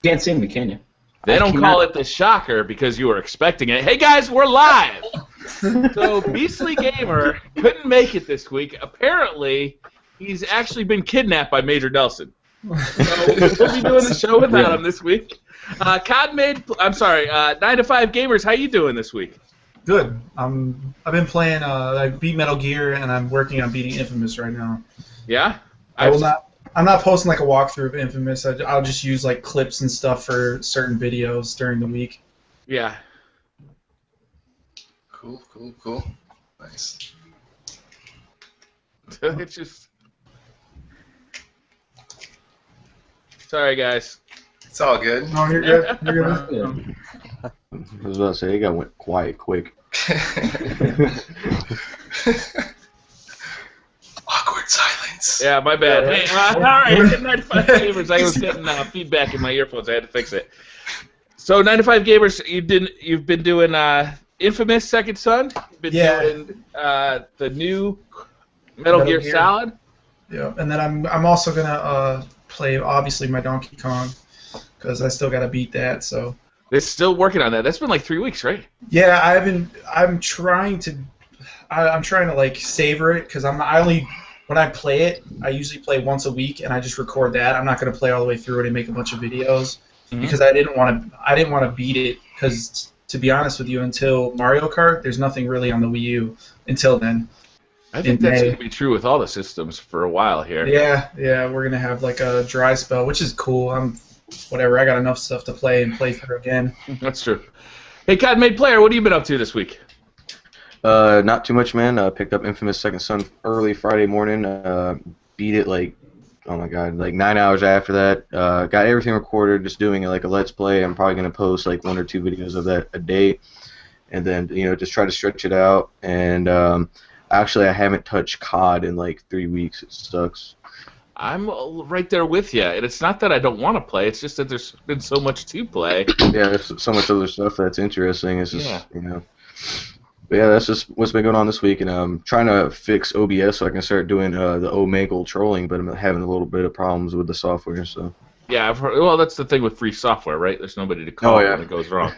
Can't see me, can you? They don't call it the shocker because you were expecting it. Hey guys, we're live! So Beastly Gamer couldn't make it this week. Apparently, he's actually been kidnapped by Major Nelson. So we'll be doing the show without him this week. 9 to 5 Gamers, how you doing this week? Good. I've been playing. I beat Metal Gear, and I'm working on beating Infamous right now. Yeah. I'm not posting like a walkthrough of Infamous. I'll just use like clips and stuff for certain videos during the week. Yeah. Cool. Nice. It's just. Sorry, guys. It's all good. No, you're good. You're good. I was about to say, it went quiet quick. Awkward silence. Yeah, my bad. Yeah, hey, all right, 9 to 5 Gamers. I was getting feedback in my earphones. I had to fix it. So 9 to 5 Gamers, you've been doing Infamous Second Son. You've been doing the new Metal Gear Solid. Yeah, and then I'm also gonna play obviously my Donkey Kong because I still gotta beat that. So. They're still working on that. That's been like 3 weeks, right? Yeah, I'm trying to like savor it because when I play it, I usually play once a week and I just record that. I'm not gonna play all the way through it and make a bunch of videos because I didn't want to beat it because to be honest with you, until Mario Kart, there's nothing really on the Wii U until then. I think that's going to be true with all the systems for a while here. Yeah, we're gonna have like a dry spell, which is cool. Whatever, I got enough stuff to play through again. That's true. Hey, Cod Made Player, what have you been up to this week? Not too much, man. Picked up Infamous Second Son early Friday morning. Beat it like 9 hours after that. Got everything recorded, just doing like a Let's Play. I'm probably going to post like 1 or 2 videos of that a day. And then, just try to stretch it out. And actually, I haven't touched COD in like 3 weeks. It sucks. I'm right there with you, and it's not that I don't want to play. It's just that there's been so much to play. Yeah, there's so much other stuff that's interesting. It's just, But yeah, that's just what's been going on this week, and I'm trying to fix OBS so I can start doing the Omegle trolling, but I'm having a little bit of problems with the software. So. Yeah, I've heard, well, that's the thing with free software, right? There's nobody to call when it goes wrong.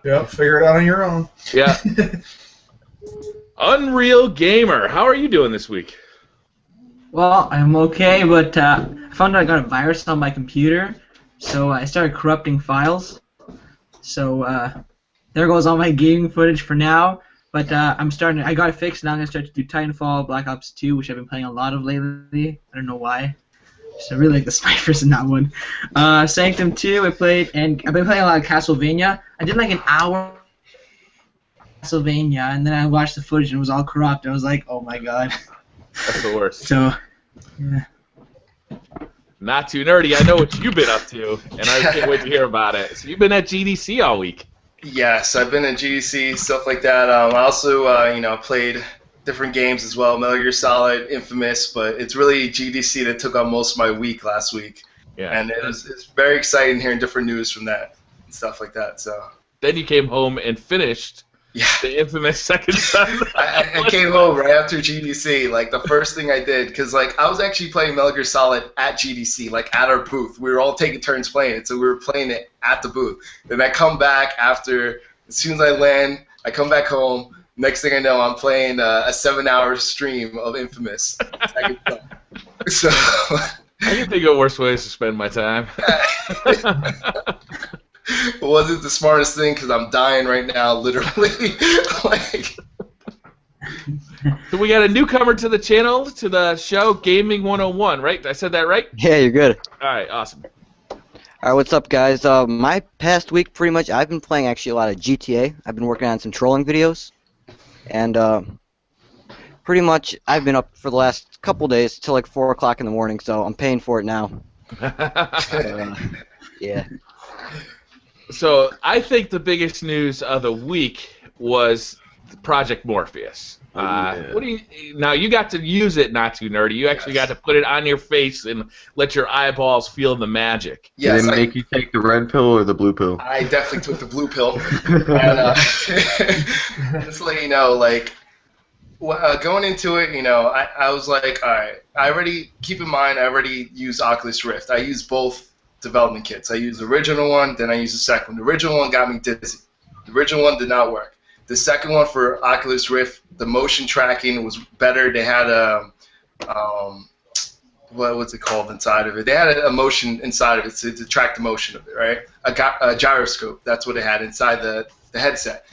Yeah, figure it out on your own. Yeah. Unreal Gamer, how are you doing this week? Well, I'm okay, but I found out I got a virus on my computer, so I started corrupting files. So there goes all my gaming footage for now. But I got it fixed. Now I'm gonna start to do Titanfall, Black Ops 2, which I've been playing a lot of lately. I don't know why. So I really like the snipers in that one. Sanctum 2, I played, and I've been playing a lot of Castlevania. I did like an hour. Castlevania, and then I watched the footage and it was all corrupt. I was like, oh my god. That's the worst. So, yeah. Not too nerdy. I know what you've been up to, and I can't wait to hear about it. So you've been at GDC all week. Yes, I've been at GDC, stuff like that. I also, played different games as well, Metal Gear Solid, Infamous, but it's really GDC that took on most of my week last week. Yeah. And it's very exciting hearing different news from that and stuff like that. So. Then you came home and finished. Yeah. The Infamous Second Son. I came home right after GDC. Like, the first thing I did, because, like, I was actually playing Metal Gear Solid at GDC, like, at our booth. We were all taking turns playing it, so we were playing it at the booth. Then I come back after, as soon as I land, I come back home. Next thing I know, I'm playing a 7-hour stream of Infamous Second Son. So. I can think of worse ways to spend my time. It wasn't the smartest thing because I'm dying right now, literally. Like. So we got a newcomer to the channel, to the show, Gaming 101, right? Did I said that right? Yeah, you're good. All right, awesome. All right, what's up, guys? My past week, pretty much, I've been playing actually a lot of GTA. I've been working on some trolling videos, and pretty much I've been up for the last couple days till like 4 o'clock in the morning, so I'm paying for it now. Yeah. So I think the biggest news of the week was Project Morpheus. What do you? Now you got to use it, not too nerdy. You actually got to put it on your face and let your eyeballs feel the magic. Yes, Did they make you take the red pill or the blue pill? I definitely took the blue pill. And, just to let you know, like, going into it, I was like, all right. Keep in mind, I already use Oculus Rift. I use both development kits. I used the original one, then I used the second one. The original one got me dizzy. The original one did not work. The second one for Oculus Rift, the motion tracking was better. They had a what's it called inside of it? They had a motion inside of it to track the motion of it, right? A gyroscope. That's what it had inside the headset.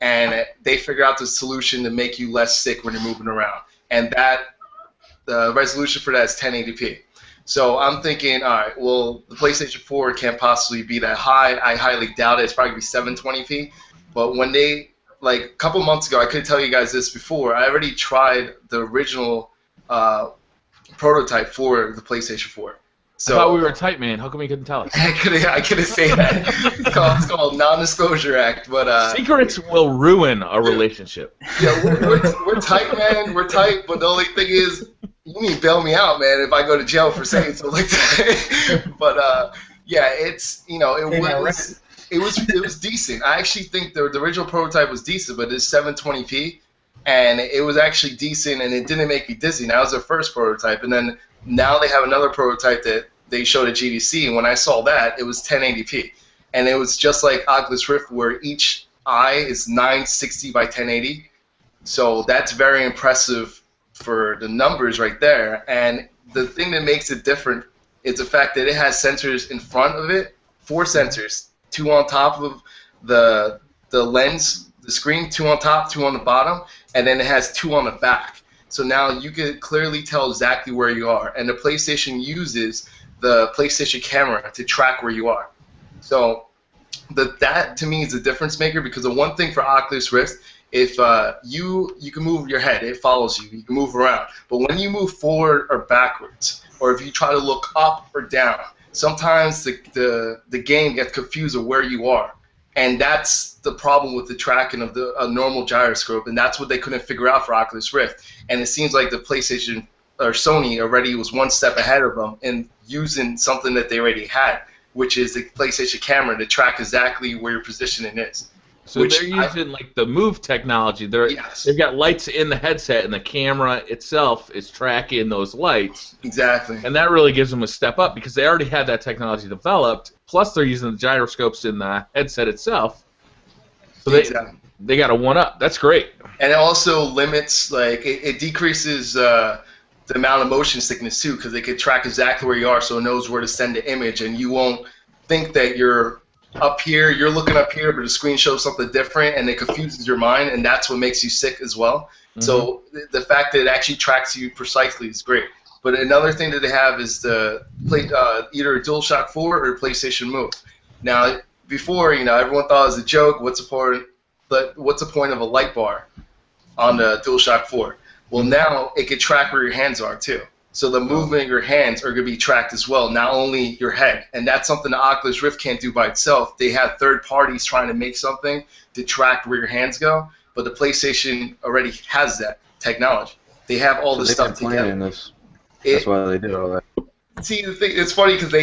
And they figured out the solution to make you less sick when you're moving around. And the resolution for that is 1080p. So I'm thinking, all right, well, the PlayStation 4 can't possibly be that high. I highly doubt it. It's probably going to be 720p. But when they, like a couple months ago, I could tell you guys this before, I already tried the original prototype for the PlayStation 4. So, I thought we were tight, man. How come you couldn't tell us? I couldn't say that. It's called non-disclosure act. But secrets will ruin a relationship. Yeah, we're tight, man. We're tight. But the only thing is, you need to bail me out, man, if I go to jail for saying something like that. But yeah, it's it was decent. I actually think the original prototype was decent, but it's 720p, and it was actually decent, and it didn't make me dizzy. That was their first prototype, and then now they have another prototype that they showed at GDC, and when I saw that, it was 1080p, and it was just like Oculus Rift, where each eye is 960 by 1080. So that's very impressive for the numbers right there. And the thing that makes it different is the fact that it has sensors in front of it, 4 sensors, 2 on top of the lens, the screen, 2 on top, 2 on the bottom, and then it has 2 on the back. So now you can clearly tell exactly where you are. And the PlayStation uses the PlayStation camera to track where you are. So that to me is a difference maker, because the one thing for Oculus Rift, if you can move your head, it follows you. You can move around. But when you move forward or backwards, or if you try to look up or down, sometimes the game gets confused of where you are. And that's the problem with the tracking of a normal gyroscope, and that's what they couldn't figure out for Oculus Rift. And it seems like the PlayStation or Sony already was one step ahead of them in using something that they already had, which is the PlayStation camera to track exactly where your positioning is. So they're using like the Move technology. Yes. They've got lights in the headset, and the camera itself is tracking those lights. Exactly. And that really gives them a step up, because they already had that technology developed. Plus, they're using the gyroscopes in the headset itself. So they got a one-up. That's great. And it also limits, like, it decreases the amount of motion sickness too, because it can track exactly where you are, so it knows where to send the image, and you won't think that you're up here, you're looking up here, but the screen shows something different, and it confuses your mind, and that's what makes you sick as well. Mm-hmm. So the fact that it actually tracks you precisely is great. But another thing that they have is the either a DualShock 4 or PlayStation Move. Now, before, everyone thought it was a joke. What's the point of a light bar on the DualShock 4? Well, now it can track where your hands are too. So the movement of your hands are going to be tracked as well, not only your head. And that's something the Oculus Rift can't do by itself. They have third parties trying to make something to track where your hands go, but the PlayStation already has that technology. They have all the stuff together. That's why they did all that. See, the thing, it's funny because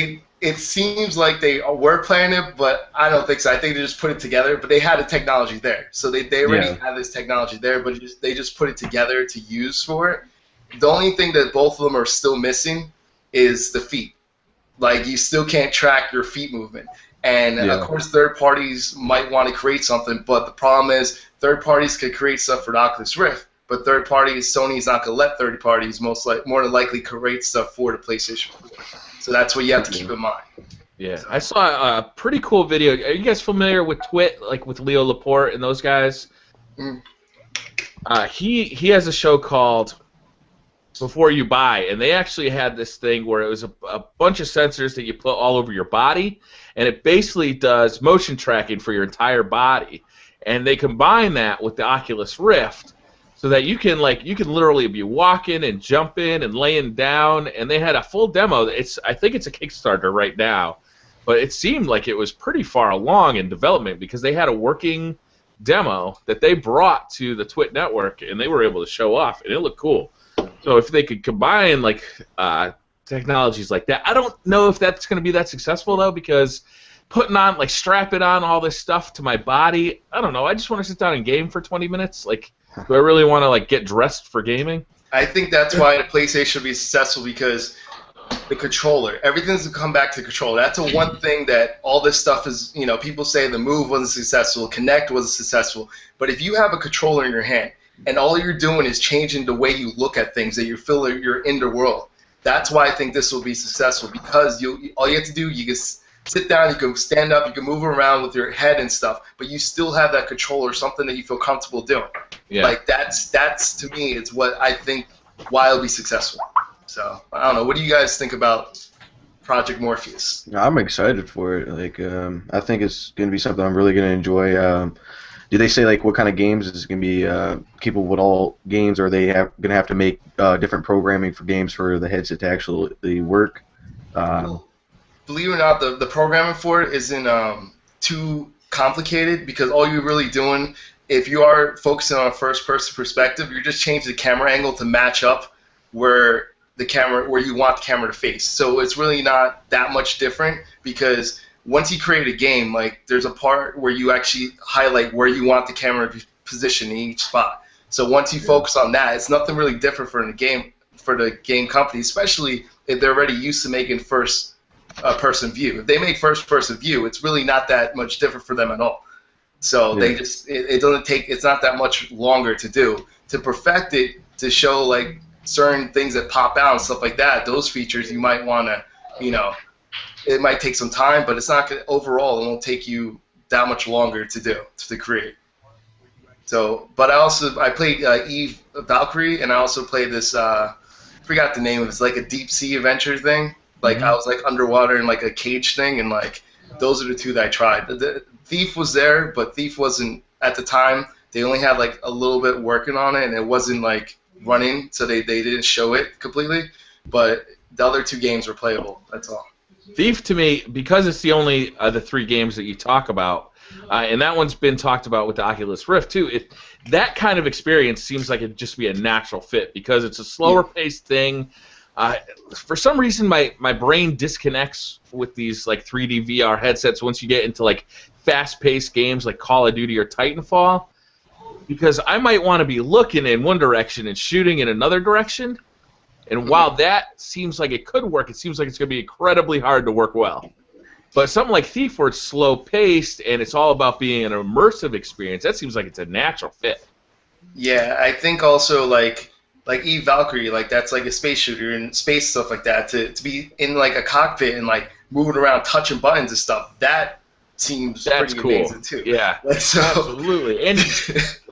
it seems like they were planning it, but I don't think so. I think they just put it together, but they had the technology there. So they already have this technology there, but they just put it together to use for it. The only thing that both of them are still missing is the feet. Like, you still can't track your feet movement. And, of course, third parties might want to create something, but the problem is third parties could create stuff for the Oculus Rift, but third parties, Sony's not going to let third parties more than likely create stuff for the PlayStation 4. So that's what you have to keep in mind. Yeah, so. I saw a pretty cool video. Are you guys familiar with Twit, like with Leo Laporte and those guys? Mm. He has a show called Before You Buy, and they actually had this thing where it was a bunch of sensors that you put all over your body, and it basically does motion tracking for your entire body. And they combine that with the Oculus Rift, so that you can literally be walking and jumping and laying down. And they had a full demo. I think it's a Kickstarter right now, but it seemed like it was pretty far along in development, because they had a working demo that they brought to the Twit network, and they were able to show off, and it looked cool. So if they could combine technologies like that, I don't know if that's going to be that successful though, because strapping on all this stuff to my body, I don't know. I just want to sit down and game for 20 minutes. Like, do I really want to get dressed for gaming? I think that's why the PlayStation will be successful, because the controller. Everything's going to come back to the controller. That's the one thing that all this stuff is, people say the Move wasn't successful, Kinect wasn't successful. But if you have a controller in your hand and all you're doing is changing the way you look at things, that you feel you're in the world, that's why I think this will be successful, because all you have to do, you can sit down, you can stand up, you can move around with your head and stuff, but you still have that controller, something that you feel comfortable doing. Yeah. Like that's to me, it's what I think why it'll be successful. So I don't know. What do you guys think about Project Morpheus? I'm excited for it. Like, I think it's gonna be something I'm really gonna enjoy. Do they say like what kind of games is it gonna be capable with all games, or are they gonna have to make different programming for games for the headset to actually work? Believe it or not, the programming for it isn't too complicated, because all you're really doing, if you are focusing on a first-person perspective, you're just changing the camera angle to match up where you want the camera to face. So it's really not that much different, because once you create a game, like there's a part where you actually highlight where you want the camera to be positioned in each spot. So once you focus on that, it's nothing really different for the game company, especially if they're already used to making first-person view. If they make first-person view, it's really not that much different for them at all. So they just it's not that much longer to do to perfect it, to show like certain things that pop out and stuff like that. Those features you might want to, it might take some time, but it's not overall. It won't take you that much longer to create. So, but I played Eve Valkyrie, and I also played this. Forgot the name of it. It's like a deep sea adventure thing. Like I was like underwater in like a cage thing, and like those are the two that I tried. The Thief was there, but Thief wasn't at the time. They only had like a little bit working on it, and it wasn't like running, so they didn't show it completely. But the other two games were playable. That's all. Thief, to me, because it's the only the three games that you talk about, and that one's been talked about with the Oculus Rift too. That kind of experience seems like it'd just be a natural fit, because it's a slower paced thing. For some reason, my brain disconnects with these like 3D VR headsets once you get into like fast-paced games like Call of Duty or Titanfall, because I might want to be looking in one direction and shooting in another direction. And while that seems like it could work, it seems like it's going to be incredibly hard to work well. But something like Thief, where it's slow-paced and it's all about being an immersive experience, that seems like it's a natural fit. Yeah, I think also like Eve Valkyrie, like that's like a space shooter and space stuff like that. To be in like a cockpit and like moving around, touching buttons and stuff, that seems pretty cool. Amazing too. Yeah, absolutely. And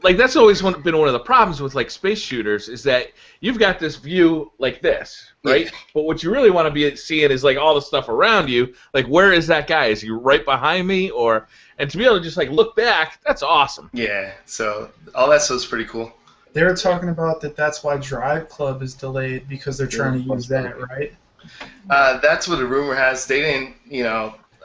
like that's always been one of the problems with like space shooters, is that you've got this view like this, right? Yeah. But what you really want to be seeing is like all the stuff around you. Like, where is that guy? Is he right behind me? And to be able to just like look back, that's awesome. Yeah. So all that stuff's pretty cool. They were talking about that's why Drive Club is delayed, because they're trying to use that, right? That's what the rumor has. They didn't,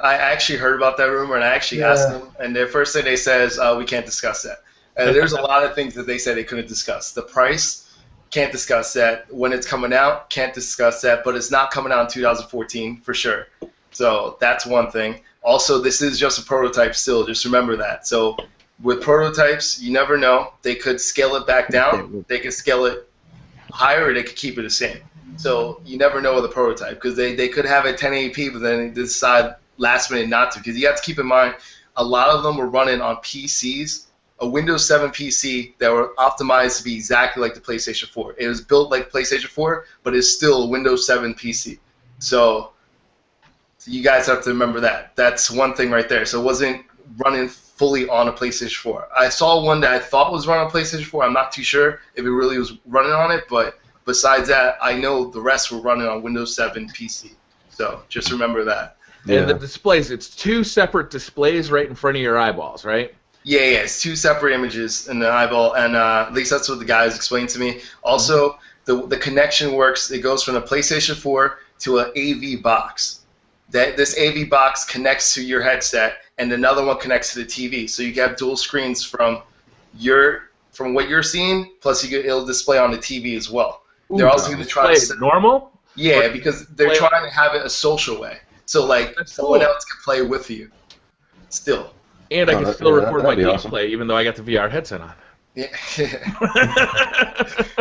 I actually heard about that rumor, and I actually asked them, and the first thing they said is, we can't discuss that. There's a lot of things that they said they couldn't discuss. The price, can't discuss that. When it's coming out, can't discuss that, but it's not coming out in 2014 for sure. So that's one thing. Also, this is just a prototype still. Just remember that. So with prototypes, you never know. They could scale it back down. They could scale it higher, or they could keep it the same. So you never know with a prototype, because they could have it 1080p, but then they decide last minute not to, because you have to keep in mind a lot of them were running on PCs, a Windows 7 PC that were optimized to be exactly like the PlayStation 4. It was built like PlayStation 4, but it's still a Windows 7 PC. So you guys have to remember that. That's one thing right there. So it wasn't running fully on a PlayStation 4. I saw one that I thought was running on PlayStation 4. I'm not too sure if it really was running on it, but besides that, I know the rest were running on Windows 7 PC. So just remember that. And the displays, it's two separate displays right in front of your eyeballs, right? Yeah, it's two separate images in the eyeball, and at least that's what the guys explained to me. Also, the connection works. It goes from the PlayStation 4 to an AV box. This AV box connects to your headset, and another one connects to the TV. So you can have dual screens from what you're seeing, plus it'll display on the TV as well. They're also going to try to normal. Yeah, because they're trying to have it a social way. So, like, someone else can play with you still. And I can still record my gameplay, even though I got the VR headset on. Yeah.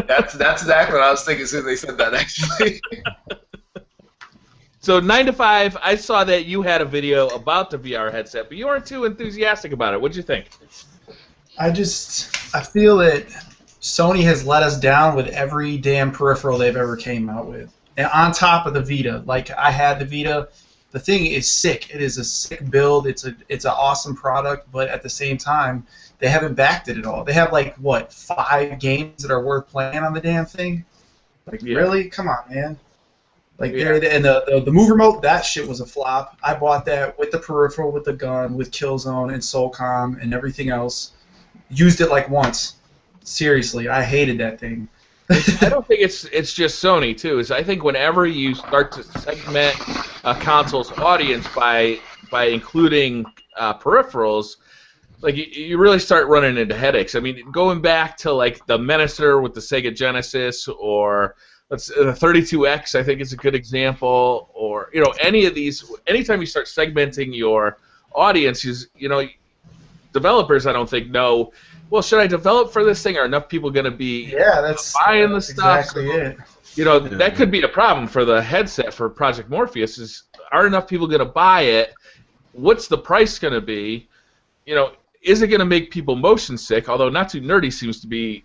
That's exactly what I was thinking as soon as they said that, actually. So 9 to 5, I saw that you had a video about the VR headset, but you weren't too enthusiastic about it. What'd you think? I feel that Sony has let us down with every damn peripheral they've ever came out with. And on top of the Vita, like I had the Vita, the thing is sick. It is a sick build. It's an awesome product, but at the same time, they haven't backed it at all. They have like what 5 games that are worth playing on the damn thing. Like really? Come on, man. Like and the move remote, that shit was a flop. I bought that with the peripheral, with the gun, with Killzone and Soulcom and everything else. Used it like once. Seriously, I hated that thing. I don't think it's just Sony too. I think whenever you start to segment a console's audience by including peripherals, like you really start running into headaches. I mean, going back to like the Menacer with the Sega Genesis, or the 32X, I think is a good example, or any of these. Anytime you start segmenting your audiences, developers, I don't think know. Well, should I develop for this thing? Are enough people going to be buying the stuff? Exactly it. That could be a problem for the headset for Project Morpheus. Are enough people going to buy it? What's the price going to be? Is it going to make people motion sick? Although Not Too Nerdy seems to be,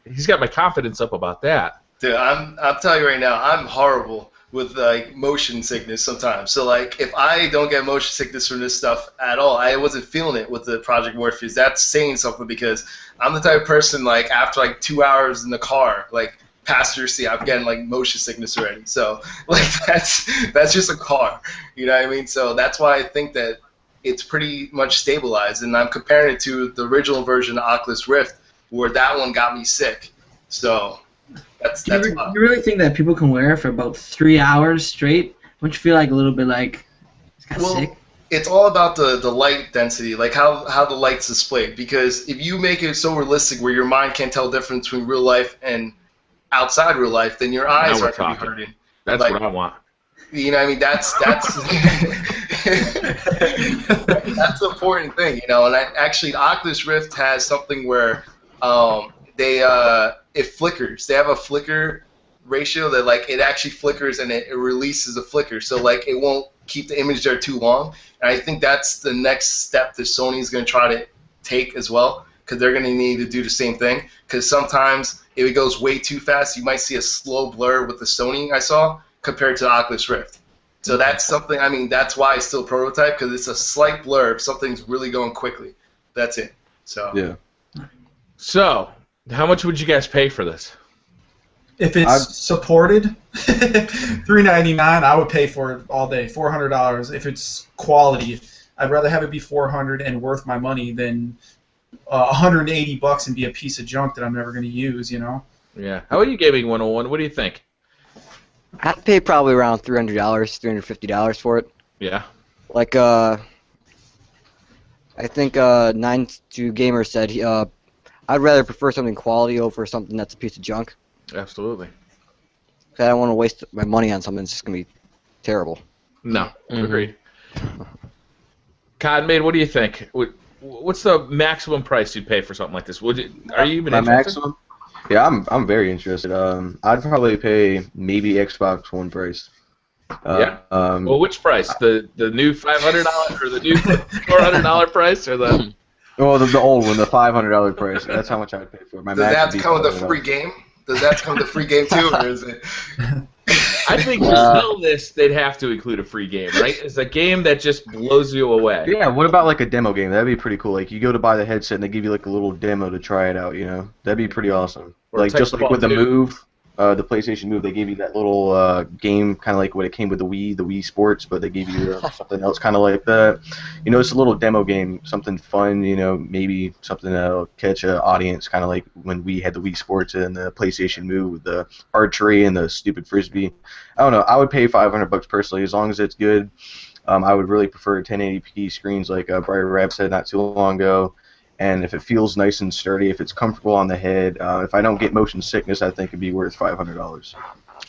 he's got my confidence up about that. Dude, I'm telling you right now, I'm horrible with like motion sickness sometimes. So like if I don't get motion sickness from this stuff at all, I wasn't feeling it with the Project Morpheus. That's saying something, because I'm the type of person like after like 2 hours in the car, like passenger seat, I'm getting like motion sickness already. So like that's just a car. You know what I mean? So that's why I think that it's pretty much stabilized, and I'm comparing it to the original version of Oculus Rift, where that one got me sick. So that's you really think that people can wear it for about 3 hours straight? Don't you feel like a little bit like it's kind of sick? It's all about the light density, like how the light's displayed. Because if you make it so realistic where your mind can't tell the difference between real life and outside real life, then your eyes aren't going to be hurting. That's like, what I want. You know what I mean? That's that's the important thing, And actually, Oculus Rift has something where it flickers. They have a flicker ratio that like it actually flickers and it releases a flicker, so like it won't keep the image there too long. And I think that's the next step that Sony's going to try to take as well, because they're going to need to do the same thing. Because sometimes if it goes way too fast, you might see a slow blur with the Sony I saw compared to the Oculus Rift. So that's something. I mean, that's why it's still prototype, because it's a slight blur if something's really going quickly. That's it. So yeah. So how much would you guys pay for this? If it's supported, $399, I would pay for it all day. $400 if it's quality. I'd rather have it be $400 and worth my money than $180 and be a piece of junk that I'm never going to use. Yeah. How are you, Gaming 101? What do you think? I'd pay probably around $300, $350 for it. Yeah. Like I think 9-2 Gamer said I'd rather prefer something quality over something that's a piece of junk. Absolutely. I don't want to waste my money on something that's just going to be terrible. No, agreed. Codmade, what do you think? What's the maximum price you'd pay for something like this? Are you even interested? Maximum? Yeah, I'm very interested. I'd probably pay maybe Xbox One price. Yeah. Well, which price? The new $500 or the new $400 price, or the? Well, the old one, the $500 price. That's how much I'd pay for it. Does that come with a free game? Does that come with a free game too, or is it? I think to sell this, they'd have to include a free game, right? It's a game that just blows you away. Yeah, what about like a demo game? That'd be pretty cool. Like you go to buy the headset and they give you like a little demo to try it out, That'd be pretty awesome. Or like just like with the too. Move, the PlayStation Move, they gave you that little game kind of like what it came with the Wii Sports, but they gave you something else kind of like that. It's a little demo game, something fun, maybe something that'll catch an audience, kind of like when we had the Wii Sports and the PlayStation Move with the archery and the stupid frisbee. I don't know. I would pay $500 personally, as long as it's good. I would really prefer 1080p screens, like BriarRabbit said not too long ago. And if it feels nice and sturdy, if it's comfortable on the head, if I don't get motion sickness, I think it'd be worth $500.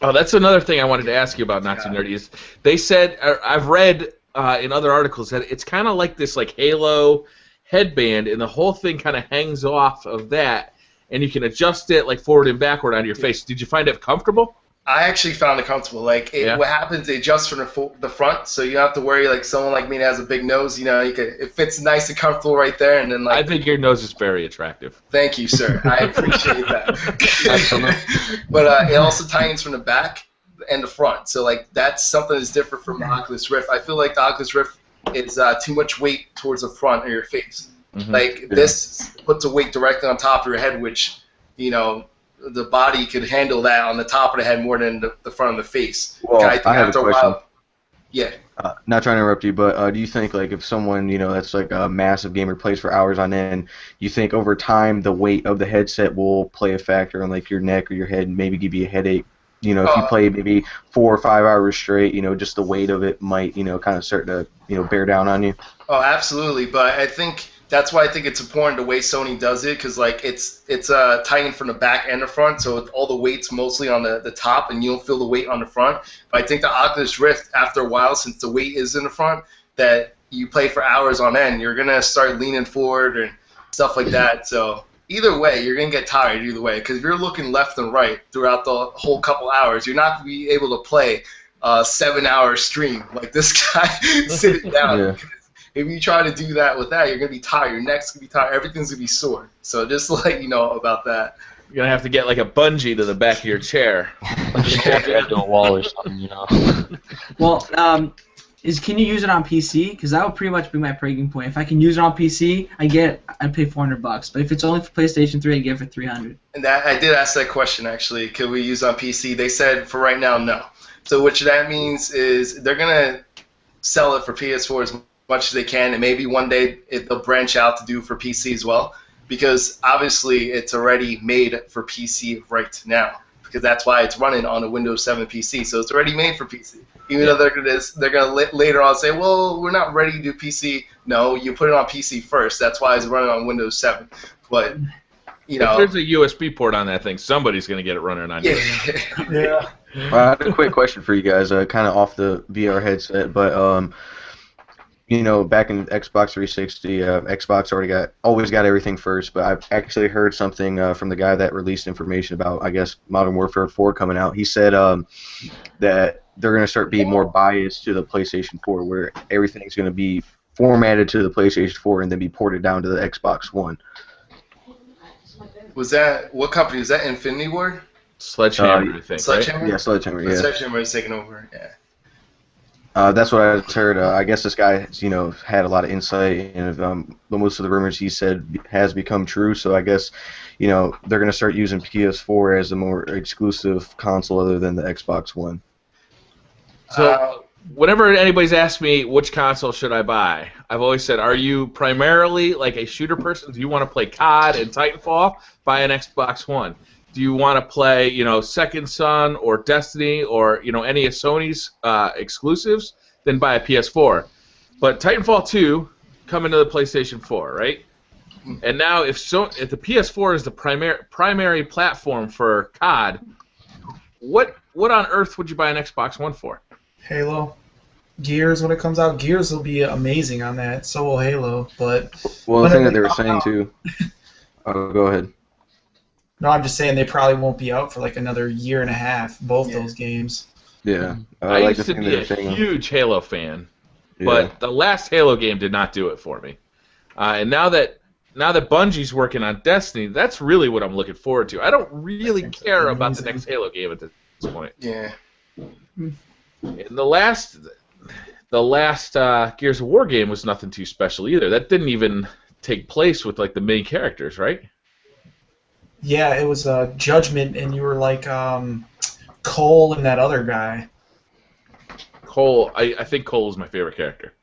Oh, that's another thing I wanted to ask you about Not Too Nerdy. Is they said, I've read in other articles that it's kind of like this like Halo headband, and the whole thing kind of hangs off of that, and you can adjust it like forward and backward on your face. Did you find it comfortable? I actually found it comfortable. Like, what happens, it adjusts from the front, so you don't have to worry, like, someone like me that has a big nose, you know, it fits nice and comfortable right there, and then, like... I think your nose is very attractive. Thank you, sir. I appreciate that. But it also tightens from the back and the front, so, like, that's something that's different from the Oculus Rift. I feel like the Oculus Rift is too much weight towards the front of your face. Like, this puts a weight directly on top of your head, which, you know... the body could handle that on the top of the head more than the front of the face. Well, I think I have after a question. while, yeah. Not trying to interrupt you, but do you think, like, if someone, you know, that's like a massive gamer plays for hours on end, you think over time the weight of the headset will play a factor on, like, your neck or your head and maybe give you a headache? You know, if you play maybe 4 or 5 hours straight, you know, just the weight of it might, you know, kind of start to, you know, bear down on you. Oh, absolutely. But I think that's why I think it's important the way Sony does it, because, like, it's tightened from the back and the front, so all the weight's mostly on the top, and you don't feel the weight on the front. But I think the Oculus Rift, after a while, since the weight is in the front, that you play for hours on end, you're going to start leaning forward and stuff like that. So either way, you're going to get tired either way, because if you're looking left and right throughout the whole couple hours, you're not going to be able to play a 7-hour stream like this guy sitting down. Yeah. If you try to do that with that, you're going to be tired. Your neck's going to be tired. Everything's going to be sore. So just to let you know about that. You're going to have to get like a bungee to the back of your chair. Just hold your head to a wall or something, you know. Well, can you use it on PC? Because that would pretty much be my breaking point. If I can use it on PC, I'd pay $400. But if it's only for PlayStation 3, I'd get it for $300. And that I did ask that question, actually. Could we use it on PC? They said for right now, no. So what that means is they're going to sell it for PS4 as much as they can, and maybe one day they'll branch out to do for PC as well, because obviously it's already made for PC right now, because that's why it's running on a Windows 7 PC, so it's already made for PC. Even though they're gonna later on say, well, we're not ready to do PC. No, you put it on PC first. That's why it's running on Windows 7. But you know, if there's a USB port on that thing, somebody's gonna get it running on you. Yeah. I have a quick question for you guys, kind of off the VR headset, but you know, back in Xbox 360, Xbox always got everything first, but I've actually heard something from the guy that released information about, I guess, Modern Warfare 4 coming out. He said that they're going to start being more biased to the PlayStation 4, where everything's going to be formatted to the PlayStation 4 and then be ported down to the Xbox One. Was that, what company? Was that Infinity Ward? Sledgehammer, I think, Sledgehammer? right? Yeah, Sledgehammer, yeah. Sledgehammer is taking over, yeah. That's what I heard. I guess this guy, you know, had a lot of insight, and most of the rumors he said has become true. So I guess, you know, they're going to start using PS4 as a more exclusive console other than the Xbox One. So whenever anybody's asked me which console should I buy, I've always said, are you primarily like a shooter person? Do you want to play COD and Titanfall? Buy an Xbox One. Do you want to play, you know, Second Son or Destiny or, you know, any of Sony's exclusives? Then buy a PS4. But Titanfall 2 coming to the PlayStation 4, right? And now if the PS4 is the primary platform for COD, what on earth would you buy an Xbox One for? Halo. Gears, when it comes out, Gears will be amazing on that. So will Halo. But well, the thing that they were saying too. Oh, go ahead. No, I'm just saying they probably won't be out for like another year and a half, both those games. Yeah. I like used to be a huge Halo fan, but the last Halo game did not do it for me. And now that Bungie's working on Destiny, that's really what I'm looking forward to. I don't really care about the next Halo game at this point. Yeah. And the last Gears of War game was nothing too special either. That didn't even take place with like the main characters, right? Yeah, it was Judgment, and you were like Cole and that other guy. Cole, I think Cole is my favorite character,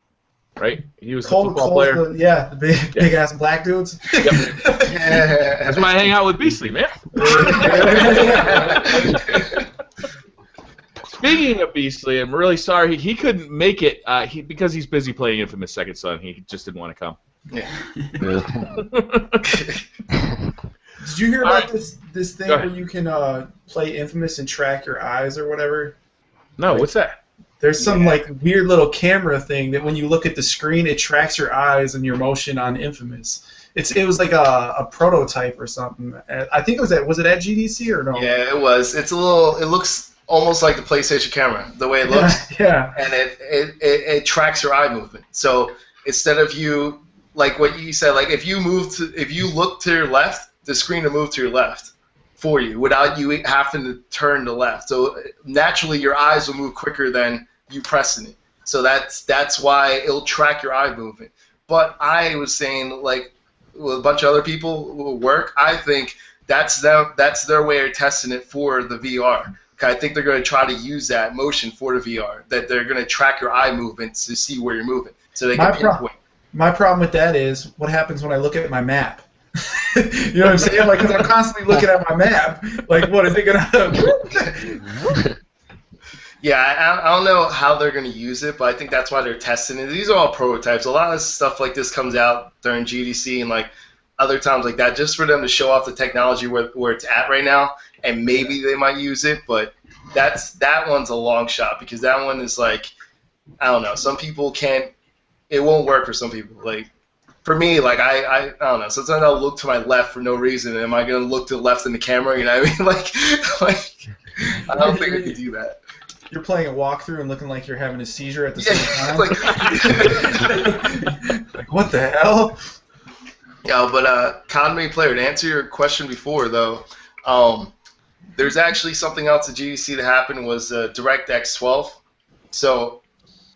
right? He was the football player. The big ass black dudes. Yep. That's why I hang out with Beastly, man. Speaking of Beastly, I'm really sorry he couldn't make it because he's busy playing Infamous Second Son. He just didn't want to come. Yeah. Did you hear about this thing where you can play Infamous and track your eyes or whatever? No, what's that? There's some like weird little camera thing that when you look at the screen, it tracks your eyes and your motion on Infamous. It was like a prototype or something. I think it was at GDC or no? Yeah, it was. It looks almost like the PlayStation camera, the way it looks. Yeah. And it tracks your eye movement. So instead of you, like what you said, like if you look to your left, the screen will move to your left for you without you having to turn to left. So naturally your eyes will move quicker than you pressing it. So that's why it'll track your eye movement. But I was saying, like, with a bunch of other people who work, I think that's their way of testing it for the VR. I think they're going to try to use that motion for the VR, that they're going to track your eye movements to see where you're moving, so they can pinpoint. My problem with that is what happens when I look at my map. You know what I'm saying? Like, because I'm constantly looking at my map. Like, what is it going to? Yeah, I don't know how they're going to use it, but I think that's why they're testing it. These are all prototypes. A lot of stuff like this comes out during GDC and like other times like that, just for them to show off the technology where it's at right now, and maybe they might use it, but that one's a long shot because that one is like, I don't know, some people can't, it won't work for some people. Like, for me, like, I don't know, sometimes I'll look to my left for no reason, and am I going to look to the left in the camera, you know what I mean? Like I don't think I can do that. You're playing a walkthrough and looking like you're having a seizure at the same time. Like, what the hell? Yeah, but Conway player, to answer your question before though, there's actually something else at GDC that happened was DirectX 12. So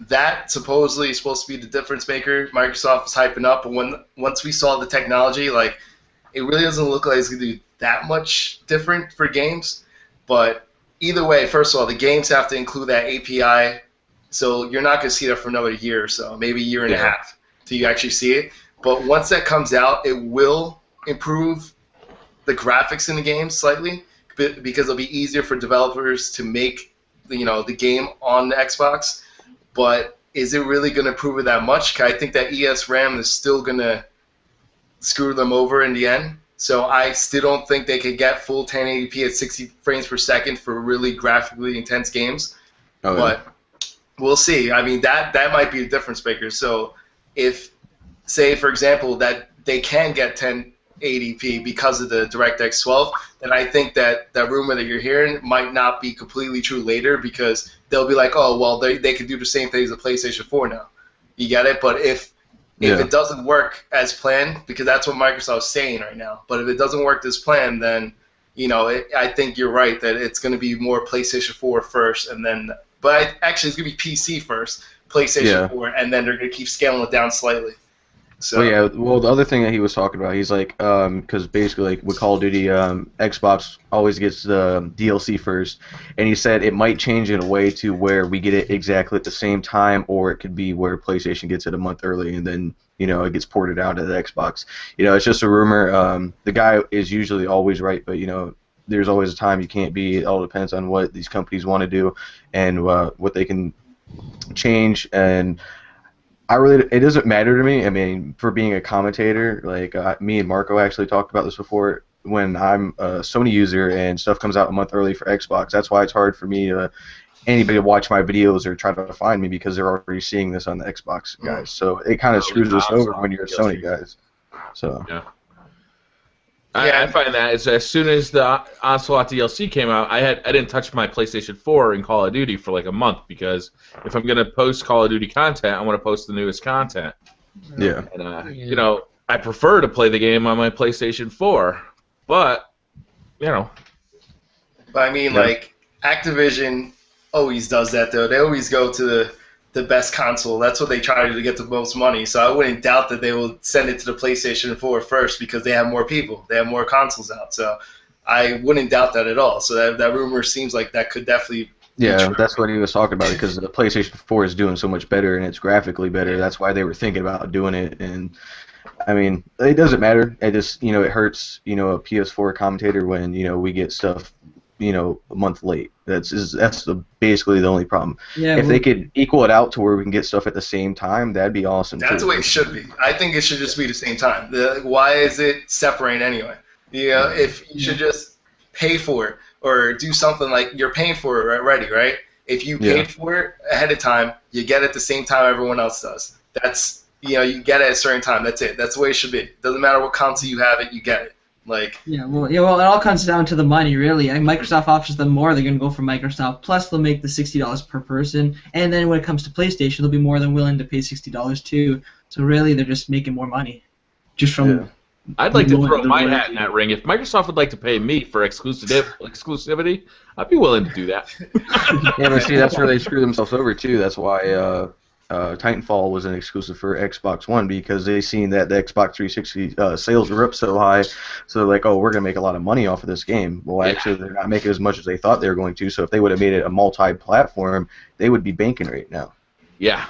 that supposedly is supposed to be the difference maker. Microsoft was hyping up, but once we saw the technology, like, it really doesn't look like it's gonna do that much different for games. But either way, first of all, the games have to include that API, so you're not going to see that for another year or so, maybe a year and a half, till you actually see it. But once that comes out, it will improve the graphics in the game slightly, because it'll be easier for developers to make the game on the Xbox. But is it really going to improve it that much? I think that ESRAM is still going to screw them over in the end. So I still don't think they could get full 1080p at 60 frames per second for really graphically intense games. Okay. But we'll see. I mean, that might be a difference maker. So if, say, for example, that they can get 1080p because of the DirectX 12, then I think that rumor that you're hearing might not be completely true later, because they'll be like, oh, well, they can do the same thing as the PlayStation 4 now. You get it? But if it doesn't work as planned, because that's what Microsoft's saying right now, but if it doesn't work as planned, then, I think you're right that it's going to be more PlayStation 4 first, and then, but actually it's going to be PC first, PlayStation 4, and then they're going to keep scaling it down slightly. So. Well, the other thing that he was talking about, he's like, because basically, like, with Call of Duty, Xbox always gets the DLC first, and he said it might change in a way to where we get it exactly at the same time, or it could be where PlayStation gets it a month early, and then, it gets ported out to the Xbox. It's just a rumor. The guy is usually always right, but, there's always a time you can't be. It all depends on what these companies want to do and what they can change, and it doesn't matter to me. I mean, for being a commentator, like me and Marco actually talked about this before. When I'm a Sony user and stuff comes out a month early for Xbox, that's why it's hard for me anybody to watch my videos or try to find me, because they're already seeing this on the Xbox guys. So it kind of screws us over when you're a Sony guys. So yeah. I find that as soon as the Onslaught DLC came out, I didn't touch my PlayStation 4 in Call of Duty for like a month, because if I'm gonna post Call of Duty content, I want to post the newest content. Yeah. And I prefer to play the game on my PlayStation 4, but But I mean, like, Activision always does that though. They always go to the best console. That's what they try to get the most money. So I wouldn't doubt that they will send it to the PlayStation 4 first, because they have more people. They have more consoles out. So I wouldn't doubt that at all. So that rumor seems like that could definitely be true. That's what he was talking about, because the PlayStation 4 is doing so much better and it's graphically better. That's why they were thinking about doing it. And I mean, it doesn't matter. It just, it hurts, a PS4 commentator when, we get stuff, a month late. That's basically the only problem. Yeah, if they could equal it out to where we can get stuff at the same time, that'd be awesome. That's the way it should be. I think it should just be the same time. Why is it separate anyway? If you should just pay for it or do something like you're paying for it already, right? If you paid for it ahead of time, you get it at the same time everyone else does. That's you get it at a certain time. That's it. That's the way it should be. Doesn't matter what console you have it, you get it. Like, Well, it all comes down to the money, really. Microsoft offers them more, they're going to go for Microsoft. Plus, they'll make the $60 per person. And then when it comes to PlayStation, they'll be more than willing to pay $60 too. So really, they're just making more money. Just from. I'd like to throw my hat in that ring. If Microsoft would like to pay me for exclusivity, I'd be willing to do that. Yeah, but see, that's where they screw themselves over too. That's why Titanfall was an exclusive for Xbox One, because they seen that the Xbox 360 sales were up so high, so they're like, oh, we're gonna make a lot of money off of this game. Well, actually, they're not making as much as they thought they were going to. So if they would have made it a multi-platform, they would be banking right now. Yeah.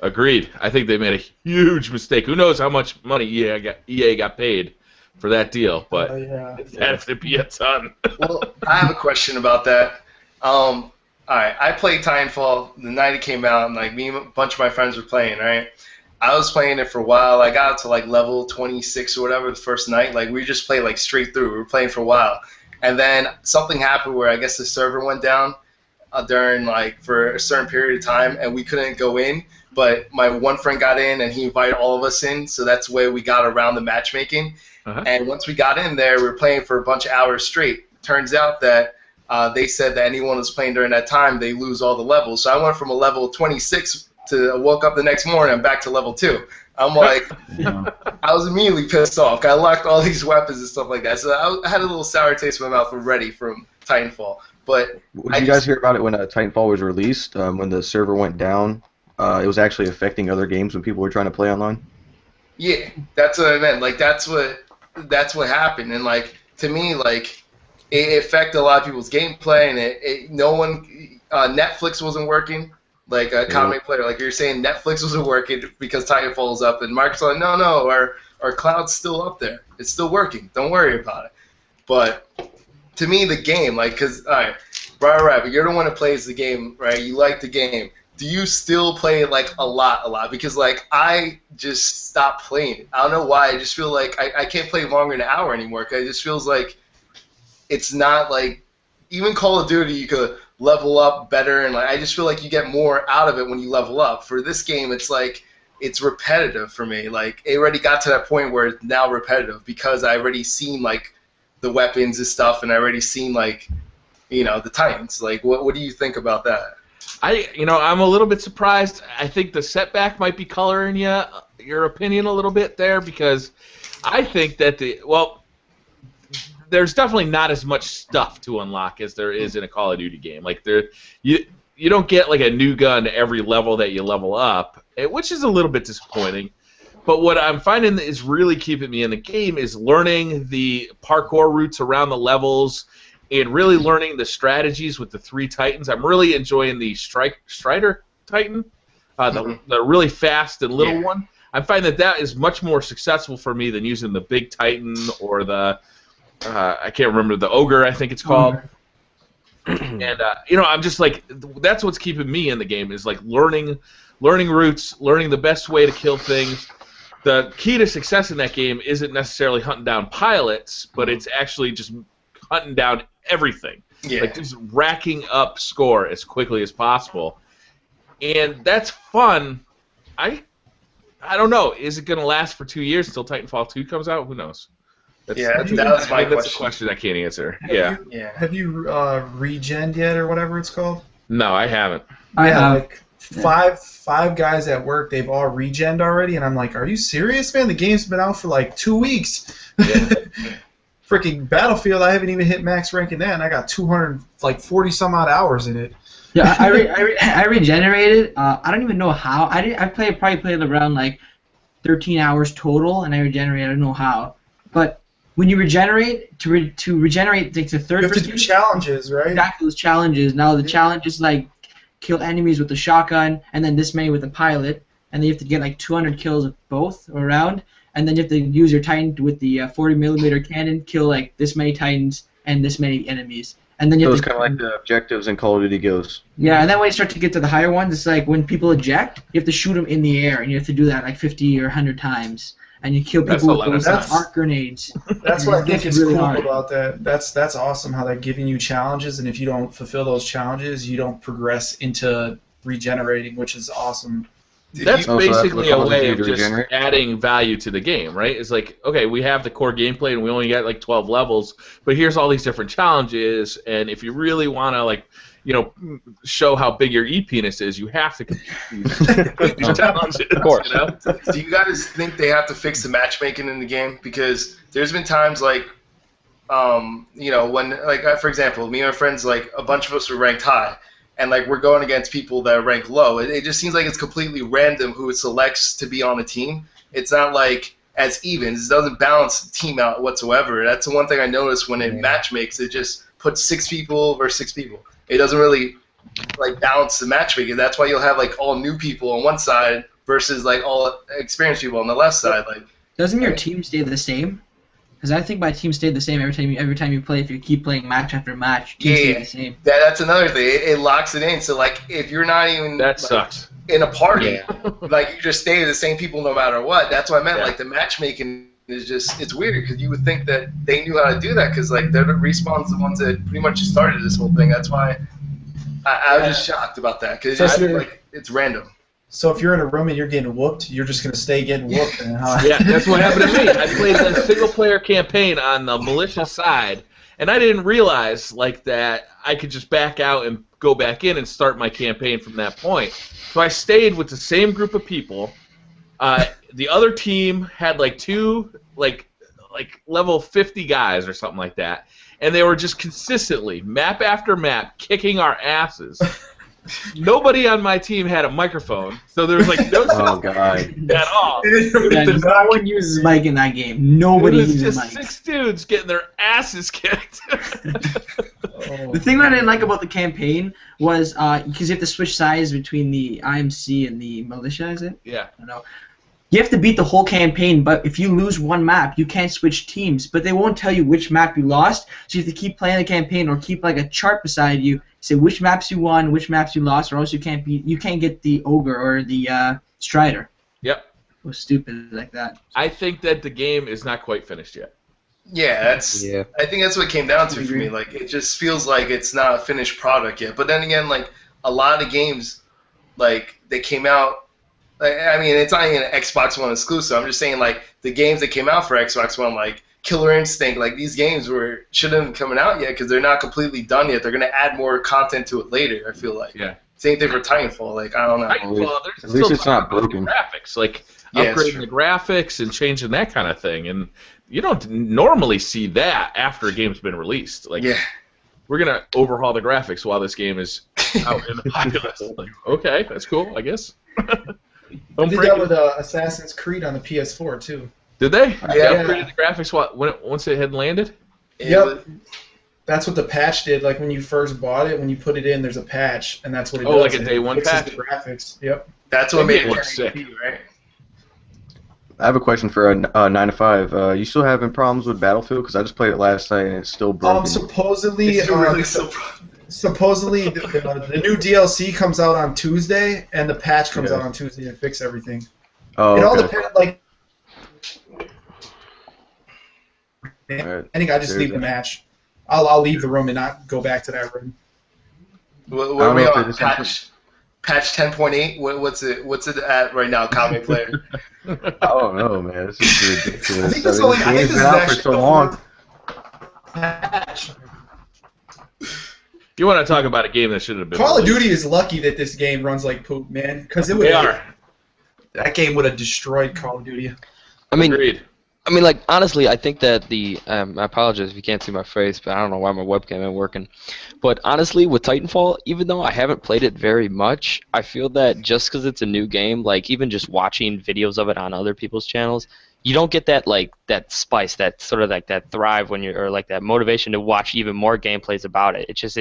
Agreed. I think they made a huge mistake. Who knows how much money EA got paid for that deal, but it had to be a ton. Well, I have a question about that. All right, I played Titanfall the night it came out, and like me and a bunch of my friends were playing. Right, I was playing it for a while. I got up to like level 26 or whatever the first night. Like we just played like straight through. We were playing for a while, and then something happened where I guess the server went down during like for a certain period of time, and we couldn't go in. But my one friend got in, and he invited all of us in, so that's the way we got around the matchmaking. And once we got in there, we were playing for a bunch of hours straight. Turns out that they said that anyone who's playing during that time, they lose all the levels. So I went from a level 26 to I woke up the next morning, I'm back to level 2. I'm like, I was immediately pissed off. I locked all these weapons and stuff like that. So I had a little sour taste in my mouth already from Titanfall. But did you guys hear about it when Titanfall was released? When the server went down, it was actually affecting other games when people were trying to play online. Yeah, that's what I meant. Like that's what happened. And like to me, like it affected a lot of people's gameplay, and no one Netflix wasn't working. Like a comment player, like you're saying, Netflix wasn't working because Titanfall is up, and Microsoft, no, our cloud's still up there. It's still working. Don't worry about it. But to me, the game, like, because, all right, BriarRabbit, you're the one that plays the game, right? You like the game. Do you still play it, like, a lot? Because, like, I just stopped playing it. I don't know why. I just feel like I can't play longer than an hour anymore, because it just feels like it's not, like, even Call of Duty, you could level up better, and, like, I just feel like you get more out of it when you level up. For this game, it's, like, it's repetitive for me. Like, it already got to that point where it's now repetitive because I already seen, like, the weapons and stuff, and I already seen, like, you know, the Titans. Like, what do you think about that? I'm a little bit surprised. I think the setback might be coloring your opinion a little bit there, because I think that there's definitely not as much stuff to unlock as there is in a Call of Duty game. Like you don't get like a new gun every level that you level up, which is a little bit disappointing. But what I'm finding is really keeping me in the game is learning the parkour routes around the levels and really learning the strategies with the 3 Titans. I'm really enjoying the Strider Titan, the really fast and little one. I find that is much more successful for me than using the big Titan or the I can't remember, the Ogre, I think it's called. And I'm just like, that's what's keeping me in the game, is like learning routes, learning the best way to kill things. The key to success in that game isn't necessarily hunting down pilots, but it's actually just hunting down everything. Yeah. Like just racking up score as quickly as possible. And that's fun. I don't know. Is it going to last for 2 years until Titanfall 2 comes out? Who knows? That was my question. That's a question I can't answer. Have you regened yet, or whatever it's called? No, I haven't. I have. Like five guys at work, they've all regened already, and I'm like, are you serious, man? The game's been out for like 2 weeks. Yeah. Freaking Battlefield, I haven't even hit max rank in that, and I got 240 some odd hours in it. Yeah, I regenerated. I don't even know how. I probably played around like 13 hours total, and I regenerated. I don't know how. But when you regenerate, to regenerate, it takes a third. You have to do challenges, right? Exactly, those challenges. Now the challenge is like kill enemies with the shotgun, and then this many with the pilot, and then you have to get like 200 kills with both around, and then you have to use your Titan with the 40mm cannon, kill like this many Titans and this many enemies. And then you have it's kind of like the objectives in Call of Duty Ghosts. Yeah, and then when you start to get to the higher ones, it's like when people eject, you have to shoot them in the air, and you have to do that like 50 or 100 times. And you kill people with those arc grenades. That's what I think is really cool hard about that. That's awesome how they're giving you challenges, and if you don't fulfill those challenges, you don't progress into regenerating, which is awesome. That's Oh, so that's basically what a causes way you of to just regenerate? adding value to the game, right? It's like, okay, we have the core gameplay and we only got like 12 levels, but here's all these different challenges, and if you really want to, like, show how big your e-penis is, you have to complete these challenges. Of course. You know? Do you guys think they have to fix the matchmaking in the game? Because there's been times like, when, like, for example, me and my friends, like, a bunch of us were ranked high, and, like, we're going against people that are ranked low. It just seems like it's completely random who it selects to be on the team. It's not, like, as even. It doesn't balance the team out whatsoever. That's the one thing I noticed when it matchmakes. It just puts 6 people versus 6 people. It doesn't really, like, balance the matchmaking. That's why you'll have, like, all new people on one side versus, like, all experienced people on the left side. Like, Doesn't your team stay the same? Because I think my team stayed the same every time you play. If you keep playing match after match, team stay the same. That's another thing. It locks it in. So, like, if you're not even That sucks. in a party, like, you just stay the same people no matter what. That's what I meant. Yeah. Like, the matchmaking is just, it's weird because you would think that they knew how to do that because, like, they're the Respawn's the ones that pretty much started this whole thing. That's why I was just shocked about that because it's random. So if you're in a room and you're getting whooped, you're just gonna stay getting whooped. Yeah, that's what happened to me. I played the single-player campaign on the malicious side, and I didn't realize like that I could just back out and go back in and start my campaign from that point. So I stayed with the same group of people. The other team had like 2 like level 50 guys or something like that, and they were just consistently map after map kicking our asses. Nobody on my team had a microphone, so there was like no Oh god. at all. Yeah, no one uses mic in that game. Nobody It was uses just mic. 6 dudes getting their asses kicked. The thing that I didn't like about the campaign was because you have to switch sides between the IMC and the militia, is it? Yeah. I don't know. You have to beat the whole campaign, but if you lose one map, you can't switch teams. But they won't tell you which map you lost, so you have to keep playing the campaign or keep like a chart beside you, say which maps you won, which maps you lost, or else you can't get the ogre or the strider. Yep. It was stupid like that. I think that the game is not quite finished yet. Yeah, I think that's what it came down to for me. Like, it just feels like it's not a finished product yet. But then again, like, a lot of games, like, they came out. I mean, it's not even an Xbox One exclusive. I'm just saying, like, the games that came out for Xbox One, like Killer Instinct, like, these games shouldn't be coming out yet because they're not completely done yet. They're gonna add more content to it later. I feel like. Yeah. Same thing for Titanfall. Like, I don't know. Titanfall, At least it's not broken. Graphics, like Yeah, it's upgrading true. the graphics and changing that kind of thing, and you don't normally see that after a game's been released. Like, Yeah. we're gonna overhaul the graphics while this game is out in the populace. Like, okay, that's cool, I guess. I did that with Assassin's Creed on the PS4 too. Did they? Yeah. They upgraded the graphics once it had landed? Yep. That's what the patch did. Like when you first bought it, when you put it in, there's a patch, and that's what it does. like a It day one fixes patch? The graphics. Yep. That's what made it looks sick. 1080p, right? I have a question for 9 to 5. You still having problems with Battlefield? Because I just played it last night and it's still broken. Supposedly, It's really so supposedly the new DLC comes out on Tuesday, and the patch comes Yeah. out on Tuesday to fix everything. Oh, It all okay. depends. Like, Alright. I think I just There's leave the that. match. I'll leave the room and not go back to that room. What I are don't we know if on? it is Patch 10.8? What's it at right now, Comic Player? I don't know, man. This is I ridiculous. think this, I mean, only, this I think game's this been is out for actually so the long. fourth patch. You want to talk about a game that should have been Call of released. Duty is lucky that this game runs like poop, man. Because it would. They are. That game would have destroyed Call of Duty. I mean, Agreed. like honestly, I think that the I apologize if you can't see my face, but I don't know why my webcam isn't working. But honestly, with Titanfall, even though I haven't played it very much, I feel that just because it's a new game, like even just watching videos of it on other people's channels, you don't get that like that spice, that sort of like that thrive when you're, or like that motivation to watch even more gameplays about it. It's just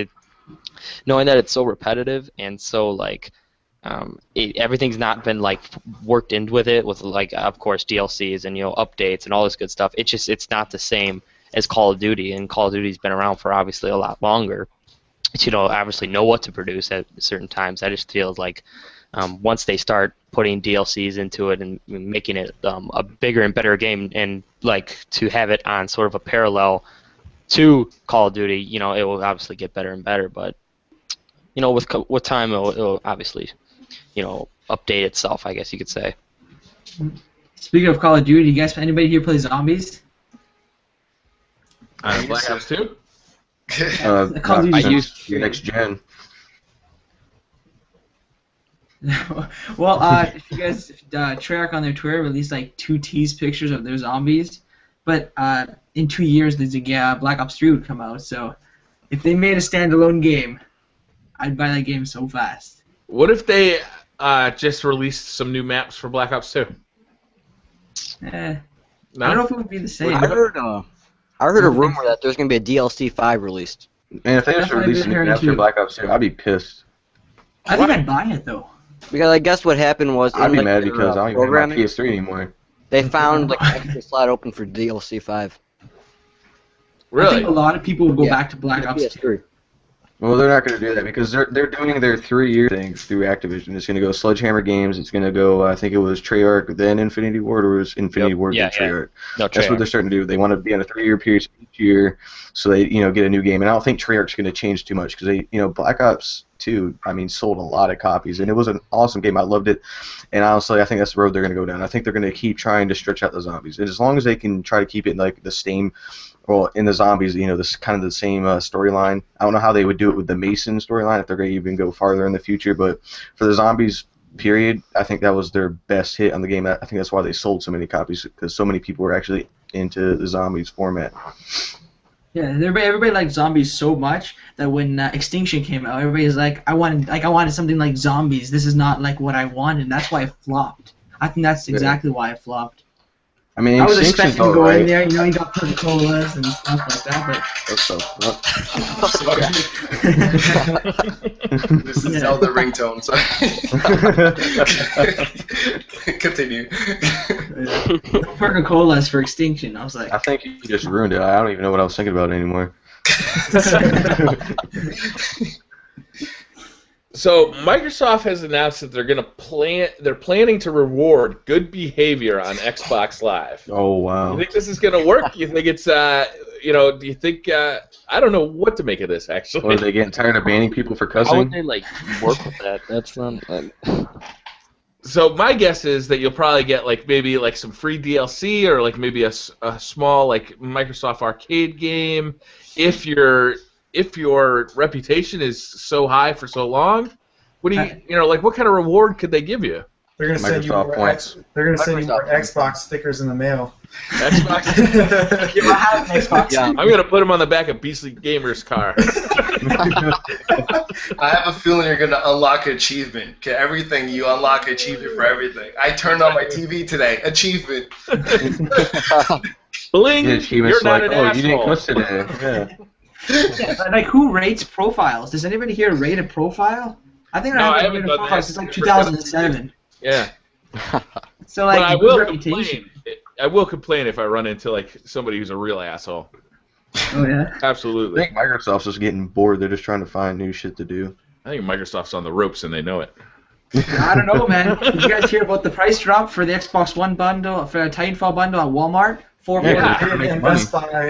knowing that it's so repetitive and so like. Everything's not been like worked in with it with like of course DLCs and updates and all this good stuff. It's not the same as Call of Duty, and Call of Duty's been around for obviously a lot longer. It's, obviously know what to produce at certain times. I just feel like once they start putting DLCs into it and making it a bigger and better game, and like to have it on sort of a parallel to Call of Duty, it will obviously get better and better. But with time, it'll obviously update itself, I guess you could say. Speaking of Call of Duty, you guys, anybody here play zombies? Black Ops 2? Call of Duty. I used your next gen. Well, if you guys, Treyarch on their Twitter released like 2 tease pictures of their zombies, but in 2 years, there's a Black Ops 3 would come out. So, if they made a standalone game, I'd buy that game so fast. What if they just released some new maps for Black Ops 2? No? No? I don't know if it would be the same. I heard a rumor that there's gonna be a DLC 5 released. Man, if they just That's what I've released been a new hearing map for too. Black Ops 2, I'd be pissed. I think I'd buy it though. Because I guess what happened was I'd in, be like, mad their, because I don't even have my programming, PS3 anymore. they found like an extra slot open for DLC 5. I Really? think a lot of people would go Yeah. back to Black Ops 2. PS3. Well, they're not going to do that because they're doing their 3-year thing through Activision. It's going to go Sledgehammer Games. It's going to go, I think it was Treyarch, then Infinity Ward, or it was Infinity Yep. Ward, Yeah, then Treyarch. No, That's what they're starting to do. They want to be on a 3-year period each year, so they get a new game. And I don't think Treyarch's going to change too much because Black Ops 2, sold a lot of copies, and it was an awesome game. I loved it, and honestly, I think that's the road they're going to go down. I think they're going to keep trying to stretch out the zombies, and as long as they can try to keep it like the same. Well, in the zombies, this kind of the same storyline. I don't know how they would do it with the Mason storyline if they're going to even go farther in the future, but for the zombies period, I think that was their best hit on the game. I think that's why they sold so many copies because so many people were actually into the zombies format. Yeah, everybody liked zombies so much that when Extinction came out, everybody's like, I wanted something like zombies. This is not like what I wanted. And that's why it flopped. I think that's exactly why it flopped. I mean, I was Extinction's expecting to go alright. in there, you got Coca-Colas and stuff like that, but This is Yeah. Zelda ringtone. So continue. Coca-Colas for Extinction. I was like, I think you just ruined it. I don't even know what I was thinking about anymore. So Microsoft has announced that they're planning to reward good behavior on Xbox Live. Oh, You wow. think this is going to work? You think it's do you think I don't know what to make of this actually. What, are they getting tired of banning people for How would cussing? they work with that? That's not. So my guess is that you'll probably get maybe some free DLC or maybe a small Microsoft Arcade game if your reputation is so high for so long. What do you what kind of reward could they give you? They're gonna send you Microsoft more points. They're gonna send you more Microsoft Xbox stickers in the mail. Xbox. I have an Xbox. Yeah. I'm gonna put them on the back of Beastly Gamer's car. I have a feeling you're gonna unlock an achievement. Okay, everything you unlock an achievement for everything. I turned on my TV today. Achievement. Bling! Yeah, achievements You're not like, an oh, asshole. you didn't cuss today. Yeah. Like, who rates profiles? Does anybody here rate a profile? I think No, I I haven't haven't rated done a profile that. since like 2007. Yeah. So like, But I good will reputation. complain. I will complain if I run into somebody who's a real asshole. Oh yeah. I Absolutely. think Microsoft's just getting bored. They're just trying to find new shit to do. I think Microsoft's on the ropes and they know it. I don't know, man. Did you guys hear about the price drop for the Xbox One bundle, for a Titanfall bundle at Walmart? $449.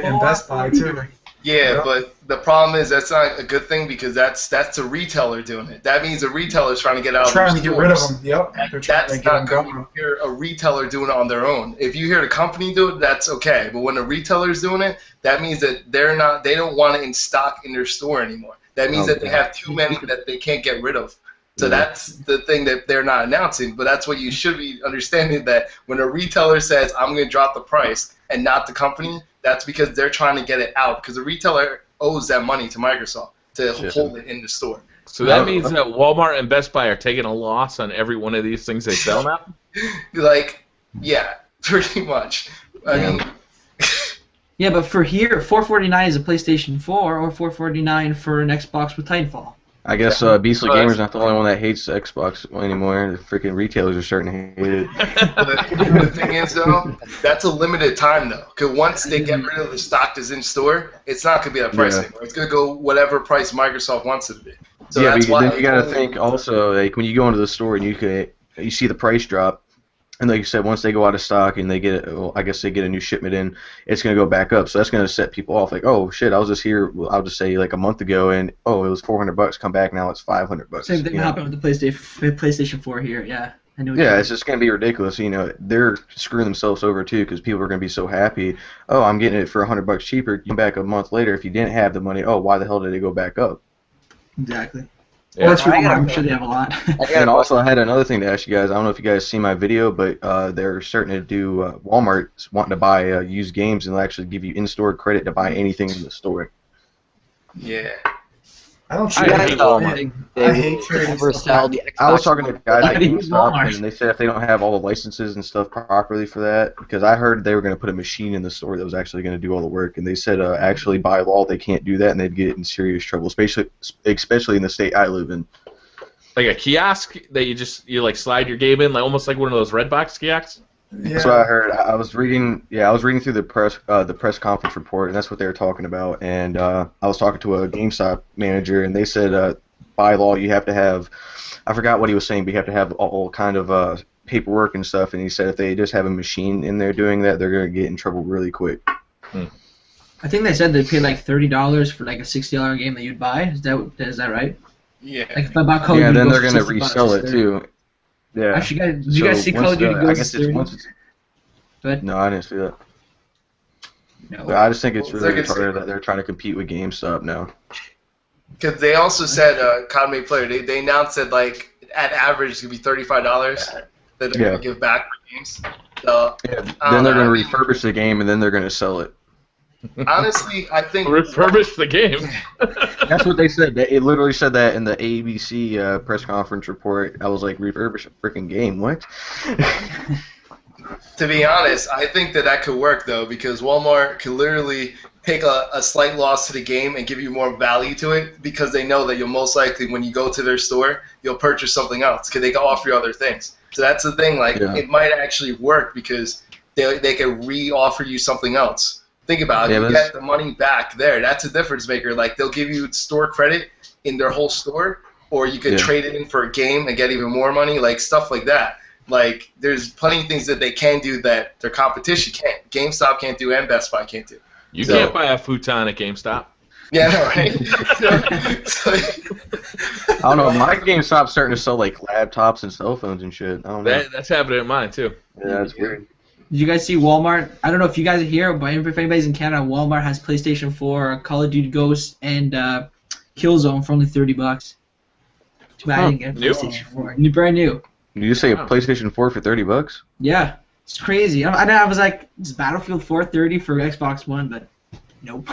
And Best Buy too. Yeah, but the problem is that's not a good thing because that's a retailer doing it. That means a retailer's trying to get out Trying of to their get rid of stores. them. Yep. They're trying to That's get them not good going. when you hear a retailer doing it on their own. If you hear the company do it, that's okay. But when a retailer's doing it, that means that they don't want it in stock in their store anymore. That means that they have too many that they can't get rid of. So that's the thing that they're not announcing. But that's what you should be understanding, that when a retailer says, I'm going to drop the price and not the company, that's because they're trying to get it out. Because the retailer owes that money to Microsoft to hold it in the store. So that means that Walmart and Best Buy are taking a loss on every one of these things they sell now? Yeah, pretty much. I mean, Yeah, but for here, $449 is a PlayStation 4, or $449 for an Xbox with Titanfall. I guess Beastly Gamer's not the only one that hates Xbox anymore. The freaking retailers are starting to hate it. the thing is, though, that's a limited time, though. Because once they get rid of the stock that's in store, it's not going to be that price anymore. It's going to go whatever price Microsoft wants it to be. So yeah, that's but why then you got to think also, like when you go into the store and you see the price drop, And like you said, once they go out of stock and they get, well, I guess they get a new shipment in, it's going to go back up. So that's going to set people off. Like, oh shit, I was just here. I'll just say like a month ago, and oh, it was $400. Come back now, it's $500. Same thing happened with the PlayStation 4 here. Yeah, I know. Yeah, it's just going to be ridiculous. You know, they're screwing themselves over too because people are going to be so happy. Oh, I'm getting it for $100 cheaper. Come back a month later, if you didn't have the money, oh, why the hell did it go back up? Exactly. Yeah. Well, I'm sure they have a lot. And also, I had another thing to ask you guys. I don't know if you guys see my video, but they're starting to do Walmart's wanting to buy used games and they'll actually give you in-store credit to buy anything in the store. Yeah. I don't I hate Walmart. I hate trading Never stuff sell out. the I was Xbox talking to guys at Walmart. GameStop, and they said if they don't have all the licenses and stuff properly for that, because I heard they were going to put a machine in the store that was actually going to do all the work, and they said actually by law they can't do that, and they'd get in serious trouble, especially in the state I live in. Like a kiosk that you like slide your game in, like almost like one of those Redbox kiosks. Yeah. That's what I heard. I was reading through the press conference report, and that's what they were talking about. And I was talking to a GameStop manager, and they said by law you have to have, I forgot what he was saying, but you have to have all kind of paperwork and stuff. And he said if they just have a machine in there doing that, they're going to get in trouble really quick. I think they said they paid like $30 for like a $60 game that you'd buy. Is that right? Yeah. Like if I bought Call of Yeah, Duty then they're Ghosts going for to $60, resell it it's too. Yeah. Actually, did you guys see Call of Duty I Ghosts? guess it's once it's, Go ahead. no, I didn't see that. No. But I just think it's Well, really it's like retarded that they're trying to compete with GameStop now. Because they also said, Economy Player, they announced that, like, at average, it's going to be $35 that they're going to give back for games. So, Yeah, I then don't they're know. going to refurbish the game, and then they're going to sell it. Honestly, I think... Refurbish the game. That's what they said. It literally said that in the ABC press conference report. I was like, refurbish a freaking game? What? To be honest, I think that could work, though, because Walmart could literally take a slight loss to the game and give you more value to it because they know that you'll most likely, when you go to their store, you'll purchase something else because they can offer you other things. So that's the thing. Like, it might actually work because they can re-offer you something else. Think about it. Yeah, You get the money back there. That's a difference maker. Like, they'll give you store credit in their whole store, or you could trade it in for a game and get even more money, like stuff like that. Like, there's plenty of things that they can do that their competition can't. GameStop can't do and Best Buy can't do. You can't buy a futon at GameStop. Yeah, no, right? I don't know. My GameStop's starting to sell like laptops and cell phones and shit. I don't know. That's happening at mine too. Yeah, that's weird. Did you guys see Walmart? I don't know if you guys are here, but if anybody's in Canada, Walmart has PlayStation 4, Call of Duty Ghosts, and Killzone for only $30. Too bad I didn't get a New? PlayStation 4. Brand new. Did you say a PlayStation 4 for $30? Yeah, it's crazy. I was like, it's Battlefield 4 $30 for Xbox One, but nope.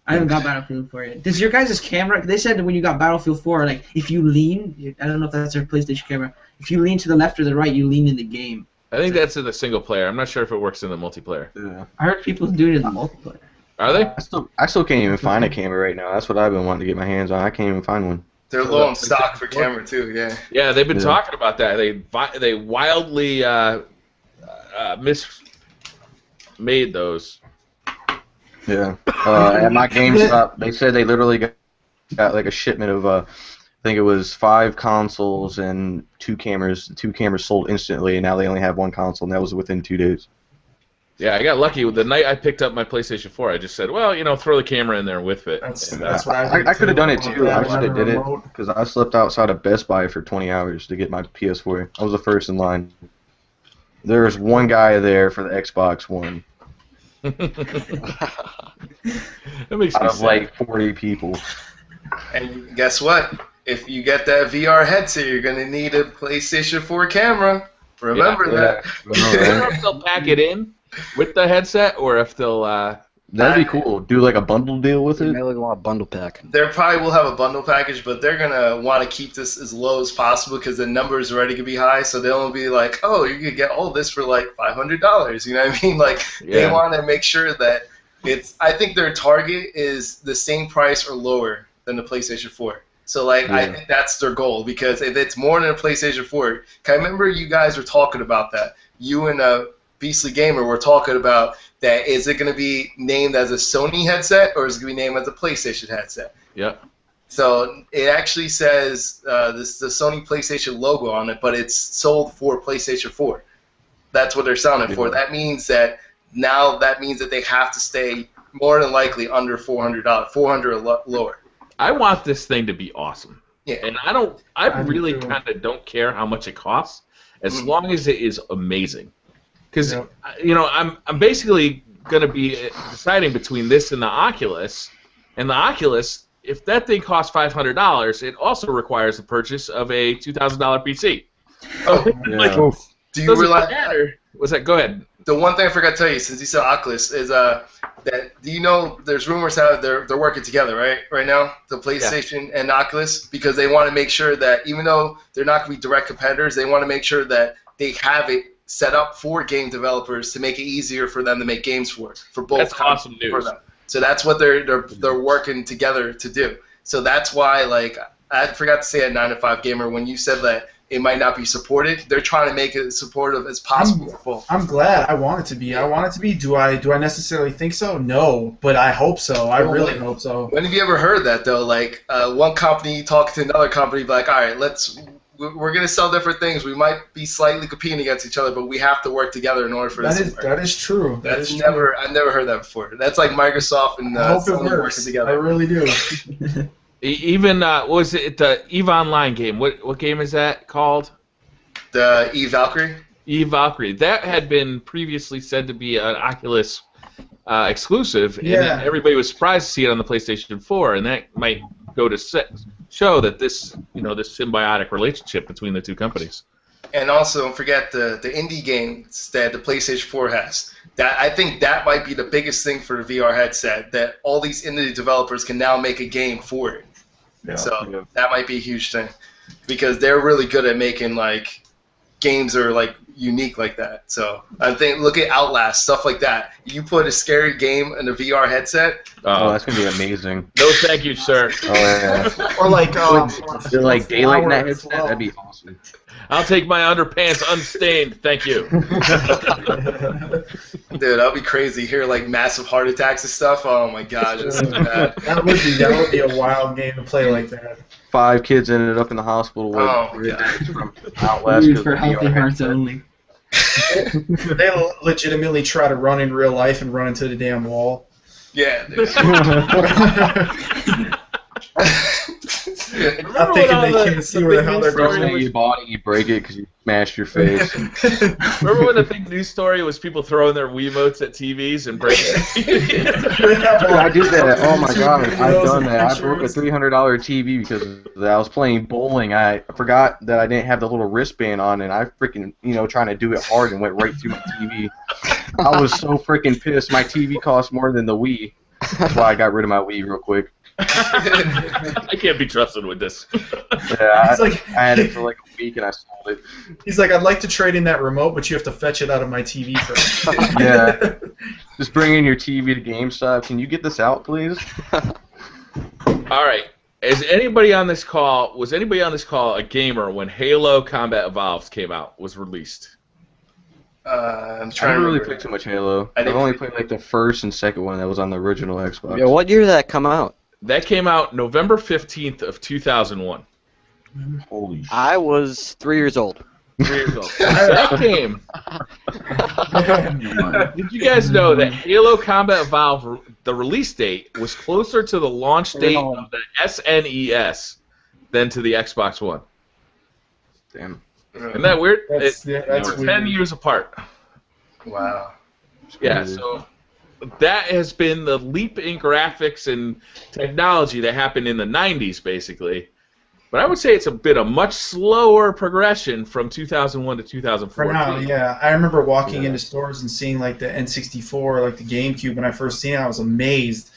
I haven't got Battlefield 4 yet. Does your guys' camera? They said that when you got Battlefield 4, like if you lean, I don't know if that's their PlayStation camera. If you lean to the left or the right, you lean in the game. I think that's in the single player. I'm not sure if it works in the multiplayer. Yeah. I heard people doing it in the multiplayer. Are they? I still can't even find a camera right now. That's what I've been wanting to get my hands on. I can't even find one. They're low on stock for camera, too, yeah. Yeah, they've been Yeah. talking about that. They wildly made those. Yeah. At my GameStop, they said they literally got like a shipment of, I think it was 5 consoles and 2 cameras. The 2 cameras sold instantly, and now they only have 1 console, and that was within 2 days. Yeah, I got lucky. The night I picked up my PlayStation 4, I just said, well, throw the camera in there with it. That's what I did. I could have done it too. I When should have did it because I slept outside of Best Buy for 20 hours to get my PS4. I was the first in line. There was one guy there for the Xbox One That makes out me of sad. like 40 people. And guess what? If you get that VR headset, you're going to need a PlayStation 4 camera. Remember that. I don't know if they'll pack it in with the headset or if they'll. That'd be cool. Do like a bundle deal with They it. may want a bundle pack. They probably will have a bundle package, but they're going to want to keep this as low as possible because the numbers are already going to be high, so they'll be like, oh, you could get all this for like $500. You know what I mean? Like, they Yeah. want to make sure that I think their target is the same price or lower than the PlayStation 4. So, like, I think that's their goal because if it's more than a PlayStation 4, I remember you guys were talking about that. You and Beastly Gamer were talking about that. Is it going to be named as a Sony headset or is it going to be named as a PlayStation headset? Yep. So it actually says the Sony PlayStation logo on it, but it's sold for PlayStation 4. That's what they're selling it for. That means that they have to stay more than likely under $400, $400 or lower. I want this thing to be awesome. Yeah. And I really kind of don't care how much it costs, as long as it is amazing. Because I'm basically going to be deciding between this and the Oculus. And the Oculus, if that thing costs $500, it also requires the purchase of a $2,000 PC. Do you realize? What's that? Go ahead. The one thing I forgot to tell you, since you said Oculus, is that do you know there's rumors how they're working together, right now, the PlayStation and Oculus, because they want to make sure that even though they're not going to be direct competitors, they want to make sure that they have it set up for game developers to make it easier for them to make games for both. That's awesome news. For them. So that's what they're working together to do. So that's why, like, I forgot to say at 9 to 5 Gamer, when you said that it might not be supported, they're trying to make it as supportive as possible. I'm glad. I want it to be. Do I necessarily think so? No, but I hope so. I really hope so. When have you ever heard that though? Like one company talking to another company, like, all right, we're gonna sell different things. We might be slightly competing against each other, but we have to work together in order for this to work. That is true. I've never heard that before. That's like Microsoft and Sony working together. I really do. Even what was it, the EVE Online game? What game is that called? The EVE Valkyrie. EVE Valkyrie. That had been previously said to be an Oculus exclusive, and everybody was surprised to see it on the PlayStation 4, and that might go to show that this symbiotic relationship between the two companies. And also, don't forget the indie games that the PlayStation 4 has. I think that might be the biggest thing for the VR headset, that all these indie developers can now make a game for it. So that might be a huge thing, because they're really good at making like games that are like unique like that. So I think, look at Outlast, stuff like that. You put a scary game in a VR headset. Oh, that's gonna be amazing. No, thank you, sir. Oh yeah. Or like like daylight in that headset. That'd be awesome. I'll take my underpants unstained, thank you. Dude, that'd be crazy. Hear like massive heart attacks and stuff. Oh my gosh, that's so bad. That would be a wild game to play like that. 5 kids ended up in the hospital with from Outlast. Food for healthy hearts only. They legitimately try to run in real life and run into the damn wall. Yeah. I'm thinking they can't see where the hell they're going. Your body, you break it because you smashed your face. Remember when the big news story was people throwing their Wiimotes at TVs and breaking Dude, I did that. Oh my god, I've done that. I broke a $300 TV because I was playing bowling. I forgot that I didn't have the little wristband on, and I freaking, trying to do it hard and went right through my TV. I was so freaking pissed. My TV cost more than the Wii. That's why I got rid of my Wii real quick. I can't be trusted with this. Yeah, I had it for like a week and I sold it. He's like, I'd like to trade in that remote, but you have to fetch it out of my TV first. Yeah. Just bring in your TV to GameStop. Can you get this out, please? All right. Was anybody on this call a gamer when Halo Combat Evolved was released? I'm I trying didn't to really remember. play too much Halo. I've only played like the first and second one that was on the original Xbox. Yeah, what year did that come out? That came out November 15th of 2001. Holy shit. I was 3 years old. 3 years old. That game. Did you guys know that Halo Combat Evolved, the release date, was closer to the launch date of the SNES than to the Xbox One? Damn. Isn't that weird? That's They were 10 years apart. Wow. Yeah, so that has been the leap in graphics and technology that happened in the 90s, basically. But I would say it's a much slower progression from 2001 to 2014. For now, yeah. I remember walking into stores and seeing like the N64, like the GameCube. When I first seen it, I was amazed.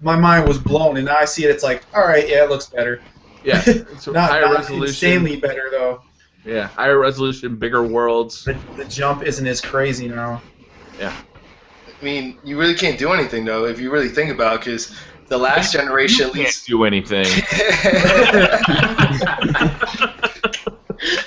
My mind was blown, and now I see it. It's like, all right, yeah, it looks better. Yeah, it's higher resolution. Insanely better though. Yeah, higher resolution, bigger worlds. The jump isn't as crazy now. Yeah. I mean, you really can't do anything though if you really think about it, because the last generation at least can't do anything.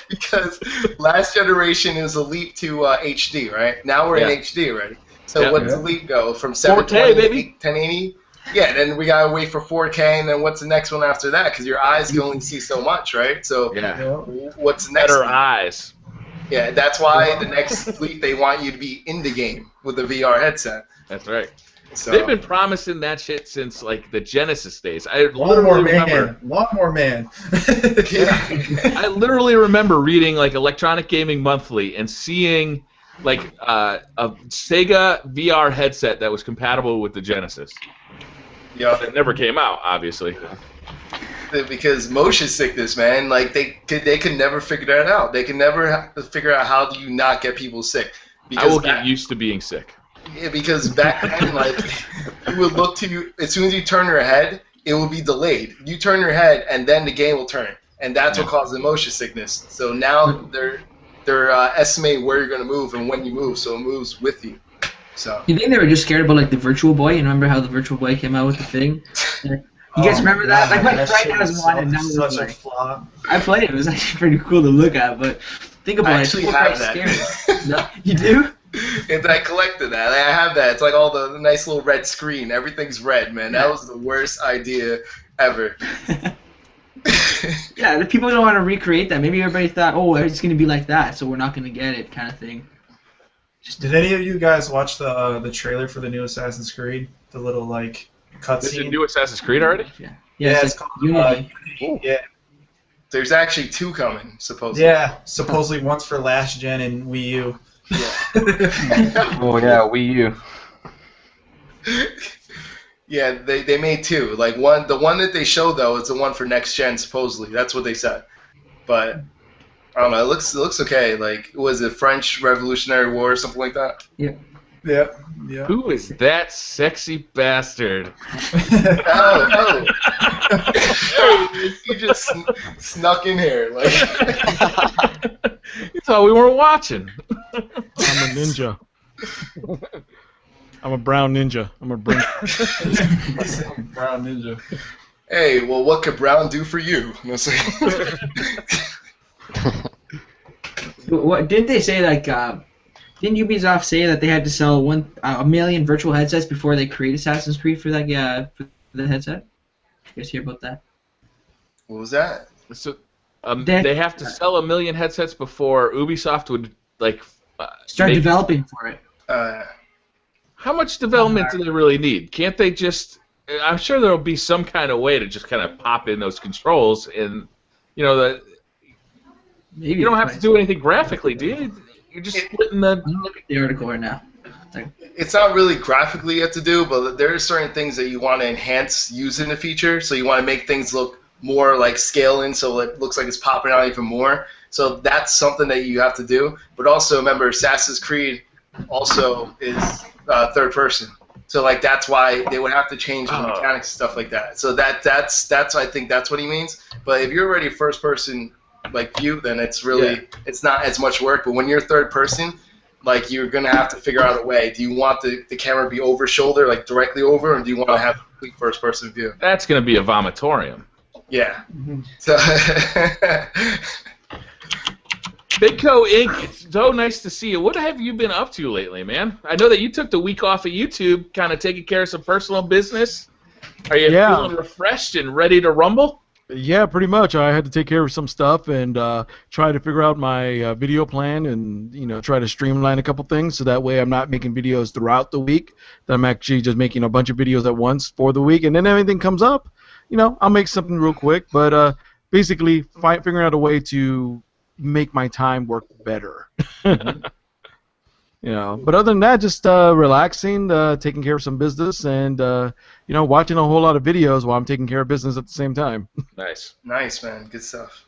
Because last generation is a leap to HD, right? Now we're in HD already. So what does the leap go from 720 to 1080? Yeah, then we gotta wait for 4K, and then what's the next one after that? Because your eyes can only see so much, right? So Yeah. what's the next Better one? eyes. Yeah, that's why the next leap they want you to be in the game with a VR headset. That's right. So They've been promising that shit since like the Genesis days. I Lawnmower literally remember. Man. Lawnmower Man. I literally remember reading like Electronic Gaming Monthly and seeing like a Sega VR headset that was compatible with the Genesis. yeah, It never came out, obviously. because motion sickness, man, like they could never figure that out. They can never figure out how do you not get people sick. I will get used to being sick. Yeah, because back then, like, you would look to you as soon as you turn your head, it will be delayed. You turn your head, and then the game will turn, and that's what causes the motion sickness. So now they're estimating where you're gonna move and when you move, so it moves with you. So You think they were just scared about like the Virtual Boy? You remember how the Virtual Boy came out with the thing? You guys remember that? Like when Frank has one, and now it's such a like flop. I played it. It was actually pretty cool to look at, but think about I it. actually People have are that. scared. No, you do? And I collected that. I have that. It's like all the nice little red screen. Everything's red, man. That was the worst idea ever. Yeah, the people don't want to recreate that. Maybe everybody thought, oh, it's going to be like that, so we're not going to get it, kind of thing. Did any of you guys watch the trailer for the new Assassin's Creed? The little like Is it cutscene. new Assassin's Creed already? Yeah, Yeah, it's it's like called Unity. Unity. Yeah, There's actually 2 coming, supposedly. yeah. Supposedly once for last gen and Wii U. Oh yeah, Wii U. Yeah, they made 2. Like the one that they showed though is the one for next gen, supposedly. That's what they said. But I don't know. It looks okay. Like was it French Revolutionary War or something like that? Yeah. Yeah. Who is that sexy bastard? Oh. You just snuck in here. Like. You thought we weren't watching. I'm a ninja. I'm a brown ninja. I'm a brown. Brown Ninja. Hey, well, what could Brown do for you? No, sorry. What didn't they say? Like, didn't Ubisoft say that they had to sell 1 million virtual headsets before they create Assassin's Creed for that for the headset? You guys hear about that? What was that? So they have to sell 1 million headsets before Ubisoft would like Start make- developing for it. How much development do they really need? Can't they just? I'm sure there'll be some kind of way to just kind of pop in those controls, and you know Maybe you don't have to do anything graphically, do you? You're just splitting the. I'm looking at the article right now. It's not really graphically you have to do, but there are certain things that you want to enhance using the feature. So you want to make things look more like scaling, so it looks like it's popping out even more. So that's something that you have to do. But also remember, Assassin's Creed also is third person. So like that's why they would have to change the mechanics and stuff like that. So that's I think that's what he means. But if you're already a first person like view, then it's really it's not as much work. But when you're third person, like you're gonna have to figure out a way. Do you want the camera be over shoulder, like directly over, or do you want to have a complete first person view? That's gonna be a vomitorium. Yeah. So Figcoinc, Inc., it's so nice to see you. What have you been up to lately, man? I know that you took the week off of YouTube, kind of taking care of some personal business. Are you feeling refreshed and ready to rumble? Yeah, pretty much. I had to take care of some stuff and try to figure out my video plan and try to streamline a couple things so that way I'm not making videos throughout the week. That I'm actually just making a bunch of videos at once for the week, and then everything comes up, I'll make something real quick. But basically, figuring out a way to make my time work better. But other than that, just relaxing, taking care of some business, and watching a whole lot of videos while I'm taking care of business at the same time. Nice. Nice, man. Good stuff.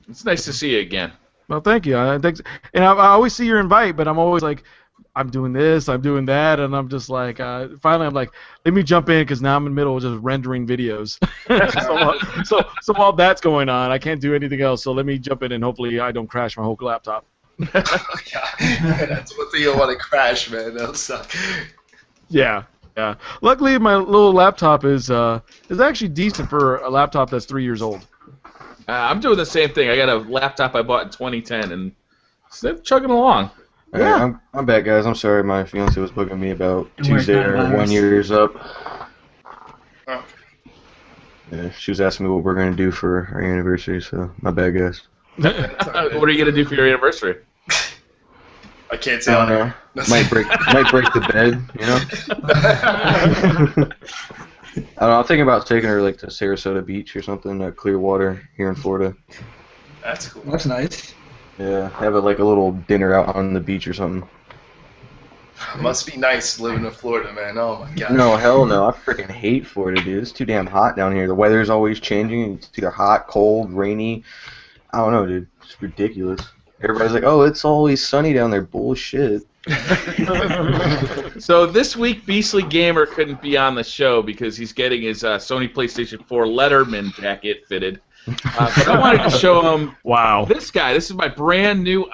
It's nice to see you again. Well, thank you. Thanks. And I always see your invite, but I'm always like, I'm doing this, I'm doing that, and I'm just like, finally I'm like, let me jump in because now I'm in the middle of just rendering videos. so while that's going on, I can't do anything else. So let me jump in and hopefully I don't crash my whole laptop. That's one thing you don't want to crash, man. That'll suck. Yeah. Luckily, my little laptop is actually decent for a laptop that's 3 years old. I'm doing the same thing. I got a laptop I bought in 2010, and it's chugging along. Yeah. I'm back, guys. I'm sorry. My fiance was bugging me about Tuesday or 1 year is up. Yeah, she was asking me what we're gonna do for our anniversary, so my bad, guys. What are you gonna do for your anniversary? I can't say I on don't air. know. Might break the bed, you know. I don't know, I'm thinking about taking her like to Sarasota Beach or something, Clearwater here in Florida. That's cool. That's nice. Yeah, have a little dinner out on the beach or something. Must be nice living in Florida, man. Oh my god. No, hell no. I freaking hate Florida, dude. It's too damn hot down here. The weather's always changing. It's either hot, cold, rainy. I don't know, dude. It's ridiculous. Everybody's like, oh, it's always sunny down there. Bullshit. So this week, Beastly Gamer couldn't be on the show because he's getting his Sony PlayStation 4 Letterman jacket fitted. But I wanted to show him Wow. this guy. This is my brand new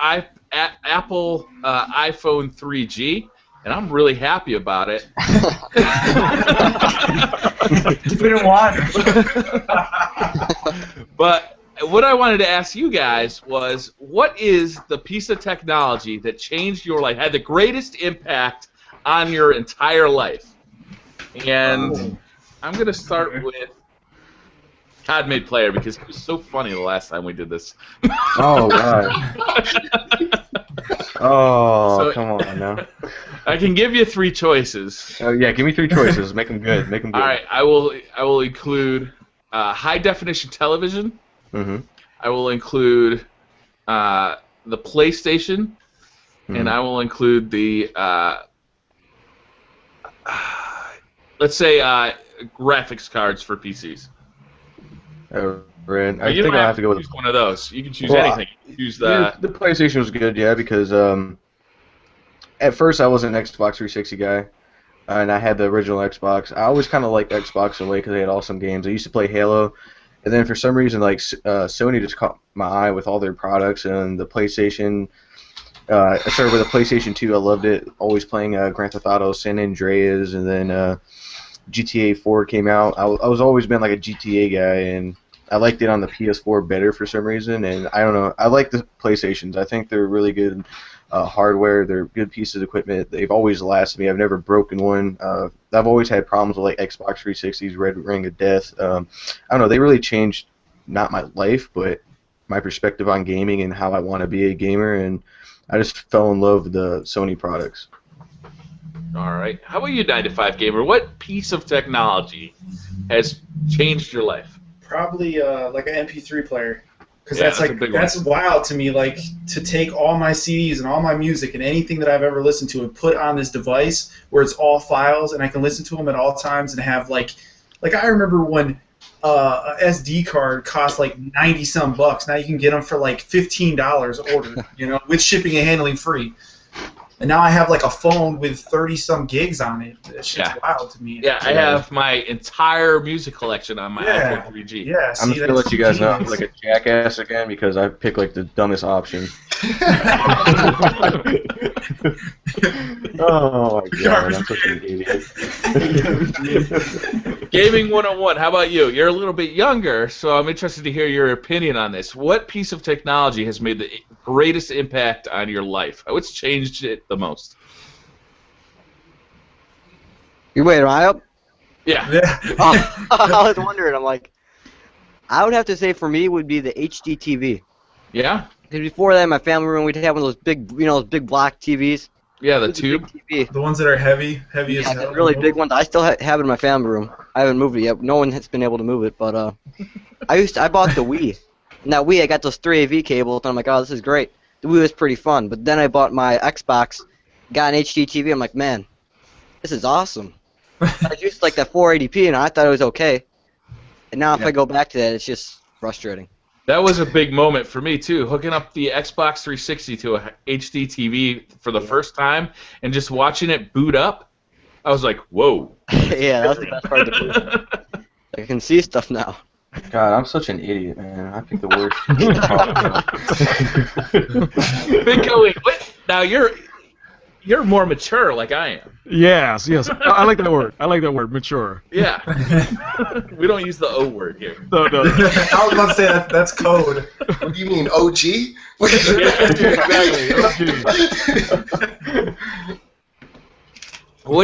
Apple iPhone 3G, and I'm really happy about it. We didn't want it. But what I wanted to ask you guys was, what is the piece of technology that changed your life, had the greatest impact on your entire life? And I'm going to start with COD Made Player because it was so funny the last time we did this. Oh, God. Oh, So- come on now. I can give you 3 choices. Oh, yeah, give me 3 choices. Make them good. Make them good. All right, I will include high definition television. Mm-hmm. I will include the PlayStation, and I will include the let's say graphics cards for PCs. Oh, right. I You think don't I'll have to go with choose one of those. You can choose Well, anything. You can choose the the PlayStation was good, yeah, because at first I wasn't an Xbox 360 guy, and I had the original Xbox. I always kind of liked Xbox in a way because they had awesome games. I used to play Halo, and then for some reason, like Sony just caught my eye with all their products, and the PlayStation. I started with a PlayStation 2. I loved it. Always playing Grand Theft Auto, San Andreas, and then GTA 4 came out. I was always been like a GTA guy, and I liked it on the PS4 better for some reason. And I don't know. I like the PlayStations. I think they're really good hardware. They're good pieces of equipment. They've always lasted me. I've never broken one. I've always had problems with like Xbox 360's Red Ring of Death. I don't know. They really changed not my life, but my perspective on gaming and how I want to be a gamer. And I just fell in love with the Sony products. All right. How about you, 9to5 Gamer? What piece of technology has changed your life? Probably like an MP3 player, because Yeah, that's that's a big that's wild to me. Like to take all my CDs and all my music and anything that I've ever listened to and put on this device where it's all files and I can listen to them at all times and have like I remember when a SD card cost like $90-some bucks. Now you can get them for like $15 ordered, with shipping and handling free. And now I have like a phone with 30-some gigs on it. That shit's wild to me. Yeah, I have my entire music collection on my iPhone 3G. Yeah, I'm just gonna let you guys know I'm like a jackass again because I picked like the dumbest option. Oh my god, I'm such an idiot. Gaming 101, how about you? You're a little bit younger, so I'm interested to hear your opinion on this. What piece of technology has made the greatest impact on your life? What's changed it the most? You wait, am I up? Yeah. Oh, I was wondering. I'm like, I would have to say for me would be the HD TV. Yeah? Because before that, in my family room, we'd have one of those big, those big block TVs. Yeah, the It was a tube. big TV. The ones that are heavy as Yeah, hell. the really big ones. I still have it in my family room. I haven't moved it yet. No one has been able to move it, but I bought the Wii. And that Wii, I got those 3 AV cables, and I'm like, oh, this is great. The Wii was pretty fun. But then I bought my Xbox, got an HD TV. I'm like, man, this is awesome. I used like that 480p, and I thought it was okay. And now if I go back to that, it's just frustrating. That was a big moment for me, too. Hooking up the Xbox 360 to a HD TV for the first time and just watching it boot up, I was like, whoa. Yeah, that was the best part of the movie. I can see stuff now. God, I'm such an idiot, man. I picked the worst. Figcoinc, what? Now you're more mature like I am. Yes. I like that word. I like that word, mature. Yeah. We don't use the O word here. No. I was about to say that's code. What do you mean, OG? What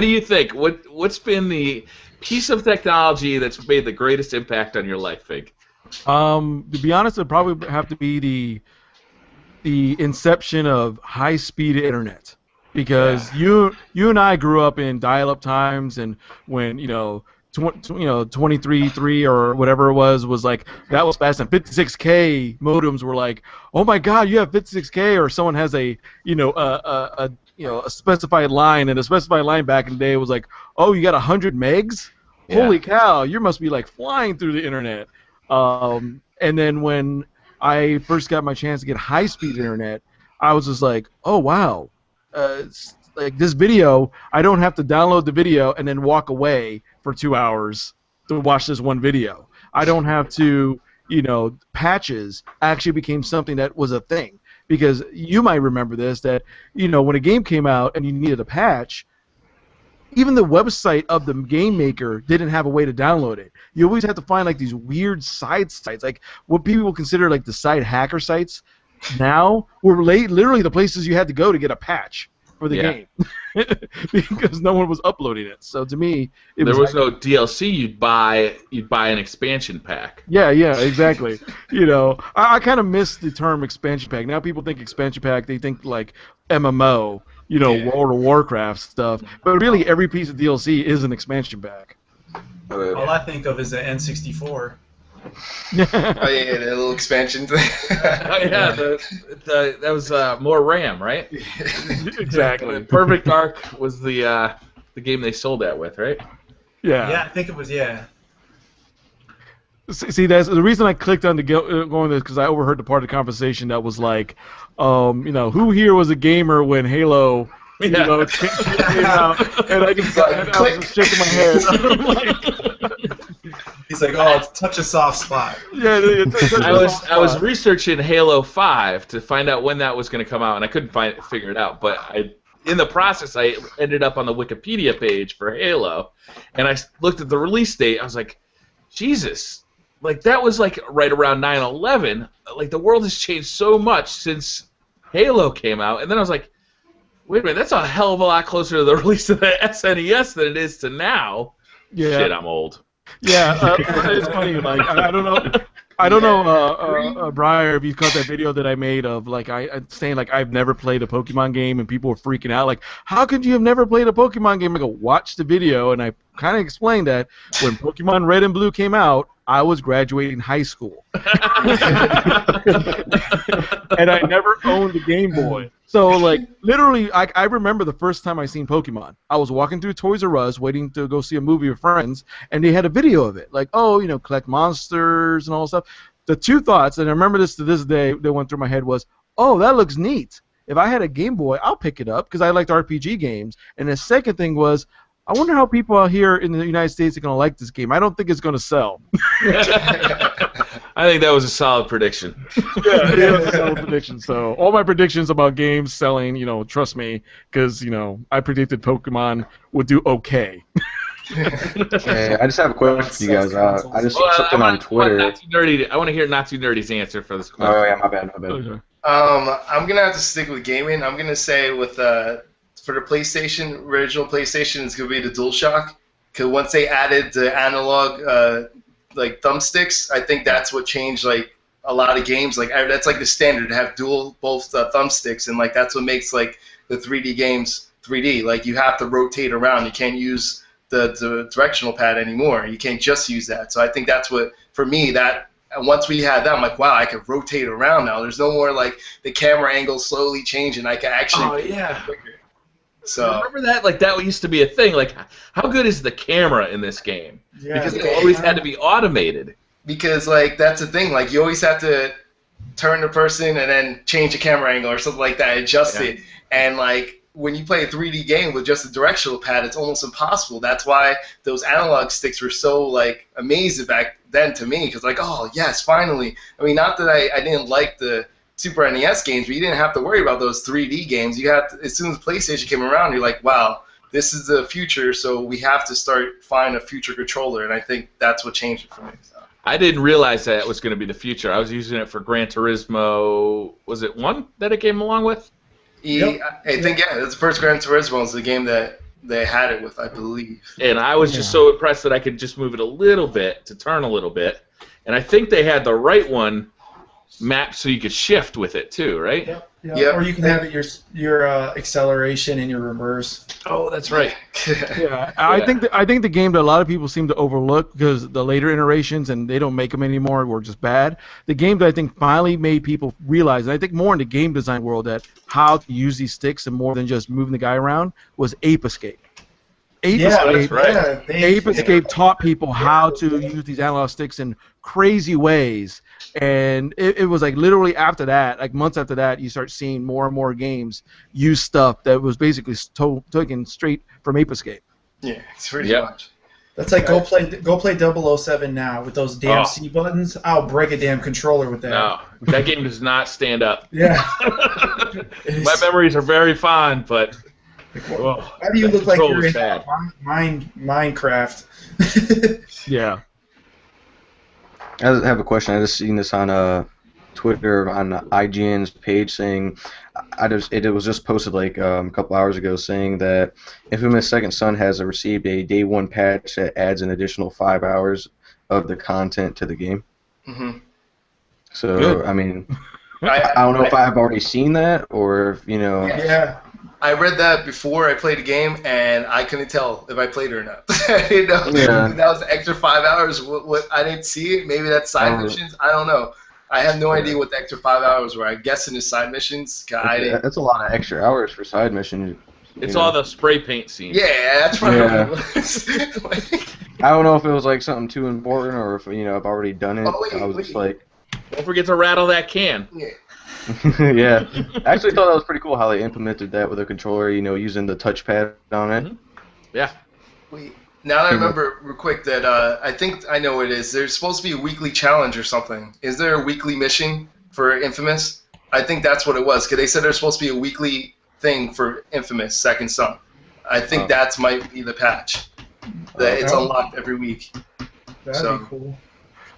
do you think? What's been the piece of technology that's made the greatest impact on your life, Fig? To be honest, it'd probably have to be the inception of high-speed internet, because you and I grew up in dial-up times, and when 23.3 or whatever it was like, that was fast, and 56K modems were like, oh my God, you have 56K, or someone has a specified line, and a specified line back in the day was like, oh, you got 100 megs? Yeah. Holy cow, you must be like flying through the internet. And then when I first got my chance to get high-speed internet, I was just like, oh wow, like this video, I don't have to download the video and then walk away for 2 hours to watch this one video. I don't have to, patches actually became something that was a thing. Because you might remember this, that, when a game came out and you needed a patch, even the website of the game maker didn't have a way to download it. You always had to find like these weird side sites, like what people consider like the side hacker sites now were literally the places you had to go to get a patch for the game. Because no one was uploading it. So to me, there was no DLC. You'd buy an expansion pack. Yeah, exactly. I kind of miss the term expansion pack. Now people think expansion pack, they think like MMO, World of Warcraft stuff. But really, every piece of DLC is an expansion pack. All I think of is the N64. Oh yeah, that little expansion thing. Oh yeah, that was more RAM, right? Exactly. Perfect Dark was the game they sold that with, right? Yeah. Yeah, I think it was, yeah. See, that's the reason I clicked on going this, because I overheard the part of the conversation that was like, who here was a gamer when Halo, came out, and I was just shaking my head. I'm like, he's like, oh, touch a soft spot. Yeah, I was researching Halo 5 to find out when that was going to come out, and I couldn't figure it out. But in the process, I ended up on the Wikipedia page for Halo, and I looked at the release date. I was like, Jesus. Like, that was, like, right around 9/11. Like, the world has changed so much since Halo came out. And then I was like, wait a minute, that's a hell of a lot closer to the release of the SNES than it is to now. Yeah. Shit, I'm old. Yeah, it's funny. Like, I don't know, Briar, if you caught that video that I made of, like, I saying, like, I've never played a Pokemon game, and people were freaking out. Like, how could you have never played a Pokemon game? I go, watch the video, and I kind of explained that when Pokemon Red and Blue came out, I was graduating high school. And I never owned a Game Boy. So, like, literally, I remember the first time I seen Pokemon. I was walking through Toys R Us waiting to go see a movie with friends, and they had a video of it. Like, collect monsters and all that stuff. The two thoughts, and I remember this to this day, that went through my head was, oh, that looks neat. If I had a Game Boy, I'll pick it up because I liked RPG games. And the second thing was, I wonder how people out here in the United States are going to like this game. I don't think it's going to sell. I think that was a solid prediction. Yeah, it was a solid prediction. So all my predictions about games selling, trust me, because, I predicted Pokemon would do okay. Hey, I just have a question for you guys. I just saw something on Twitter. I want to hear Not Too Nerdy's answer for this question. Oh, yeah, my bad. Okay. I'm going to have to stick with gaming. I'm going to say with for the PlayStation, original PlayStation, it's going to be the DualShock. Because once they added the analog like thumbsticks, I think that's what changed like a lot of games. Like that's like the standard to have both thumbsticks, and like that's what makes like the 3D games 3D. Like you have to rotate around. You can't use the directional pad anymore. You can't just use that. So I think that's what, for me, that once we had that, I'm like, wow, I could rotate around now. There's no more like the camera angle slowly changing. I can actually. Oh yeah. Quicker. So remember that? Like that used to be a thing. Like, how good is the camera in this game? Yeah, because it always had to be automated. Because like that's the thing. Like you always have to turn the person and then change the camera angle or something like that, adjust it. And like when you play a 3D game with just a directional pad, it's almost impossible. That's why those analog sticks were so like amazing back then to me. Because like, oh yes, finally. I mean, not that I didn't like the Super NES games, but you didn't have to worry about those 3D games. You had to, as soon as PlayStation came around, you're like, wow, this is the future, so we have to start find a future controller, and I think that's what changed it for me. So. I didn't realize that it was going to be the future. I was using it for Gran Turismo. Was it 1 that it came along with? I think, yeah, that's the first Gran Turismo was the game that they had it with, I believe. And I was just so impressed that I could just move it a little bit to turn a little bit. And I think they had the right one mapped so you could shift with it too, right? Yep. Or you can have it your acceleration and your reverse. Oh, that's right. I think the game that a lot of people seem to overlook because the later iterations and they don't make them anymore were just bad. The game that I think finally made people realize, and I think more in the game design world, that how to use these sticks and more than just moving the guy around was Ape Escape. Ape Escape taught people how to use these analog sticks in crazy ways, and it was like literally after that, like months after that, you start seeing more and more games use stuff that was basically taken straight from Ape Escape. Yeah, it's pretty much. That's like go play 007 now with those damn C buttons. I'll break a damn controller with that. No, that game does not stand up. Yeah. My memories are very fond, but. Why do you look like you're in Minecraft? Yeah. I have a question. I just seen this on Twitter on IGN's page saying, it was just posted like a couple hours ago saying that Infamous Second Son has received a day one patch that adds an additional 5 hours of the content to the game. Mm-hmm. So Good. I mean, I don't know if I've already seen that or if, you know. Yeah. I read that before I played the game, and I couldn't tell if I played it or not. I didn't know. Yeah. That was the extra 5 hours. What I didn't see it. Maybe that's side missions. I don't know. I have no idea what the extra 5 hours were. I guess in the side missions. That's a lot of extra hours for side missions. It's all the spray paint scene. Yeah, that's probably what it was. I don't know if it was like something too important or if I've already done it. I was just like. Don't forget to rattle that can. Yeah. Yeah, I actually thought that was pretty cool how they implemented that with a controller, using the touchpad on it. Mm-hmm. Yeah. Wait, now that I remember real quick that I think I know what it is. There's supposed to be a weekly challenge or something. Is there a weekly mission for Infamous? I think that's what it was, because they said there's supposed to be a weekly thing for Infamous Second Son. I think that might be the patch. That it's unlocked every week. That'd be cool.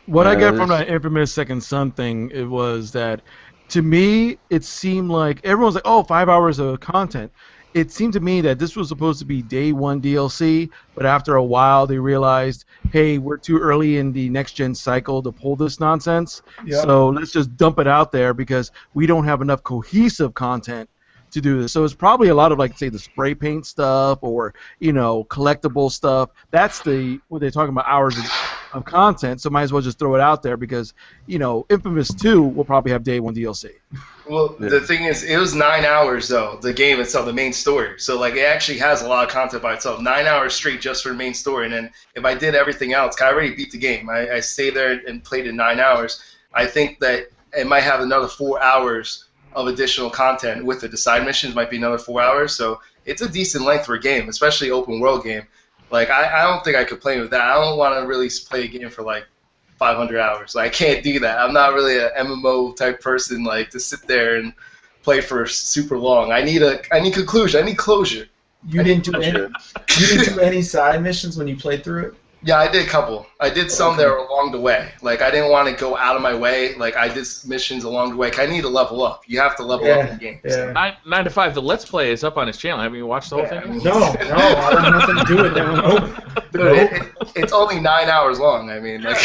What I got from that Infamous Second Son thing, it was that, to me, it seemed like everyone's like, oh, 5 hours of content. It seemed to me that this was supposed to be day one DLC, but after a while they realized, hey, we're too early in the next-gen cycle to pull this nonsense, so let's just dump it out there because we don't have enough cohesive content to do this. So it's probably a lot of, like, say, the spray paint stuff or, collectible stuff. That's what they're talking about, hours of content, so might as well just throw it out there because, Infamous 2 will probably have day one DLC. Well, the thing is, it was 9 hours, though, the game itself, the main story. So, like, it actually has a lot of content by itself. 9 hours straight just for the main story. And then if I did everything else, I already beat the game. I stayed there and played it 9 hours. I think that it might have another 4 hours of additional content with it. The side missions might be another 4 hours. So it's a decent length for a game, especially open world game. Like, I don't think I could play with that. I don't want to really play a game for, like, 500 hours. Like, I can't do that. I'm not really an MMO type person, like, to sit there and play for super long. I need conclusion. I need closure. You didn't do any side missions when you played through it? Yeah, I did a couple. I did some that were along the way. Like, I didn't want to go out of my way. Like, I did missions along the way. I need to level up. You have to level up in games. Yeah. 9 to 5, the Let's Play is up on his channel. Haven't you watched the whole thing? No, I have nothing to do with that. Dude, it's only 9 hours long. I mean, like,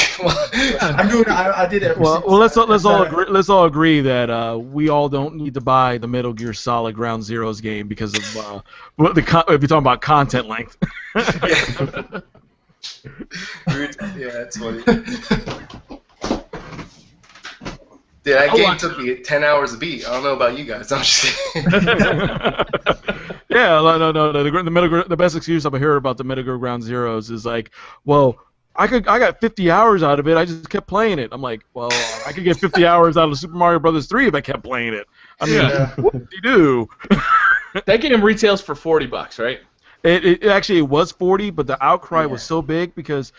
I did it. Well, let's all agree that we all don't need to buy the Metal Gear Solid Ground Zeroes game because of if you're talking about content length. Yeah, that's funny. Dude, that game took me 10 hours to beat. I don't know about you guys. I'm just kidding. Yeah, no. The best excuse I've heard about the Metal Gear Ground Zeroes is like, well, I got 50 hours out of it. I just kept playing it. I'm like, well, I could get 50 hours out of Super Mario Brothers 3 if I kept playing it. I mean, what did you do? That game retails for $40, right? It actually was 40, but the outcry was so big because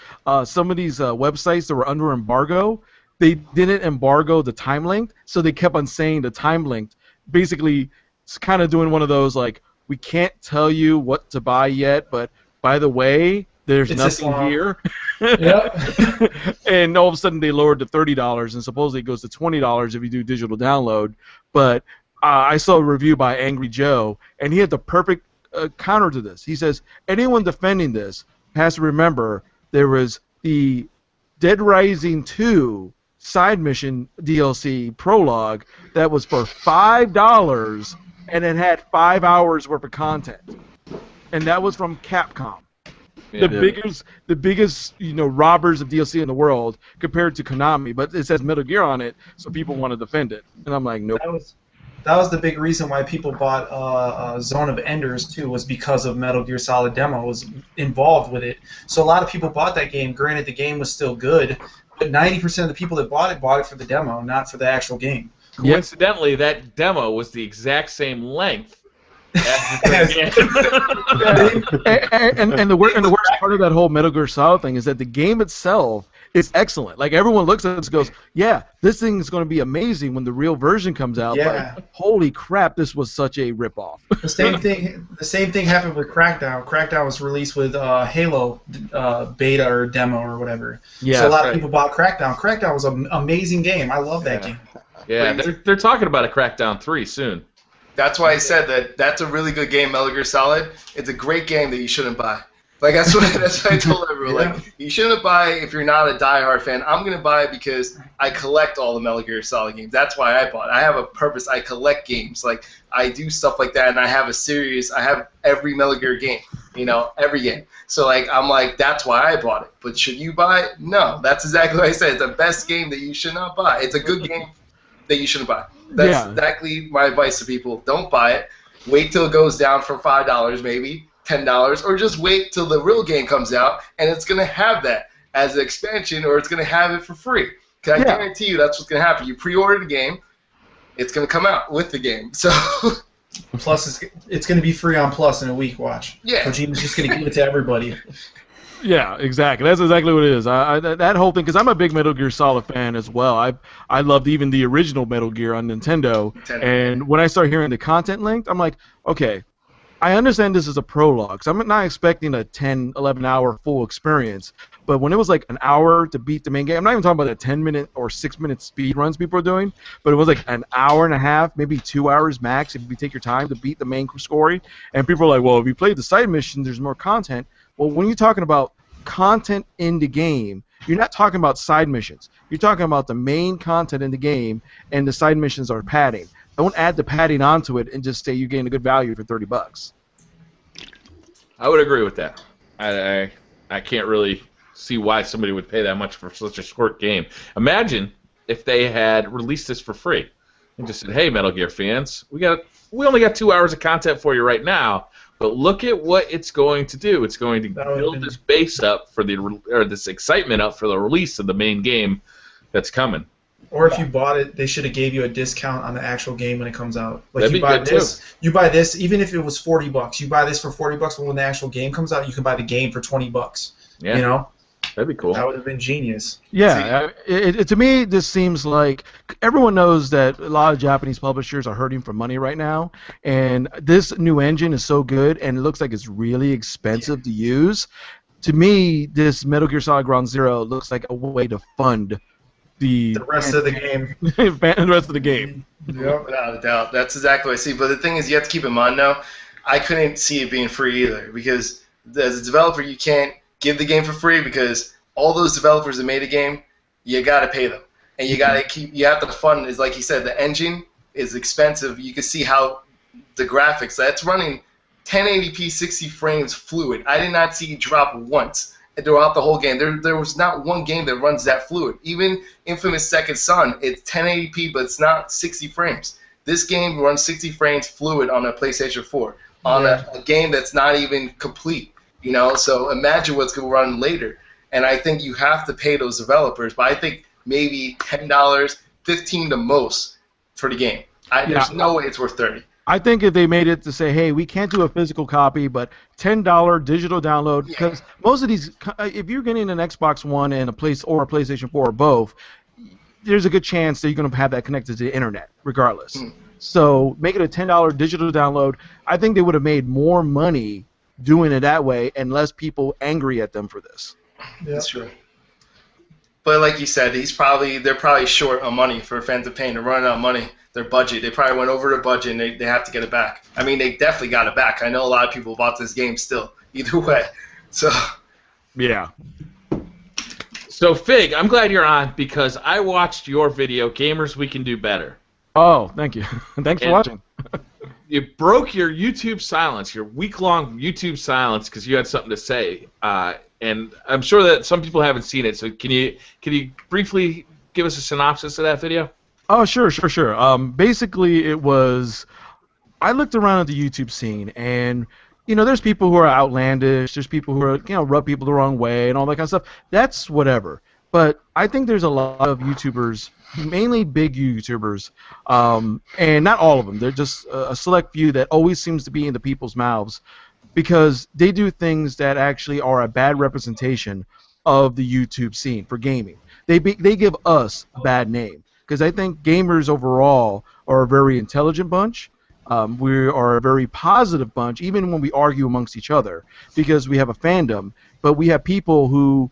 some of these websites that were under embargo, they didn't embargo the time length, so they kept on saying the time length. Basically, it's kind of doing one of those like, we can't tell you what to buy yet, but by the way, there's nothing here. Yep. And all of a sudden they lowered to $30, and supposedly it goes to $20 if you do digital download. But I saw a review by Angry Joe, and he had the perfect counter to this. He says anyone defending this has to remember there was the Dead Rising 2 side mission DLC prologue that was for $5 and it had 5 hours worth of content, and that was from Capcom. Yeah. The biggest, robbers of DLC in the world compared to Konami, but it says Metal Gear on it, so people want to defend it, and I'm like, nope. That was the big reason why people bought Zone of Enders too, was because of Metal Gear Solid Demo was involved with it. So a lot of people bought that game. Granted, the game was still good, but 90% of the people that bought it for the demo, not for the actual game. Coincidentally, that demo was the exact same length as the game. and the worst part of that whole Metal Gear Solid thing is that the game itself is excellent. Like, everyone looks at this and goes, yeah, this thing is going to be amazing when the real version comes out. Yeah. But holy crap, this was such a ripoff. The same thing happened with Crackdown. Crackdown was released with Halo beta or demo or whatever. Yeah, so a lot of people bought Crackdown. Crackdown was an amazing game. I love that game. Yeah, they're talking about a Crackdown 3 soon. That's why I said that's a really good game, Metal Gear Solid. It's a great game that you shouldn't buy. Like, that's what I told everyone. Yeah. Like, you shouldn't buy if you're not a diehard fan. I'm gonna buy it because I collect all the Metal Gear Solid games. That's why I bought it. I have a purpose. I collect games. Like, I do stuff like that, and I have a series. I have every Metal Gear game. Every game. So, like, I'm like, that's why I bought it. But should you buy it? No. That's exactly what I said. It's the best game that you should not buy. It's a good game that you shouldn't buy. That's exactly my advice to people. Don't buy it. Wait till it goes down from $5 maybe, $10, or just wait till the real game comes out, and it's going to have that as an expansion, or it's going to have it for free. Because I guarantee you that's what's going to happen. You pre-order the game, it's going to come out with the game. So Plus, it's going to be free on Plus in a week, watch. Yeah. Kojima's just going to give it to everybody. Yeah, exactly. That's exactly what it is. That whole thing, because I'm a big Metal Gear Solid fan as well. I loved even the original Metal Gear on Nintendo. And when I start hearing the content linked, I'm like, okay, I understand this is a prologue, so I'm not expecting a 10, 11-hour full experience. But when it was like an hour to beat the main game, I'm not even talking about the 10-minute or 6-minute speed runs people are doing, but it was like an hour and a half, maybe 2 hours max if you take your time to beat the main story. And people are like, well, if you played the side mission, there's more content. Well, when you're talking about content in the game, you're not talking about side missions. You're talking about the main content in the game, and the side missions are padding. Don't add the padding onto it and just say you gain a good value for $30. I would agree with that. I can't really see why somebody would pay that much for such a short game. Imagine if they had released this for free and just said, "Hey, Metal Gear fans, we only got 2 hours of content for you right now, but look at what it's going to do. It's going to build this base up for this excitement up for the release of the main game that's coming." Or if you bought it, they should have gave you a discount on the actual game when it comes out. Like, That'd you be buy good, this, you buy this, even if it was $40, you buy this for $40, but when the actual game comes out, you can buy the game for $20. Yeah. You know? That'd be cool. That would have been genius. Yeah, to me, this seems like everyone knows that a lot of Japanese publishers are hurting for money right now, and this new engine is so good, and it looks like it's really expensive to use. To me, this Metal Gear Solid Ground Zero looks like a way to fund the rest of the game. the rest of the game. Yep. Without a doubt. That's exactly what I see. But the thing is, you have to keep in mind now, I couldn't see it being free either, because as a developer, you can't give the game for free, because all those developers that made a game, you got to pay them. And you got to you have to fund, is like you said, the engine is expensive. You can see how the graphics, that's running 1080p 60 frames fluid. I did not see it drop once throughout the whole game. There was not one game that runs that fluid. Even Infamous Second Son, it's 1080p, but it's not 60 frames. This game runs 60 frames fluid on a PlayStation 4, on a game that's not even complete. So imagine what's going to run later. And I think you have to pay those developers, but I think maybe $10, $15 the most for the game. There's no way it's worth $30. I think if they made it to say, hey, we can't do a physical copy, but $10 digital download, because most of these, if you're getting an Xbox One and a PlayStation 4 or both, there's a good chance that you're going to have that connected to the internet, regardless. So make it a $10 digital download. I think they would have made more money doing it that way, and less people angry at them for this. Yeah. That's true. But like you said, they're probably short on money for fans of pain. They're running out of money. their budget. They probably went over their budget and they have to get it back. I mean, they definitely got it back. I know a lot of people bought this game still. Either way, so. Yeah. So Fig, I'm glad you're on because I watched your video, Gamers We Can Do Better. Oh, thank you. Thanks for watching. You broke your YouTube silence, your week-long YouTube silence, because you had something to say. And I'm sure that some people haven't seen it. So can you briefly give us a synopsis of that video? Oh, sure. Basically, it was I looked around at the YouTube scene, and there's people who are outlandish. There's people who are rub people the wrong way and all that kind of stuff. That's whatever. But I think there's a lot of YouTubers, mainly big YouTubers, and not all of them. They're just a select few that always seems to be in the people's mouths because they do things that actually are a bad representation of the YouTube scene for gaming. They give us a bad name because I think gamers overall are a very intelligent bunch. We are a very positive bunch, even when we argue amongst each other, because we have a fandom. But we have people who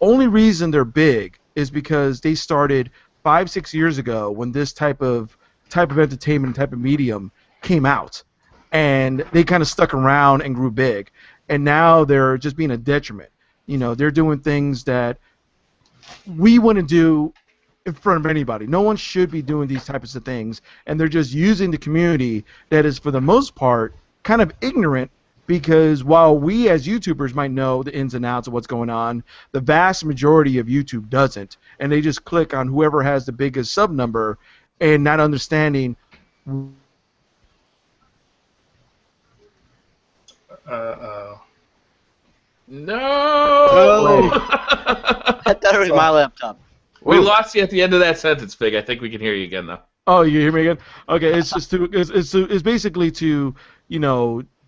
only reason they're big is because they started 5-6 years ago when this type of entertainment, type of medium came out, and they kind of stuck around and grew big. And now they're just being a detriment. They're doing things that we wouldn't do in front of anybody. No one should be doing these types of things, and they're just using the community that is, for the most part, kind of ignorant, because while we as YouTubers might know the ins and outs of what's going on, the vast majority of YouTube doesn't, and they just click on whoever has the biggest sub number and not understanding. Uh-oh. No! I thought it was my laptop. We lost you at the end of that sentence, Fig. I think we can hear you again, though. Oh, you hear me again? Okay, it's basically to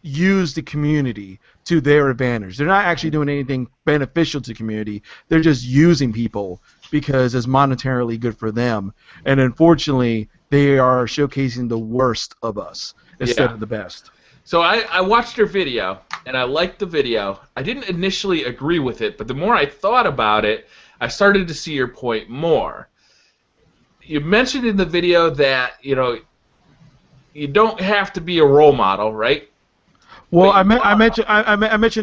use the community to their advantage. They're not actually doing anything beneficial to the community. They're just using people because it's monetarily good for them. And unfortunately, they are showcasing the worst of us instead of the best. So I watched your video, and I liked the video. I didn't initially agree with it, but the more I thought about it, I started to see your point more. You mentioned in the video that, you don't have to be a role model, right? Well, I mentioned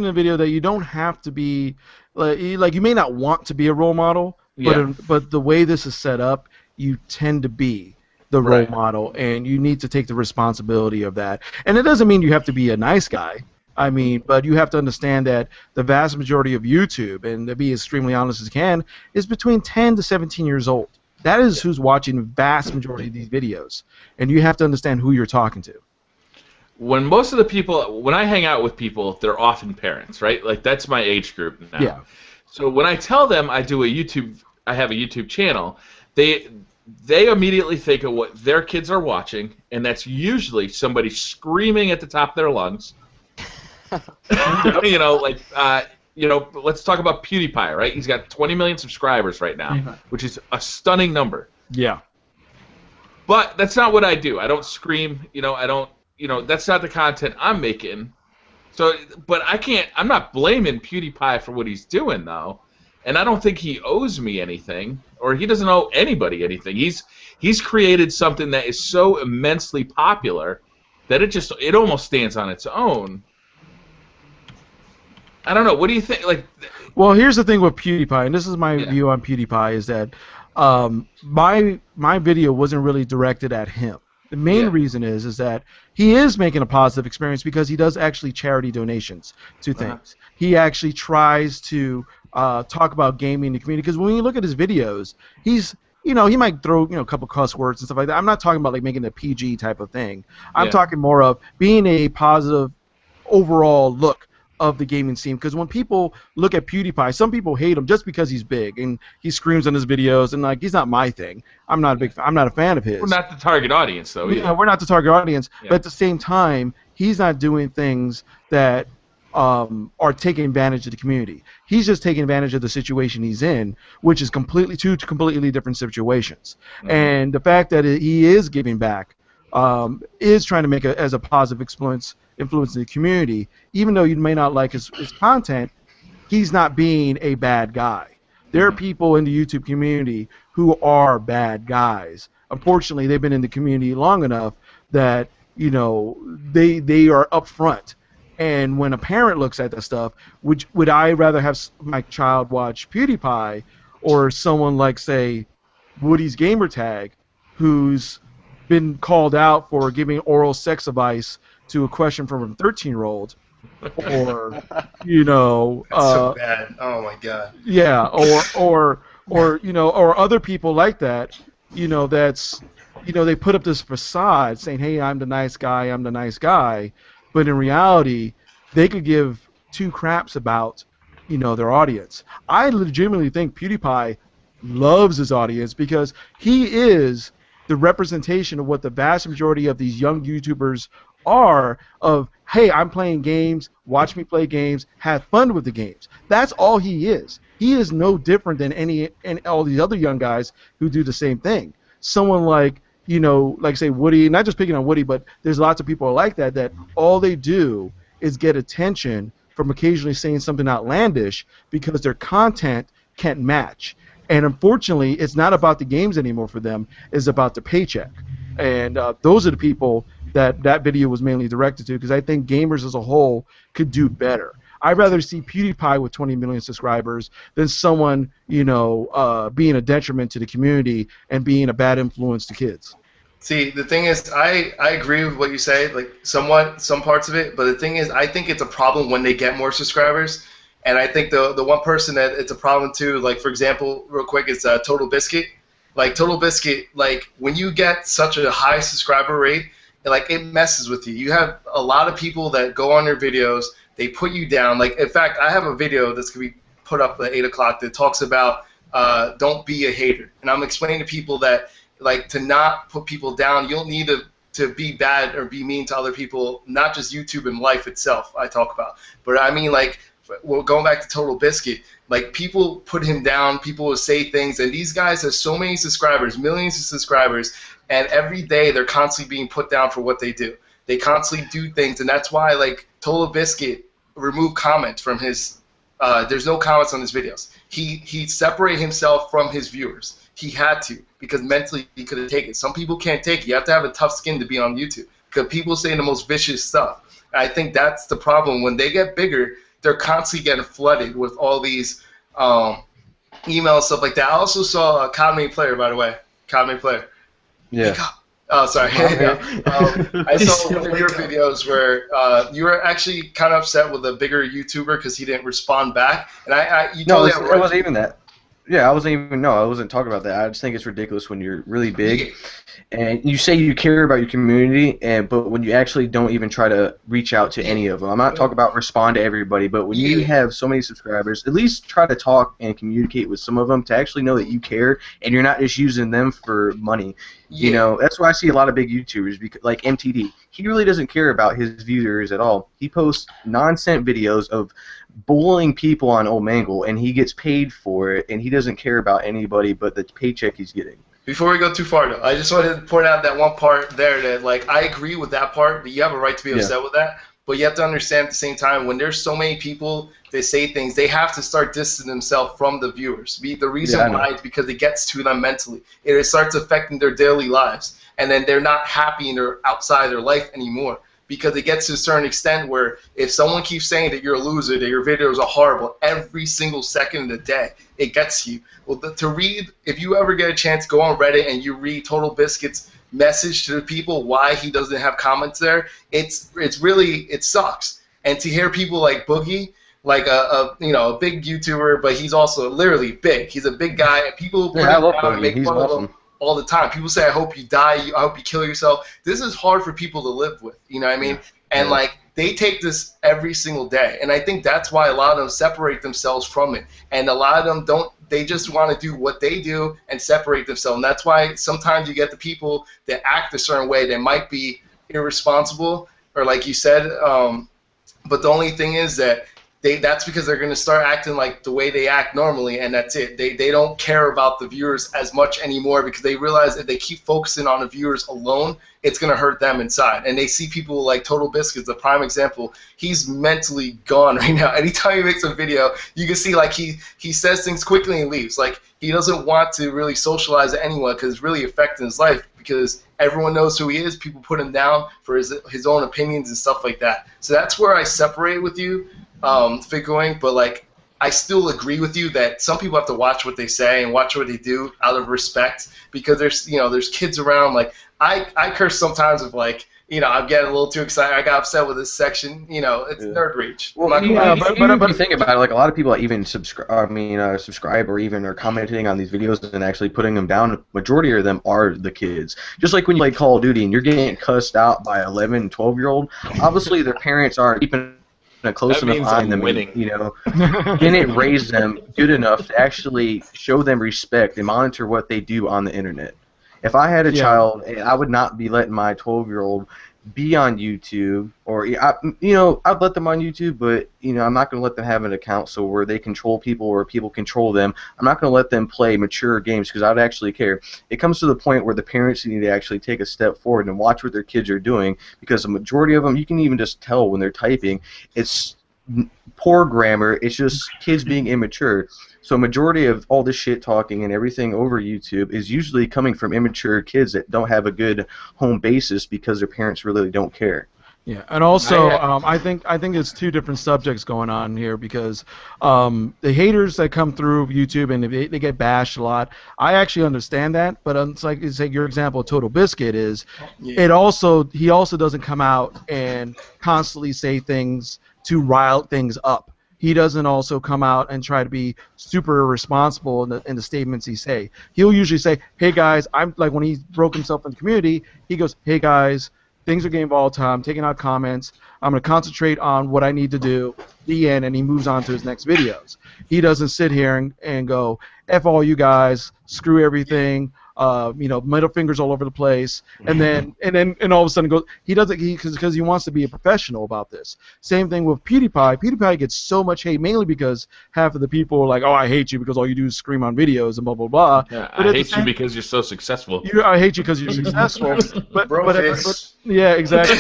in the video that you don't have to be like you may not want to be a role model, but the way this is set up, you tend to be the role model, and you need to take the responsibility of that. And it doesn't mean you have to be a nice guy. But you have to understand that the vast majority of YouTube, and to be extremely honest as you can, is between 10 to 17 years old. That is who's watching the vast majority of these videos, and you have to understand who you're talking to. When I hang out with people, they're often parents, right? Like, that's my age group now. Yeah. So when I tell them I have a YouTube channel, they immediately think of what their kids are watching, and that's usually somebody screaming at the top of their lungs. Let's talk about PewDiePie, right? He's got 20 million subscribers right now, which is a stunning number. Yeah. But that's not what I do. I don't scream, that's not the content I'm making. So, but I'm not blaming PewDiePie for what he's doing, though. And I don't think he owes me anything, or he doesn't owe anybody anything. He's created something that is so immensely popular that it almost stands on its own. I don't know. What do you think? Well, here's the thing with PewDiePie, and this is my view on PewDiePie, is that my video wasn't really directed at him. The main reason is that he is making a positive experience because he does actually charity donations to things. He actually tries to talk about gaming in the community, because when you look at his videos, he might throw a couple cuss words and stuff like that. I'm not talking about making a PG type of thing. I'm talking more of being a positive overall look of the gaming scene, because when people look at PewDiePie, some people hate him just because he's big and he screams in his videos, and he's not my thing. I'm not a fan of his. We're not the target audience, though. Yeah, we're not the target audience, but at the same time, he's not doing things that are taking advantage of the community. He's just taking advantage of the situation he's in, which is two completely different situations. Mm-hmm. And the fact that he is giving back is trying to make as a positive influence in the community. Even though you may not like his content, he's not being a bad guy. There are people in the YouTube community who are bad guys, unfortunately they've been in the community long enough that they are upfront. And when a parent looks at that stuff, would I rather have my child watch PewDiePie or someone like, say, Woody's Gamertag, who's been called out for giving oral sex advice to a question from a 13-year-old, or That's so bad. Oh my god. yeah, or other people like that, that's they put up this facade saying, hey, I'm the nice guy, but in reality, they could give two craps about, their audience. I legitimately think PewDiePie loves his audience because he is the representation of what the vast majority of these young YouTubers are of, hey, I'm playing games, watch me play games, have fun with the games. That's all he is. He is no different than all these other young guys who do the same thing. Someone like, like say Woody, not just picking on Woody, but there's lots of people like that all they do is get attention from occasionally saying something outlandish because their content can't match. And unfortunately, it's not about the games anymore for them. It's about the paycheck. And those are the people that video was mainly directed to, because I think gamers as a whole could do better. I'd rather see PewDiePie with 20 million subscribers than someone, being a detriment to the community and being a bad influence to kids. See, the thing is, I agree with what you say, like somewhat, some parts of it, but the thing is, I think it's a problem when they get more subscribers, and I think the one person that it's a problem too, like for example, real quick, is Total Biscuit. Like Total Biscuit, like when you get such a high subscriber rate, like it messes with you. You have a lot of people that go on your videos, they put you down. Like in fact, I have a video that's gonna be put up at 8 o'clock that talks about don't be a hater, and I'm explaining to people that like to not put people down. You don't need to be bad or be mean to other people, not just YouTube and life itself I talk about. But I mean, like, well, going back to Total Biscuit, like people put him down, people will say things, and these guys have so many subscribers, millions of subscribers, and every day they're constantly being put down for what they do. They constantly do things, and that's why like Total Biscuit removed comments from his there's no comments on his videos. He separated himself from his viewers. He had to, because mentally he couldn't take it. Some people can't take it. You have to have a tough skin to be on YouTube, because people say the most vicious stuff. And I think that's the problem. When they get bigger, they're constantly getting flooded with all these emails, stuff like that. I also saw a Comedy Player, by the way. Comedy Player. Yeah. Oh, sorry. I saw one of your videos where you were actually kind of upset with a bigger YouTuber because he didn't respond back. And you totally have it wasn't even that. Yeah, I wasn't talking about that. I just think it's ridiculous when you're really big and you say you care about your community, but when you actually don't even try to reach out to any of them. I'm not talking about respond to everybody, but when you have so many subscribers, at least try to talk and communicate with some of them to actually know that you care and you're not just using them for money. That's why I see a lot of big YouTubers, like MTD. He really doesn't care about his viewers at all. He posts nonsense videos of bullying people on Omegle, and he gets paid for it, and he doesn't care about anybody but the paycheck he's getting. Before we go too far, though, I just wanted to point out that one part there that, like, I agree with that part, but you have a right to be upset with that. But you have to understand at the same time, when there's so many people that say things, they have to start distancing themselves from the viewers. The reason why is because it gets to them mentally. It starts affecting their daily lives, and then they're not happy and they're outside their life anymore. Because it gets to a certain extent where if someone keeps saying that you're a loser, that your videos are horrible every single second of the day, it gets you. Well, to read, if you ever get a chance, go on Reddit and you read Total Biscuit's message to the people why he doesn't have comments there. It's really, it sucks. And to hear people like Boogie, like a big YouTuber, but he's also literally big. He's a big guy. People put him down and make fun of him all the time. People say, I hope you die, I hope you kill yourself. This is hard for people to live with, you know what I mean? And like, they take this every single day. And I think that's why a lot of them separate themselves from it. And a lot of them don't, they just want to do what they do and separate themselves. And that's why sometimes you get the people that act a certain way that might be irresponsible, or like you said, but the only thing is that that's because they're going to start acting like the way they act normally, and that's it. They don't care about the viewers as much anymore because they realize if they keep focusing on the viewers alone, it's going to hurt them inside. And they see people like Total Biscuits, the prime example. He's mentally gone right now. Anytime he makes a video, you can see like he says things quickly and leaves. Like he doesn't want to really socialize with anyone because it's really affecting his life because everyone knows who he is. People put him down for his own opinions and stuff like that. So that's where I separate with you, Figcoinc. But like I still agree with you that some people have to watch what they say and watch what they do out of respect because there's kids around. Like I curse sometimes with like, I'm getting a little too excited. I got upset with this section. It's nerd reach. Well, but if you think about it, like a lot of people even subscribe or even are commenting on these videos and actually putting them down. Majority of them are the kids. Just like when you play Call of Duty and you're getting cussed out by 11 and 12-year-old, obviously their parents aren't keeping a close enough eye on them. Didn't raise them good enough to actually show them respect and monitor what they do on the internet. If I had a child, I would not be letting my 12-year-old be on YouTube, or I'd let them on YouTube, but I'm not going to let them have an account where they control people or people control them. I'm not going to let them play mature games because I'd actually care. It comes to the point where the parents need to actually take a step forward and watch what their kids are doing because the majority of them, you can even just tell when they're typing, it's poor grammar. It's just kids being immature. So a majority of all this shit talking and everything over YouTube is usually coming from immature kids that don't have a good home basis because their parents really don't care. Yeah, and also I think it's two different subjects going on here because the haters that come through YouTube and they get bashed a lot. I actually understand that, but it's like your example of Total Biscuit is he also doesn't come out and constantly say things to rile things up. He doesn't also come out and try to be super responsible in the statements he say. He'll usually say, "Hey guys," I'm like when he broke himself in the community, he goes, "Hey guys, things are getting volatile. I'm taking out comments. I'm going to concentrate on what I need to do." The end, and he moves on to his next videos. He doesn't sit here and go, "F all you guys, screw everything." Middle fingers all over the place, and then all of a sudden goes. He does it because he wants to be a professional about this. Same thing with PewDiePie. PewDiePie gets so much hate mainly because half of the people are like, "Oh, I hate you because all you do is scream on videos and blah blah blah." Yeah, I hate you because you're so successful. I hate you because you're successful. but yeah, exactly.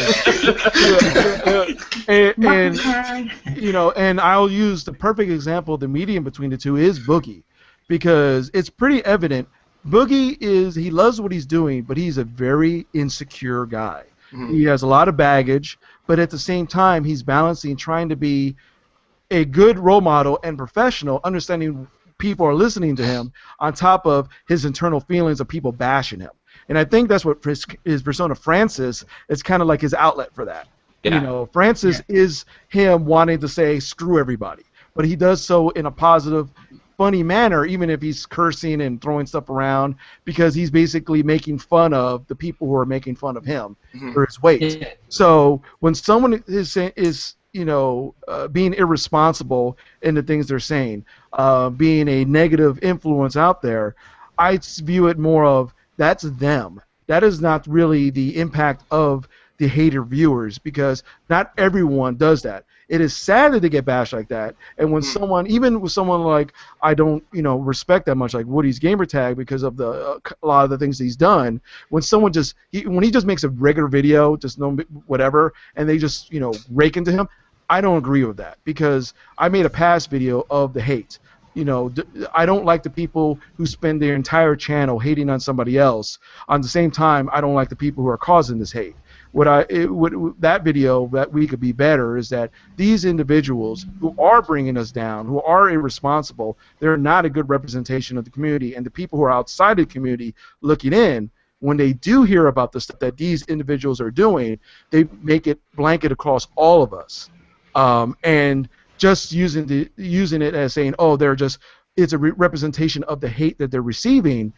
and I'll use the perfect example. The medium between the two is Boogie, because it's pretty evident. Boogie he loves what he's doing, but he's a very insecure guy. Mm-hmm. He has a lot of baggage, but at the same time, he's balancing trying to be a good role model and professional, understanding people are listening to him, on top of his internal feelings of people bashing him. And I think that's what his persona, Francis, is kind of like his outlet for that. Yeah. Francis is him wanting to say, screw everybody. But he does so in a positive, funny manner, even if he's cursing and throwing stuff around, because he's basically making fun of the people who are making fun of him for his weight. Yeah. So when someone is being irresponsible in the things they're saying, being a negative influence out there, I view it more of that's them. That is not really the impact of the hater viewers, because not everyone does that. It is sad that they get bashed like that, and when even with someone like I don't respect that much, like Woody's gamertag, because of a lot of the things he's done. When someone when he just makes a regular video, just whatever, and they just rake into him, I don't agree with that, because I made a past video of the hate. I don't like the people who spend their entire channel hating on somebody else. On the same time, I don't like the people who are causing this hate. That video that we could be better is that these individuals who are bringing us down, who are irresponsible, they're not a good representation of the community, and the people who are outside the community looking in, when they do hear about the stuff that these individuals are doing, they make it blanket across all of us, and just using it as saying, oh, it's a representation of the hate that they're receiving.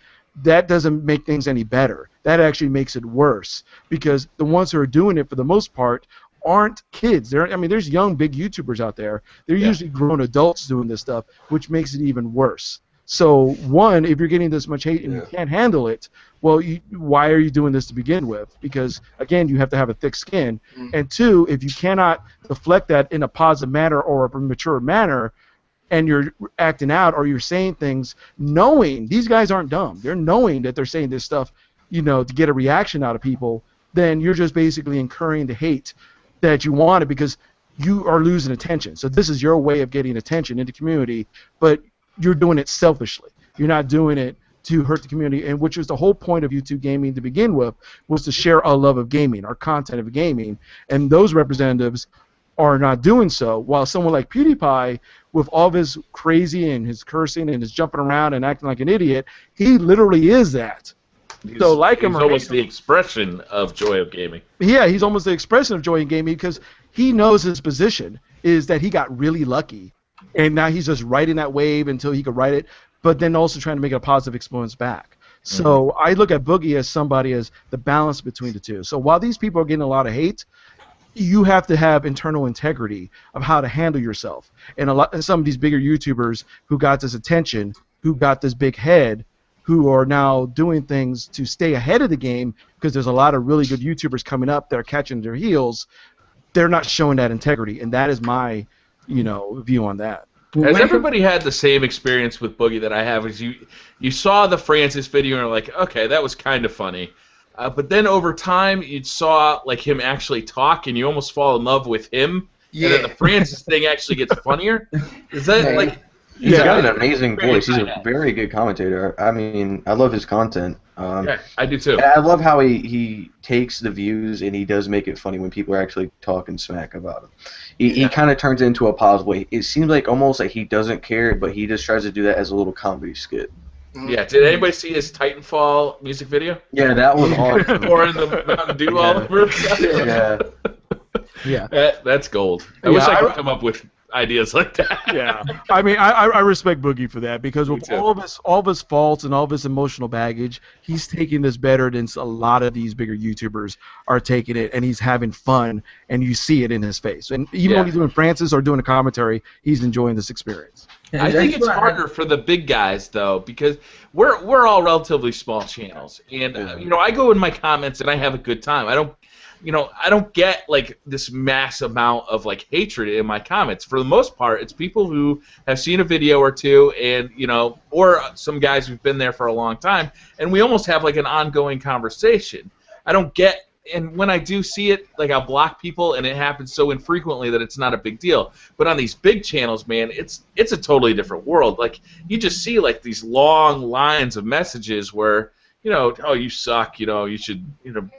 That doesn't make things any better. That actually makes it worse, because the ones who are doing it for the most part aren't kids. There's young big YouTubers out there. They're usually grown adults doing this stuff, which makes it even worse. So one, if you're getting this much hate and you can't handle it, well, why are you doing this to begin with? Because again, you have to have a thick skin. And two, if you cannot deflect that in a positive manner or a mature manner, and you're acting out or you're saying things knowing these guys aren't dumb, they're knowing that they're saying this stuff, to get a reaction out of people, then you're just basically incurring the hate that you wanted because you are losing attention. So this is your way of getting attention in the community, but you're doing it selfishly. You're not doing it to hurt the community, and which was the whole point of YouTube Gaming to begin with, was to share our love of gaming, our content of gaming, and those representatives are not doing so, while someone like PewDiePie, with all of his crazy and his cursing and his jumping around and acting like an idiot, he literally is that. He's almost the expression of joy of gaming. Yeah, he's almost the expression of joy in gaming because he knows his position is that he got really lucky, and now he's just riding that wave until he could ride it, but then also trying to make a positive influence back. So I look at Boogie as somebody as the balance between the two. So while these people are getting a lot of hate, you have to have internal integrity of how to handle yourself. And some of these bigger YouTubers who got this attention, who got this big head, who are now doing things to stay ahead of the game, because there's a lot of really good YouTubers coming up that are catching their heels, they're not showing that integrity. And that is my, view on that. Has everybody had the same experience with Boogie that I have? Is you saw the Francis video and are like, okay, that was kind of funny. But then over time, you saw like him actually talk, and you almost fall in love with him. Yeah. And then the Francis thing actually gets funnier. Is that like? He's got an amazing voice. He's a very good commentator. I mean, I love his content. Yeah, I do too. And I love how he takes the views and he does make it funny when people are actually talking smack about him. He kind of turns it into a positive way. It seems like almost like he doesn't care, but he just tries to do that as a little comedy skit. Yeah, did anybody see his Titanfall music video? Yeah, that was awesome. Pouring the Mountain Dew all over. Yeah. That's gold. I wish I could come up with ideas like that. Yeah, I mean, I respect Boogie for that, because with all of his faults and all of his emotional baggage, he's taking this better than a lot of these bigger YouTubers are taking it, and he's having fun, and you see it in his face. And even when he's doing Francis or doing a commentary, he's enjoying this experience. I think it's harder for the big guys though, because we're all relatively small channels, and I go in my comments and I have a good time. I don't get like this mass amount of like hatred in my comments. For the most part, it's people who have seen a video or two, and or some guys who've been there for a long time, and we almost have like an ongoing conversation. I don't get, and when I do see it, like I'll block people, and it happens so infrequently that it's not a big deal. But on these big channels, man, it's a totally different world. Like you just see like these long lines of messages where, oh, you suck, you should,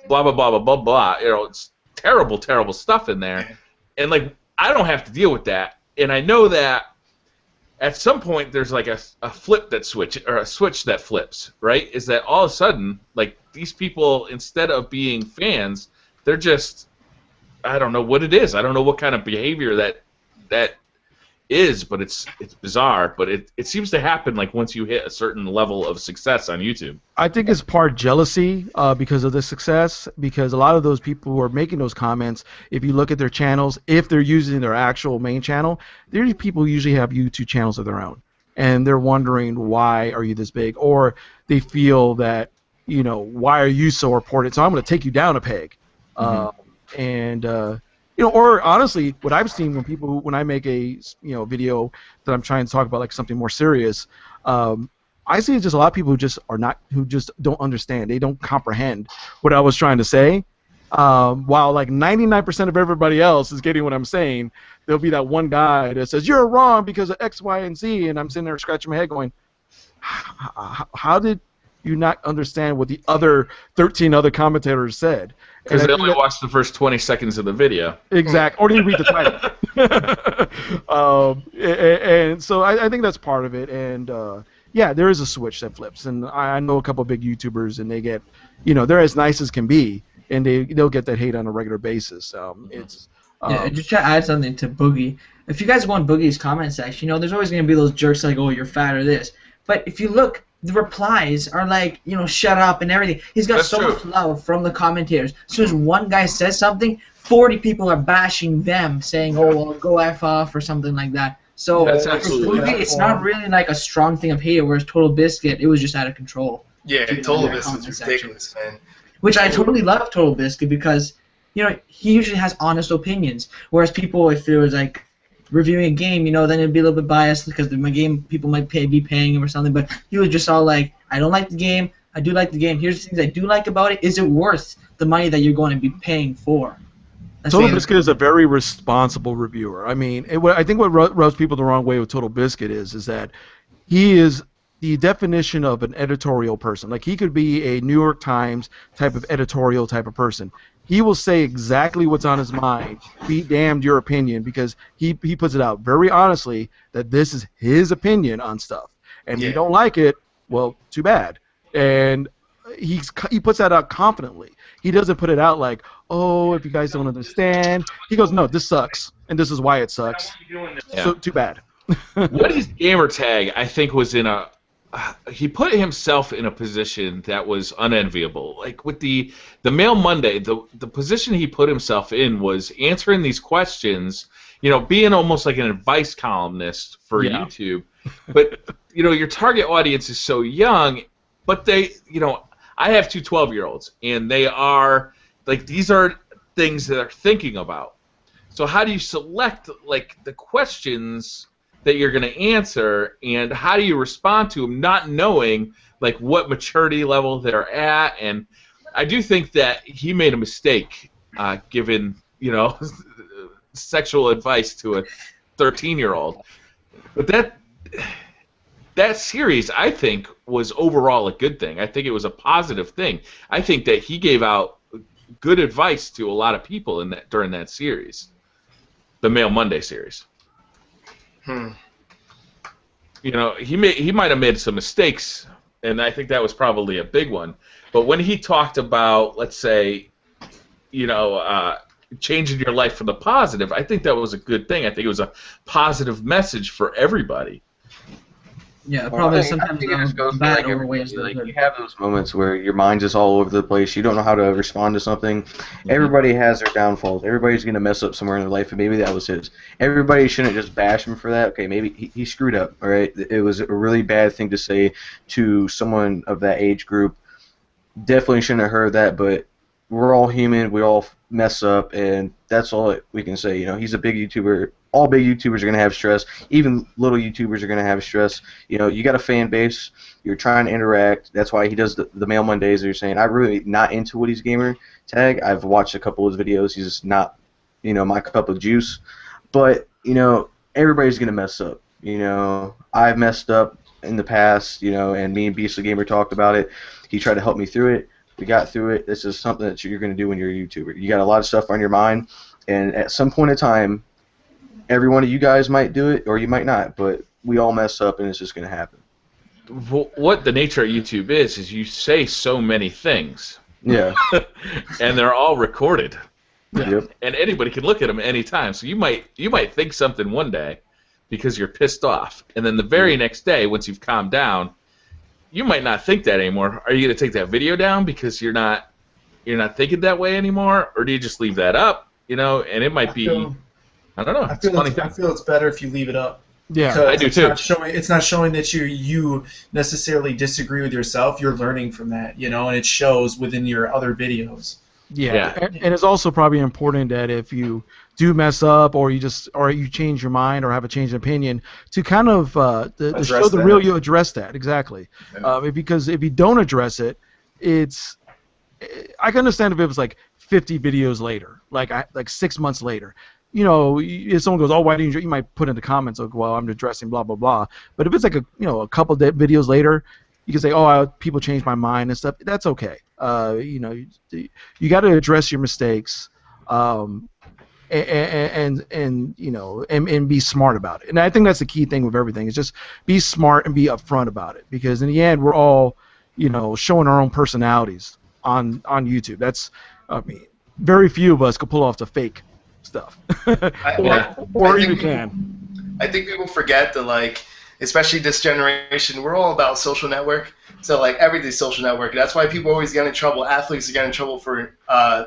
blah, blah, blah, blah, blah, blah. It's terrible, terrible stuff in there. And, like, I don't have to deal with that. And I know that at some point there's, like, a flip that switch, or a switch that flips, right? Is that all of a sudden, like, these people, instead of being fans, they're just, I don't know what it is. I don't know what kind of behavior that is, but it's bizarre. But it seems to happen like once you hit a certain level of success on YouTube. I think it's part jealousy because of the success, because a lot of those people who are making those comments, if you look at their channels, if they're using their actual main channel, these people usually have YouTube channels of their own, and they're wondering, why are you this big? Or they feel that, why are you so important? So I'm going to take you down a peg. Or honestly, what I've seen when I make a video that I'm trying to talk about like something more serious, I see just a lot of people who just don't understand. They don't comprehend what I was trying to say. While like 99% of everybody else is getting what I'm saying, there'll be that one guy that says you're wrong because of X, Y, and Z, and I'm sitting there scratching my head going, how did you not understand what the other 13 other commentators said? Because they only watched the first 20 seconds of the video. Exactly. Or didn't read the title. And so I think that's part of it. And there is a switch that flips. And I know a couple of big YouTubers, and they get, they're as nice as can be, and they'll get that hate on a regular basis. Just to add something to Boogie. If you guys want Boogie's comment section, there's always going to be those jerks like, oh, you're fat or this. But if you look, the replies are like, shut up and everything. He's got much love from the commentators. As soon as one guy says something, 40 people are bashing them, saying, oh, well, go F off or something like that. So That's for absolutely Smoothie, it's not really like a strong thing of hate, whereas Total Biscuit, it was just out of control. Yeah, Dude, Total yeah, Biscuit's comment ridiculous, man. Which I totally love Total Biscuit because, you know, he usually has honest opinions. Whereas people, if it was like reviewing a game, you know, then it'd be a little bit biased because the game people might be paying him or something. But he was just all like, I don't like the game. I do like the game. Here's the things I do like about it. Is it worth the money that you're going to be paying for? That's Total what- Biscuit is a very responsible reviewer. I mean, I think what rubs people the wrong way with Total Biscuit is that he is the definition of an editorial person. Like, he could be a New York Times type of editorial type of person. He will say exactly what's on his mind, be damned your opinion, because he puts it out very honestly that this is his opinion on stuff. And if you don't like it, well, too bad. And he puts that out confidently. He doesn't put it out like, oh, if you guys don't understand. He goes, no, this sucks, and this is why it sucks. Yeah. So too bad. Woody's gamer tag, I think, was in a. He put himself in a position that was unenviable. Like with the Mail Monday, the position he put himself in was answering these questions. You know, being almost like an advice columnist for YouTube. But you know, your target audience is so young. But they, you know, I have two 12-year-olds, and they are like, these are things that they're thinking about. So how do you select like the questions that you're going to answer, and how do you respond to them, not knowing like what maturity level they're at? And I do think that he made a mistake giving, you know, sexual advice to a 13-year-old. But that series, I think, was overall a good thing. I think it was a positive thing. I think that he gave out good advice to a lot of people during that series, the Mail Monday series. You know, he might have made some mistakes, and I think that was probably a big one. But when he talked about, let's say, you know, changing your life for the positive, I think that was a good thing. I think it was a positive message for everybody. Yeah, probably sometimes I think it just goes bad like overweighs the like, good. you have those moments where your mind's just all over the place. You don't know how to respond to something. Everybody has their downfalls. Everybody's going to mess up somewhere in their life, and maybe that was his. Everybody shouldn't just bash him for that. Okay, maybe he screwed up, all right? It was a really bad thing to say to someone of that age group. Definitely shouldn't have heard that, but we're all human. We all mess up, and that's all we can say. You know, he's a big YouTuber. All big YouTubers are going to have stress. Even little YouTubers are going to have stress. You know, you got a fan base. You're trying to interact. That's why he does the Mail Mondays. You're saying, I'm really not into Woody's gamer tag. I've watched a couple of his videos. He's just not, you know, my cup of juice. But, you know, everybody's going to mess up. You know, I've messed up in the past, you know, and me and Beastly Gamer talked about it. He tried to help me through it. We got through it. This is something that you're going to do when you're a YouTuber. You got a lot of stuff on your mind, and at some point in time, every one of you guys might do it, or you might not, but we all mess up, and it's just going to happen. What the nature of YouTube is you say so many things. Yeah. And they're all recorded. Yep. And anybody can look at them anytime. So you might think something one day because you're pissed off, and then the very next day, once you've calmed down, you might not think that anymore. Are you going to take that video down because you're not thinking that way anymore, or do you just leave that up? You know, and it might be. I don't know. I feel it's better if you leave it up. Yeah, Because I do too. It's not showing that you necessarily disagree with yourself. You're learning from that, you know, and it shows within your other videos. Yeah. And it's also probably important that if you do mess up, or you change your mind or have a change in opinion, to kind of to show the real you, address that exactly. Yeah. Because if you don't address it, I can understand if it was like 50 videos later, like 6 months later. You know, if someone goes, oh, why didn't you might put in the comments, like, well, I'm addressing blah, blah, blah. But if it's like a couple videos later, you can say, oh, people changed my mind and stuff. That's okay. You know, you got to address your mistakes, and you know, and be smart about it. And I think that's the key thing with everything, is just be smart and be upfront about it. Because in the end, we're all, you know, showing our own personalities on YouTube. That's, I mean, very few of us could pull off the fake stuff. or even can. I think people forget that, like, especially this generation, we're all about social network. So, like, everything's social network. That's why people always get in trouble. Athletes get in trouble for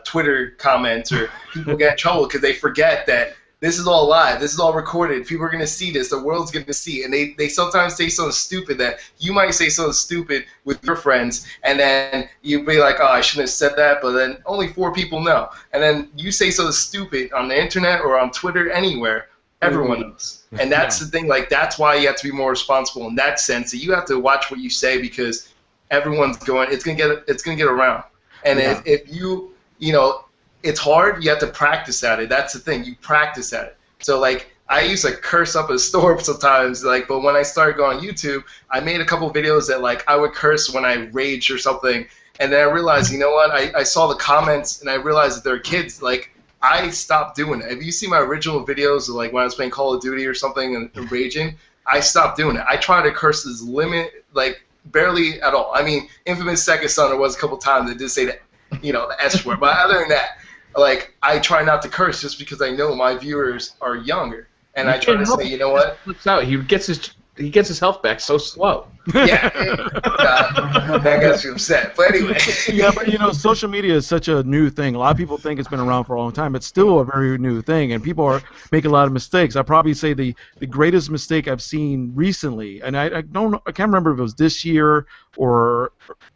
Twitter comments, or people get in trouble because they forget that this is all live. This is all recorded. People are going to see this. The world's going to see. And they sometimes say something stupid that you might say something stupid with your friends, and then you'll be like, oh, I shouldn't have said that, but then only 4 people know. And then you say something stupid on the internet or on Twitter, anywhere, everyone knows. And that's the thing. Like, that's why you have to be more responsible in that sense. So you have to watch what you say, because everyone's going. It's gonna get around. And if you it's hard. You have to practice at it. That's the thing. You practice at it. So, like, I used to curse up a storm sometimes, like, but when I started going on YouTube, I made a couple videos that, like, I would curse when I raged or something, and then I realized, you know what? I saw the comments, and I realized that there are kids. Like, I stopped doing it. If you see my original videos, like when I was playing Call of Duty or something and raging, I stopped doing it. I try to curse as like, barely at all. I mean, Infamous Second Son, there was a couple times that did say that, the S word, but other than that, like, I try not to curse just because I know my viewers are younger, and I try to say, you know what? Looks out. He gets his health back so slow. Yeah, that gets you upset. But anyway. Yeah, but social media is such a new thing. A lot of people think it's been around for a long time. It's still a very new thing, and people are making a lot of mistakes. I'd probably say the greatest mistake I've seen recently, and I can't remember if it was this year or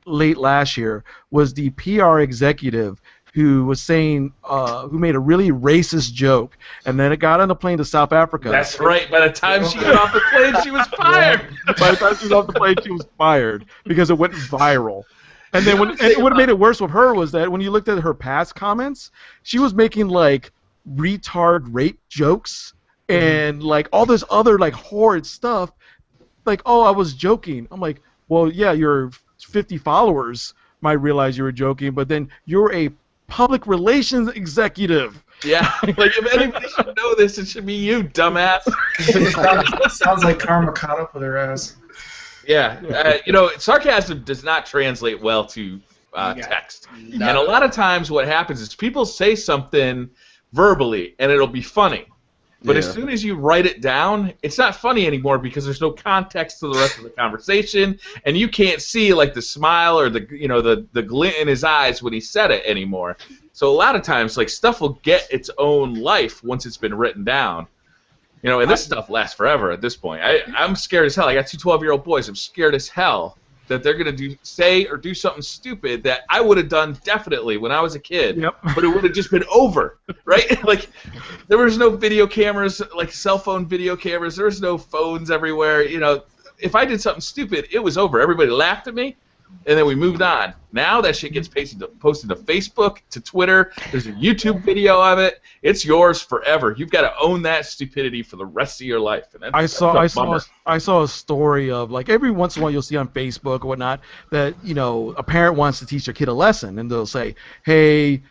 late last year, was the PR executive who was saying, who made a really racist joke, and then it got on the plane to South Africa. That's right. By the time she got off the plane, she was fired. By the time she was off the plane, she was fired because it went viral. And then what made it worse with her was that when you looked at her past comments, she was making, like, retard rape jokes and, like, all this other, like, horrid stuff. Like, oh, I was joking. I'm like, well, yeah, your 50 followers might realize you were joking, but then you're a public relations executive. Yeah, like, if anybody should know this, it should be you, dumbass. Sounds like karma caught up with her ass. Yeah, sarcasm does not translate well to text. And a lot of times what happens is people say something verbally, and it'll be funny. But as soon as you write it down, it's not funny anymore because there's no context to the rest of the conversation, and you can't see, like, the smile or the glint in his eyes when he said it anymore. So a lot of times, like, stuff will get its own life once it's been written down. And this stuff lasts forever at this point. I'm scared as hell. I got 2 12-year-old boys. I'm scared as hell that they're going to say or do something stupid that I would have done definitely when I was a kid, but it would have just been over, right? Like, there was no video cameras, like cell phone video cameras. There was no phones everywhere. If I did something stupid, it was over. Everybody laughed at me, and then we moved on. Now that shit gets posted to Facebook, to Twitter. There's a YouTube video of it. It's yours forever. You've got to own that stupidity for the rest of your life. And I saw a story of, like, every once in a while you'll see on Facebook or whatnot that a parent wants to teach their kid a lesson, and they'll say, hey,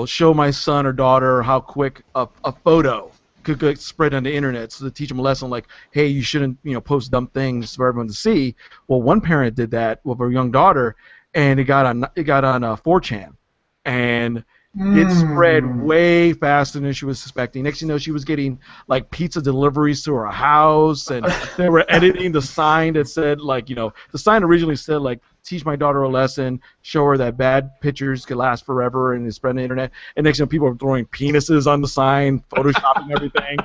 show my son or daughter how quick a photo could get spread on the internet, so to teach them a lesson like, hey, you shouldn't post dumb things for everyone to see. Well, one parent did that with her young daughter, and it got on 4chan, and it spread way faster than she was suspecting. Next thing you know, she was getting, like, pizza deliveries to her house, and they were editing the sign that said, like, the sign originally said, like, teach my daughter a lesson, show her that bad pictures could last forever, and it's spread on the internet. And next thing you know, people are throwing penises on the sign, photoshopping everything.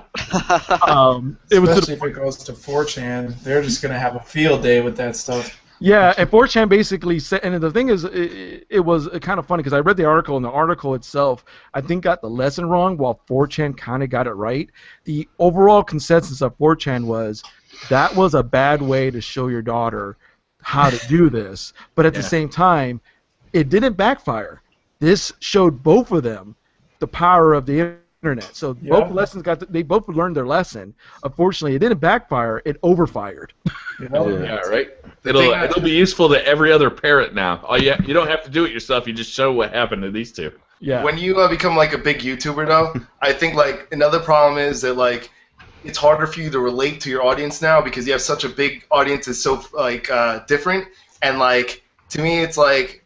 Especially if it goes to 4chan, they're just going to have a field day with that stuff. Yeah, and 4chan basically said, and the thing is, it was kind of funny because I read the article, and the article itself, I think, got the lesson wrong, while 4chan kind of got it right. The overall consensus of 4chan was that was a bad way to show your daughter how to do this, but at the same time, it didn't backfire. This showed both of them the power of the internet. So both lessons they both learned their lesson. Unfortunately, it didn't backfire. It overfired. Yeah, right. It'll be useful to every other parent now. Oh yeah, you don't have to do it yourself. You just show what happened to these two. Yeah. When you become, like, a big YouTuber, though, I think, like, another problem is that, like, it's harder for you to relate to your audience now because you have such a big audience that's so, like, different. And, like, to me, it's like,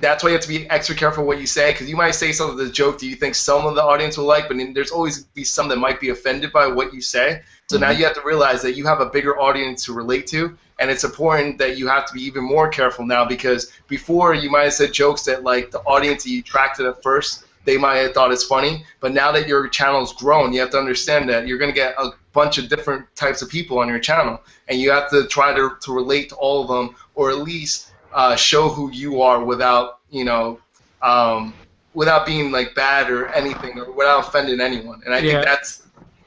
that's why you have to be extra careful what you say, because you might say something that's a joke that you think some of the audience will like, but then there's always be some that might be offended by what you say. So now you have to realize that you have a bigger audience to relate to, and it's important that you have to be even more careful now, because before you might have said jokes that, like, the audience that you attracted at first they might have thought it's funny. But now that your channel's grown, you have to understand that you're going to get a bunch of different types of people on your channel, and you have to try to relate to all of them, or at least show who you are without, without being like bad or anything, or without offending anyone. And I think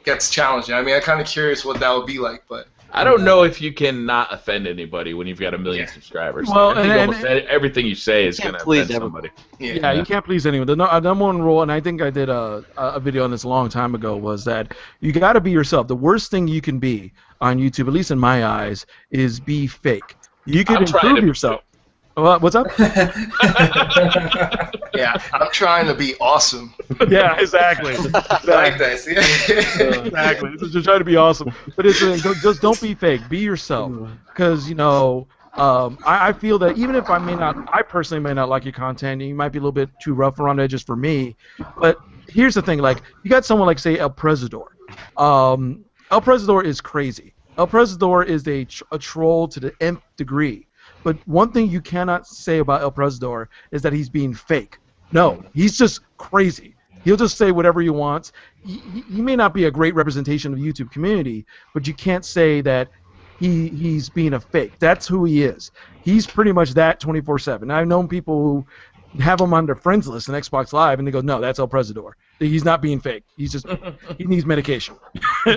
gets challenging. I mean, I'm kind of curious what that would be like, but I don't know if you can not offend anybody when you've got 1 million subscribers. Well, I think almost everything you say is going to offend somebody. Yeah, you can't please anyone. The number one rule, and I think I did a video on this a long time ago, was that you got to be yourself. The worst thing you can be on YouTube, at least in my eyes, is be fake. You can improve yourself. What's up? Yeah, I'm trying to be awesome. Yeah, exactly. Like this. Yeah. Exactly. Just try to be awesome, but it's just don't be fake. Be yourself, because I feel that even if I personally may not like your content, you might be a little bit too rough around the edges for me. But here's the thing: like you got someone like say El Presidor. El Presidor is crazy. El Presidor is a troll to the nth degree. But one thing you cannot say about El Presidor is that he's being fake. No, he's just crazy. He'll just say whatever he wants. He may not be a great representation of the YouTube community, but you can't say that he's being a fake. That's who he is. He's pretty much that 24/7. I've known people who have him on their friends list on Xbox Live, and they go, "No, that's El Presidor. He's not being fake. He's just he needs medication." He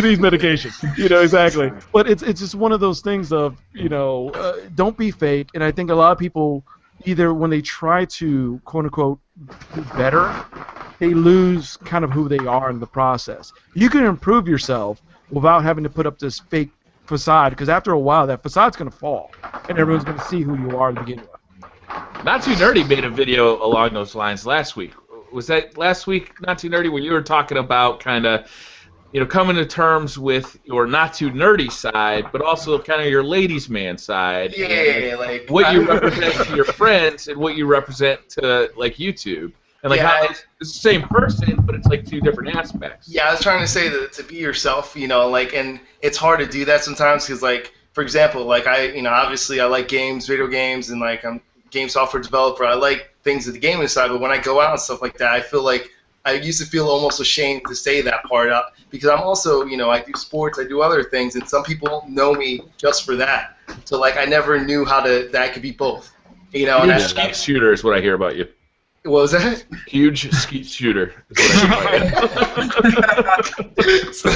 needs medication. Exactly. But it's just one of those things of don't be fake. And I think a lot of people either when they try to quote unquote do better, they lose kind of who they are in the process. You can improve yourself without having to put up this fake facade, because after a while that facade's going to fall and everyone's going to see who you are to begin with. Not Too Nerdy made a video along those lines last week. Was that last week, Not Too Nerdy, where you were talking about kind of, coming to terms with your not too nerdy side, but also kind of your ladies' man side? Yeah, like what you represent to your friends and what you represent to like YouTube, and like how it's the same person, but it's like two different aspects. Yeah, I was trying to say that to be yourself, and it's hard to do that sometimes because, like, for example, like obviously I like video games, and like I'm a game software developer. I like things at the gaming side, but when I go out and stuff like that, I feel like I used to feel almost ashamed to say that part out because I'm also, I do sports, I do other things, and some people know me just for that. So like I never knew that could be both. Huge skeet shooter is what I hear about you. What was that? Huge skeet shooter is what I hear about you. so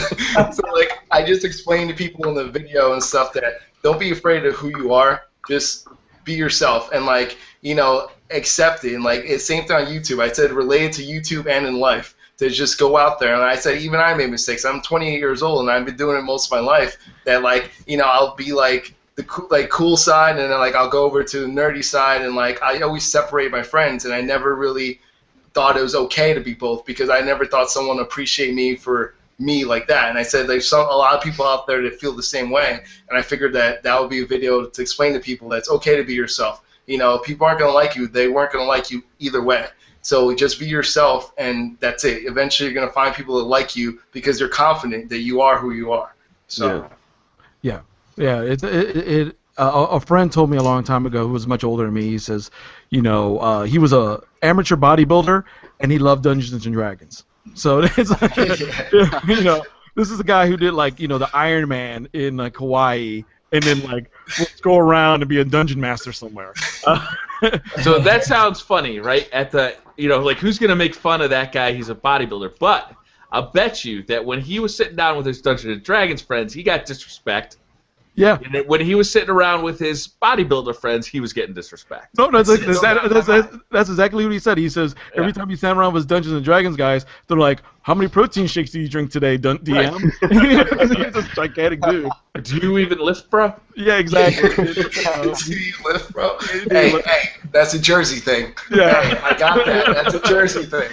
like I just explained to people in the video and stuff that don't be afraid of who you are, just be yourself and like, accept it. And like same thing on YouTube. I said related to YouTube and in life to just go out there. And I said even I made mistakes. I'm 28 years old and I've been doing it most of my life. That like I'll be like the cool side and then like I'll go over to the nerdy side and like I always separate my friends and I never really thought it was okay to be both because I never thought someone would appreciate me for me like that. And I said there's a lot of people out there that feel the same way. And I figured that would be a video to explain to people that it's okay to be yourself. People aren't going to like you. They weren't going to like you either way. So just be yourself, and that's it. Eventually, you're going to find people that like you because you're confident that you are who you are. So. Yeah. A friend told me a long time ago, who was much older than me. He says, he was a amateur bodybuilder, and he loved Dungeons and Dragons. So it's like, this is a guy who did like, the Iron Man in like Hawaii. And then, like, let's go around and be a dungeon master somewhere. So that sounds funny, right? At the, like, who's going to make fun of that guy? He's a bodybuilder. But I'll bet you that when he was sitting down with his Dungeons and Dragons friends, he got disrespect. Yeah. And when he was sitting around with his bodybuilder friends, he was getting disrespect. No, that's exactly what he said. He says every time you stand around with Dungeons and Dragons guys, they're like, "How many protein shakes do you drink today, DM?" He's a gigantic dude. Do you even lift, bro? Yeah, exactly. Do you lift, bro? Hey, that's a Jersey thing. Yeah, hey, I got that. That's a Jersey thing.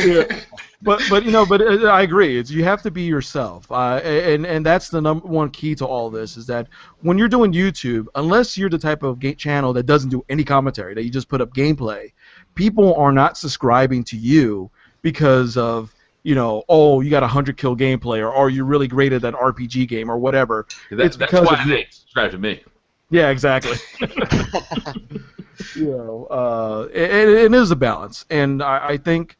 Yeah. But I agree. You have to be yourself, and that's the number one key to all this is that when you're doing YouTube, unless you're the type of channel that doesn't do any commentary, that you just put up gameplay, people are not subscribing to you because of you got 100 kill gameplay or you're really great at that RPG game or whatever. That's why they subscribe to me. Yeah, exactly. It is a balance, and I think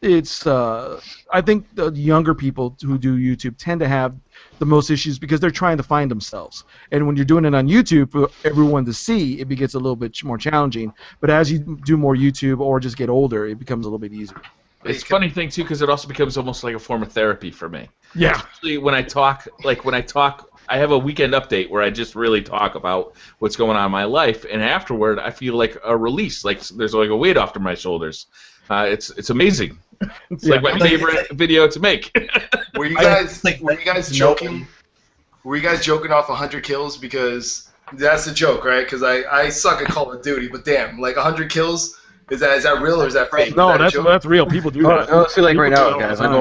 it's I think the younger people who do YouTube tend to have the most issues because they're trying to find themselves. And when you're doing it on YouTube for everyone to see, it gets a little bit more challenging. But as you do more YouTube or just get older, it becomes a little bit easier. It's a funny thing too, because it also becomes almost like a form of therapy for me. Yeah. Especially when I talk, I have a weekend update where I just really talk about what's going on in my life, and afterward I feel like a release, like there's like a weight off my shoulders. It's amazing. It's like my favorite video to make. Were you guys joking? Were you guys joking off 100 kills? Because that's a joke, right? Because I suck at Call of Duty, but damn, like 100 kills. Is that real or is that fake? No, is that that's real. People do that. No, see, like right now, guys, I'm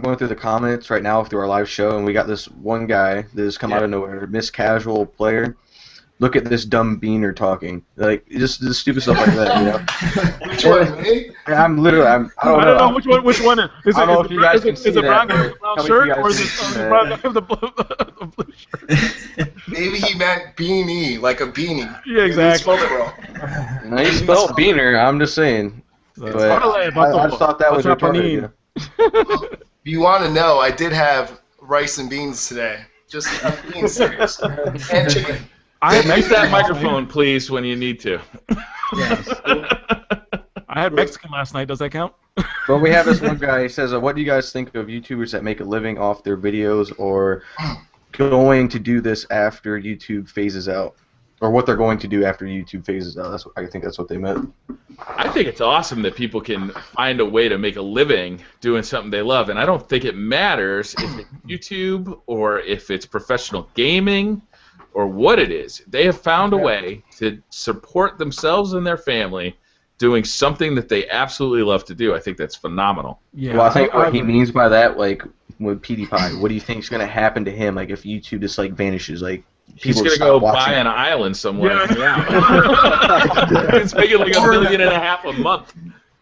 going through the comments right now through our live show, and we got this one guy that has come out of nowhere, Miss Casual Player. Look at this dumb beaner talking, like just stupid stuff like that, you know. Which one, me? I'm literally, I don't know which one is I don't know if you guys can see it brown guy that. with the brown shirt or is it brown guy with the blue shirt? Maybe he meant beanie, like a beanie. Yeah, exactly. No, you spelled beaner. I'm just saying. But I just thought that was retarded. If you want to know, I did have rice and beans today. Just being serious. And chicken. Use that microphone, please, when you need to. Yes. I had Mexican last night. Does that count? But we have this one guy. He says, "What do you guys think of YouTubers that make a living off their videos, or going to do this after YouTube phases out, or what they're going to do after YouTube phases out?" I think that's what they meant. I think it's awesome that people can find a way to make a living doing something they love, and I don't think it matters if it's YouTube or if it's professional gaming or what it is. They have found a way to support themselves and their family doing something that they absolutely love to do. I think that's phenomenal. Yeah. Well, I think what he means by that, like with PewDiePie, what do you think is going to happen to him? Like if YouTube just like vanishes, like he's going to go buy an island somewhere. Yeah. He's making like $1.5 million a month.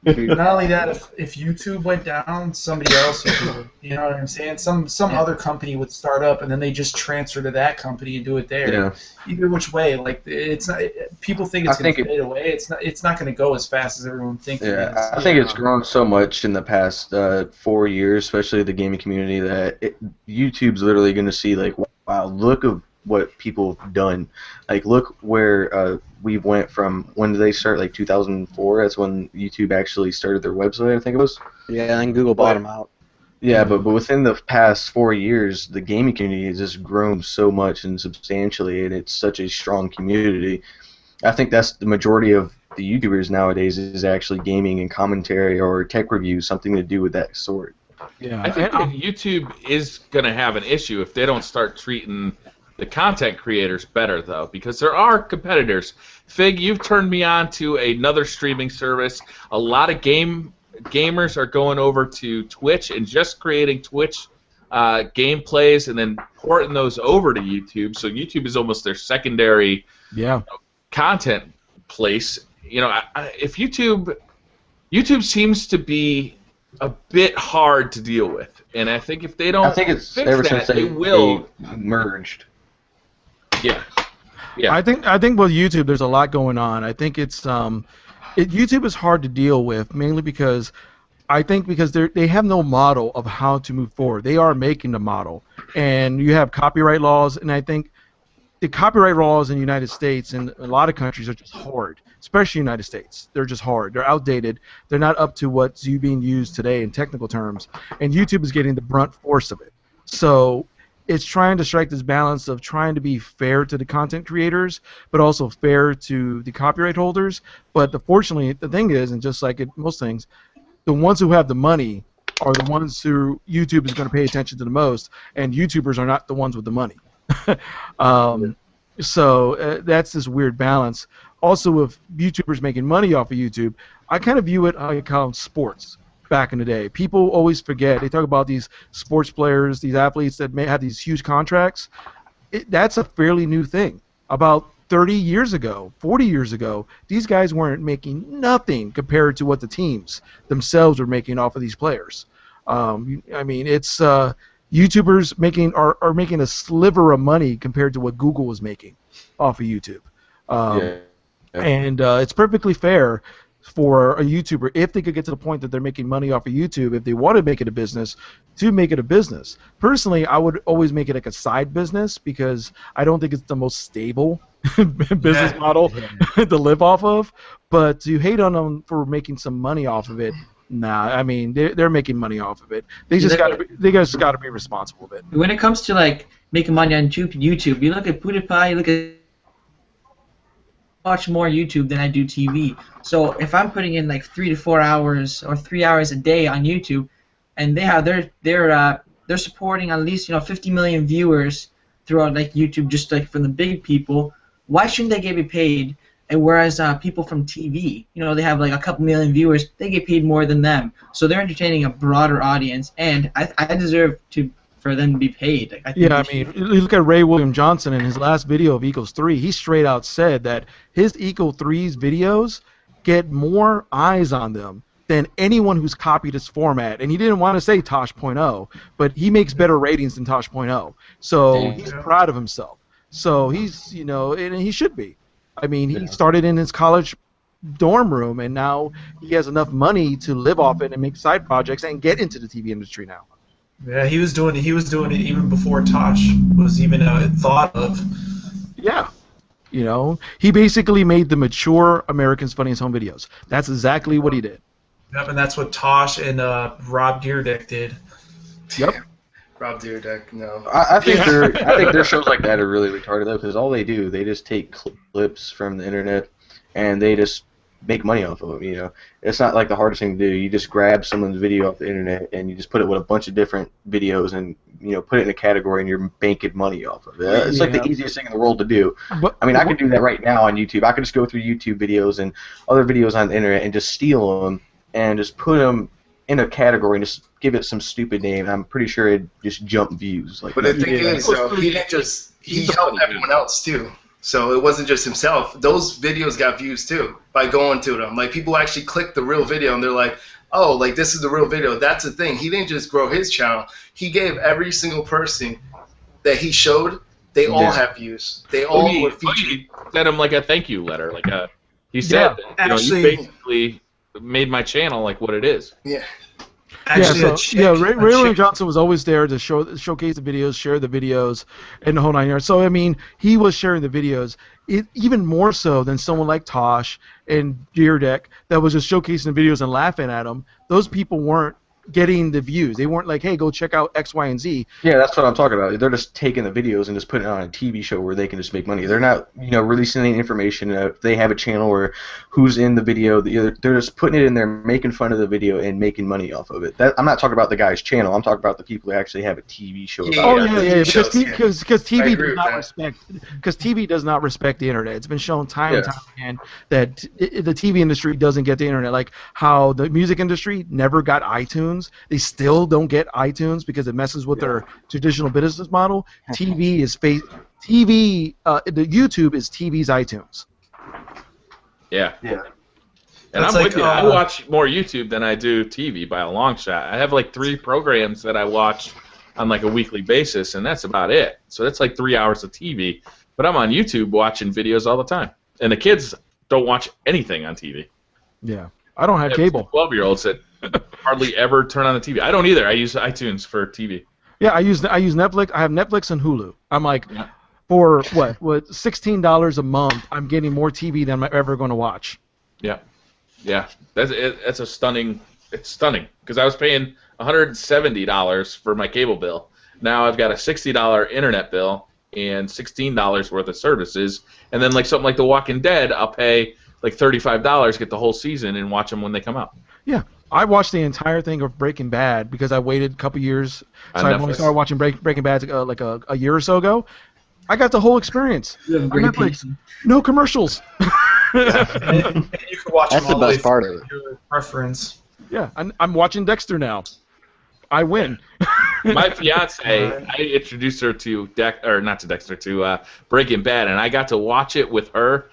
Not only that, if YouTube went down, somebody else would do it. You know what I'm saying? Some other company would start up, and then they just transfer to that company and do it there. Yeah. Either which way, like it's not. People think it's going to fade away. It's not going to go as fast as everyone thinks. Yeah, I think it's grown so much in the past 4 years, especially the gaming community, that YouTube's literally going to see like, wow, look at what people have done. Like, look where we went from. When did they start? Like 2004. That's when YouTube actually started their website, I think it was. Yeah, and Google bought them out. Yeah, but within the past 4 years, the gaming community has just grown so much and substantially, and it's such a strong community. I think that's the majority of the YouTubers nowadays is actually gaming and commentary or tech reviews, something to do with that sort. Yeah, I think that YouTube is going to have an issue if they don't start treating the content creators better, though, because there are competitors. Fig, you've turned me on to another streaming service. A lot of gamers are going over to Twitch and just creating Twitch gameplays and then porting those over to YouTube. So YouTube is almost their secondary content place. You know, if YouTube seems to be a bit hard to deal with, and I think if they don't, I think it's fix ever that, since they will merged. Yeah. I think with YouTube there's a lot going on. I think it's YouTube is hard to deal with, mainly because they have no model of how to move forward. They are making the model, and you have copyright laws, and I think the copyright laws in the United States and a lot of countries are just hard, especially the United States. They're just hard. They're outdated. They're not up to what's being used today in technical terms, and YouTube is getting the brunt force of it. So it's trying to strike this balance of trying to be fair to the content creators, but also fair to the copyright holders. But unfortunately, the thing is, and just like most things, the ones who have the money are the ones who YouTube is going to pay attention to the most, and YouTubers are not the ones with the money. So that's this weird balance. Also, with YouTubers making money off of YouTube, I kind of view it like sports. Back in the day, people always forget. They talk about these sports players, these athletes that may have these huge contracts. That's a fairly new thing. About 30 years ago, 40 years ago, these guys weren't making nothing compared to what the teams themselves were making off of these players. I mean, it's YouTubers are making a sliver of money compared to what Google was making off of YouTube. Yeah. And it's perfectly fair for a YouTuber, if they could get to the point that they're making money off of YouTube, if they want to make it a business, to make it a business. Personally, I would always make it like a side business because I don't think it's the most stable business model to live off of. But to hate on them for making some money off of it, nah. I mean, they're making money off of it. They just got to be responsible with it. When it comes to like making money on YouTube, you look at PewDiePie, you look at watch more YouTube than I do TV. So if I'm putting in like 3 to 4 hours or 3 hours a day on YouTube, and they have they're supporting at least 50 million viewers throughout like YouTube, just like from the big people, why shouldn't they get paid? And whereas people from TV, they have like a couple million viewers, they get paid more than them. So they're entertaining a broader audience, and I deserve for them to be paid. Like, I think you look at Ray William Johnson in his last video of Equals 3, he straight out said that his Equal 3's videos get more eyes on them than anyone who's copied his format. And he didn't want to say Tosh.0, but he makes better ratings than Tosh.0. So he's proud of himself. So he's, and he should be. I mean, he started in his college dorm room, and now he has enough money to live off it and make side projects and get into the TV industry now. Yeah, he was doing it even before Tosh was even thought of. Yeah. He basically made the mature American's Funniest Home Videos. That's exactly what he did. Yep, and that's what Tosh and Rob Dyrdek did. Yep. Rob Dyrdek, no. I think their shows like that are really retarded though, because all they do, they just take clips from the internet and they just make money off of them. It's not like the hardest thing to do. You just grab someone's video off the internet and you just put it with a bunch of different videos and put it in a category and you're making money off of it. It's like the easiest thing in the world to do. But, I mean, I could do that right now on YouTube. I could just go through YouTube videos and other videos on the internet and just steal them and just put them in a category and just give it some stupid name. I'm pretty sure it'd just jump views. But the thing is, he didn't just he helped everyone else too. So it wasn't just himself. Those videos got views too by going to them. Like people actually click the real video and they're like, oh, like this is the real video. That's the thing. He didn't just grow his channel. He gave every single person that he showed. They all have views. They all were featured. He sent him like a thank you letter. He said, you basically made my channel like what it is. Yeah. Ray William Johnson was always there to showcase the videos, share the videos, and the whole 9 yards. So, I mean, he was sharing the videos, even more so than someone like Tosh and Dyrdek that was just showcasing the videos and laughing at them. Those people weren't getting the views. They weren't like, hey, go check out X, Y, and Z. Yeah, that's what I'm talking about. They're just taking the videos and just putting it on a TV show where they can just make money. They're not, releasing any information. If they have a channel where who's in the video, they're just putting it in there, making fun of the video, and making money off of it. I'm not talking about the guy's channel. I'm talking about the people who actually have a TV show. Because TV does not respect the internet. It's been shown time and time again that the TV industry doesn't get the internet. Like how the music industry never got iTunes. They still don't get iTunes because it messes with their traditional business model. The YouTube is TV's iTunes. Yeah. And I'm with you. I watch more YouTube than I do TV by a long shot. I have like 3 programs that I watch on like a weekly basis, and that's about it. So that's like 3 hours of TV. But I'm on YouTube watching videos all the time. And the kids don't watch anything on TV. Yeah. I don't have cable. 12-year-olds that hardly ever turn on the TV. I don't either. I use iTunes for TV. Yeah, I use Netflix. I have Netflix and Hulu. I'm like, for what $16 a month, I'm getting more TV than I'm ever going to watch. Yeah, that's a stunning. It's stunning because I was paying $170 for my cable bill. Now I've got a $60 internet bill and $16 worth of services, and then like something like The Walking Dead, I'll pay like $35, get the whole season, and watch them when they come out. Yeah. I watched the entire thing of Breaking Bad because I waited a couple years. So I only started watching Breaking Bad like a year or so ago. I got the whole experience. You have a great PC. No commercials. And you can watch That's them all the the way best part through of it. your preference. Yeah, I'm watching Dexter now. I win. My fiance, I introduced her to Breaking Bad, and I got to watch it with her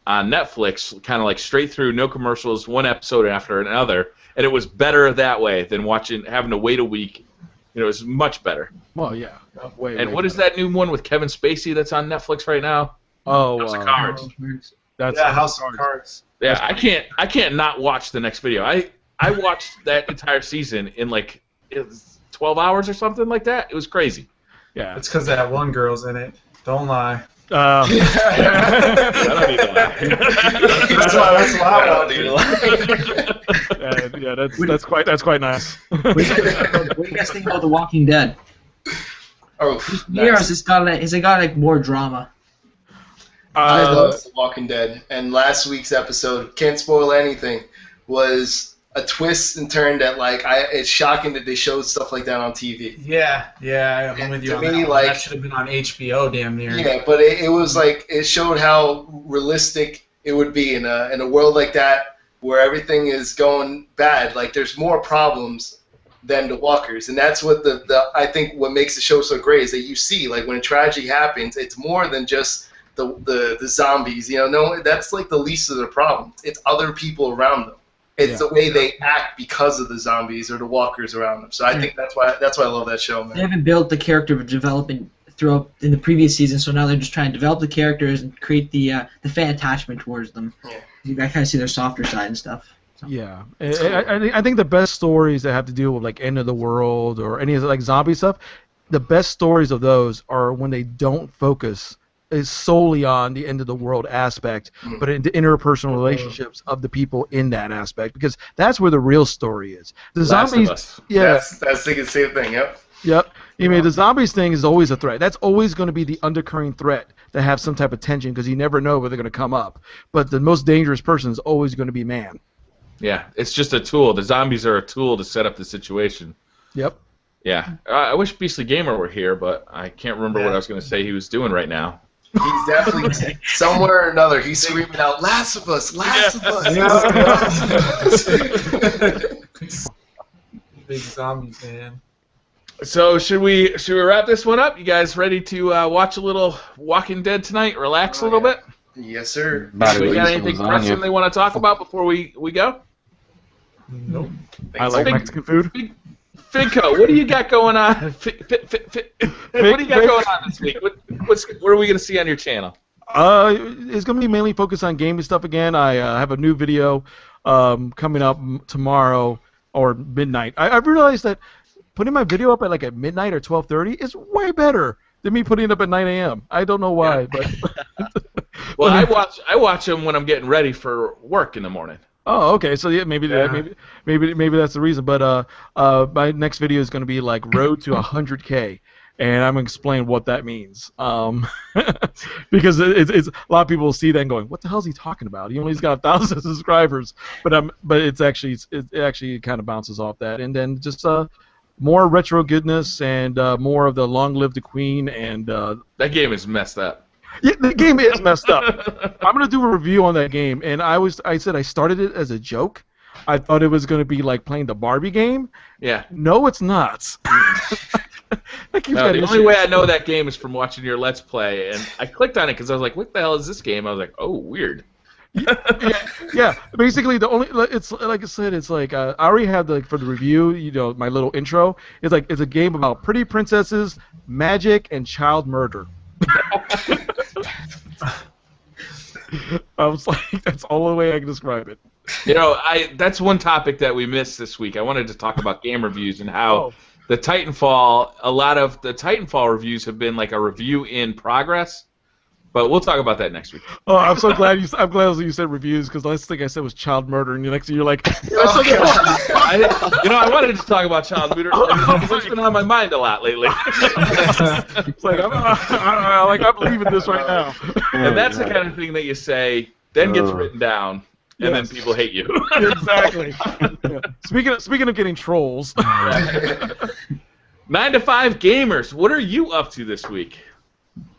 on Netflix, kind of like straight through, no commercials, one episode after another, and it was better that way than having to wait a week It was much better. Well, yeah. Way, And way what is better. that new one with Kevin Spacey that's on Netflix right now? Oh, House of Cards. That's House of Cards. Yeah, I can't not watch the next video. I watched that entire season in like it was 12 hours or something like that. It was crazy. Yeah. It's because that one girl's in it. Don't lie. I don't need to lie. That's why I I want don't need to lie. Yeah, that's quite nice. What do you guys think about The Walking Dead? Oh, Here, nice. has it got like more drama? I love The Walking Dead, and last week's episode, can't spoil anything, was a twist and turn that it's shocking that they showed stuff like that on TV. Yeah, I'm with you To on me, that one. like- That should have been on HBO, damn near. Yeah, but it was like it showed how realistic it would be in a world like that where everything is going bad. Like there's more problems than the walkers, and that's what I think what makes the show so great is that you see like when a tragedy happens, it's more than just the zombies. No, that's like the least of their problems. It's other people around them. It's the way they act because of the zombies or the walkers around them. So I think that's why I love that show, man. They haven't built the character development throughout in the previous season, so now they're just trying to develop the characters and create the fan attachment towards them. Yeah. You kind of see their softer side and stuff. So. Yeah, I think the best stories that have to deal with like end of the world or any of the, like zombie stuff, the best stories of those are when they don't focus is solely on the end of the world aspect, but in the interpersonal relationships of the people in that aspect, because that's where the real story is. The Last of zombies, Us. yeah, That's thinking the same thing. Yep. yep. You mean the zombies thing is always a threat. That's always going to be the undercurrent threat to have some type of tension because you never know where they're going to come up. But the most dangerous person is always going to be man. Yeah, it's just a tool. The zombies are a tool to set up the situation. Yep. Yeah, I wish Beastly Gamer were here, but I can't remember what I was going to say he was doing right now. He's definitely somewhere or another. He's screaming out, "Last of Us! Last of Us! Last of Us!" Big zombies, man. So should we wrap this one up? You guys ready to watch a little Walking Dead tonight? Relax a little bit. Yes, sir. About to We eat got some anything lasagna. pressing they want to talk about before we go? Nope. I like Big- Mexican food. Figco, what do you got going on? What do you got going on this week? What are we going to see on your channel? It's going to be mainly focused on gaming stuff again. I have a new video coming up tomorrow or midnight. I've realized that putting my video up at midnight or 12:30 is way better than me putting it up at 9 a.m. I don't know why, but Well, I watch them when I'm getting ready for work in the morning. oh, okay. So yeah, maybe that's the reason. But my next video is going to be like Road to 100K, and I'm going to explain what that means. Because it's a lot of people will see that and going, "What the hell is he talking about? He only's got 1,000 subscribers." But it actually kind of bounces off that, and then just more retro goodness and more of the Long Live the Queen and. That game is messed up. Yeah, the game is messed up. I'm gonna do a review on that game, and I said I started it as a joke. I thought it was gonna be like playing the Barbie game. Yeah. No, it's not. No, the only way I know that game is from watching your Let's Play, and I clicked on it because I was like, "What the hell is this game?" I was like, "Oh, weird." Yeah. Basically, it's like I said, it's like I already had for the review, my little intro. It's a game about pretty princesses, magic, and child murder. I was like, that's all the way I can describe it. That's one topic that we missed this week. I wanted to talk about game reviews and how the Titanfall, a lot of the Titanfall reviews have been like a review in progress. But we'll talk about that next week. Oh, I'm so glad you said reviews, because the last thing I said was child murder, and you're like, I wanted to talk about child murder. It's been on my mind a lot lately. It's like I'm leaving this right now. And that's the kind of thing that you say, then gets written down, and then people hate you. Exactly. Yeah. Speaking of getting trolls. 9 to 5 gamers, what are you up to this week?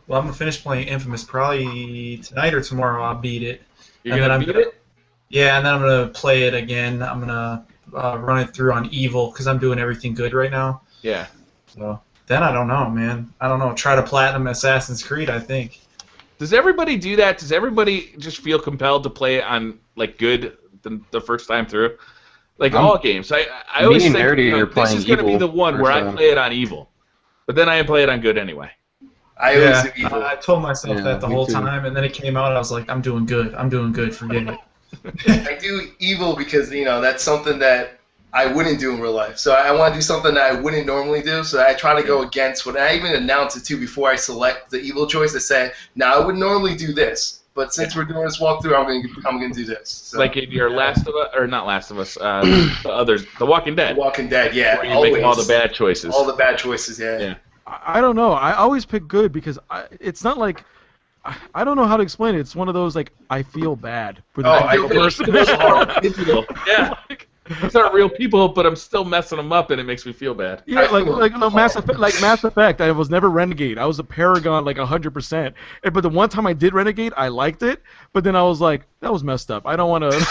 Well, I'm gonna finish playing Infamous probably tonight or tomorrow. I'll beat it. You're gonna beat it? Yeah, and then I'm gonna play it again. I'm gonna run it through on Evil because I'm doing everything good right now. Yeah. So then I don't know, man. I don't know. Try to platinum Assassin's Creed, I think. Does everybody do that? Does everybody just feel compelled to play it on good the first time through? Like I'm- all games. I Me always and think Nerdy are this playing is going to be Evil the one where first I time. play it on evil, but then I play it on good anyway. I always Yeah, do evil. I told myself Yeah, that the me whole too. time, and then it came out. I was like, I'm doing good. I'm doing good. Forget it. I do evil because that's something that I wouldn't do in real life. So I want to do something that I wouldn't normally do. So I try to go against what I even announce it too before I select the evil choice. I say, now I would normally do this, but since we're doing this walkthrough, I'm gonna do this. So, Like in your Last of Us, or not Last of Us, the others, The Walking Dead. Walking Dead, yeah, Where you always. make all the bad choices. All the bad choices, yeah. Yeah. I don't know. I always pick good because it's not like I don't know how to explain it. It's one of those like I feel bad for the I evil feel person. Digital. Yeah. These aren't real people, but I'm still messing them up, and it makes me feel bad. Yeah, Mass Effect. I was never Renegade. I was a Paragon, like 100%. But the one time I did Renegade, I liked it. But then I was like, that was messed up. I don't want to.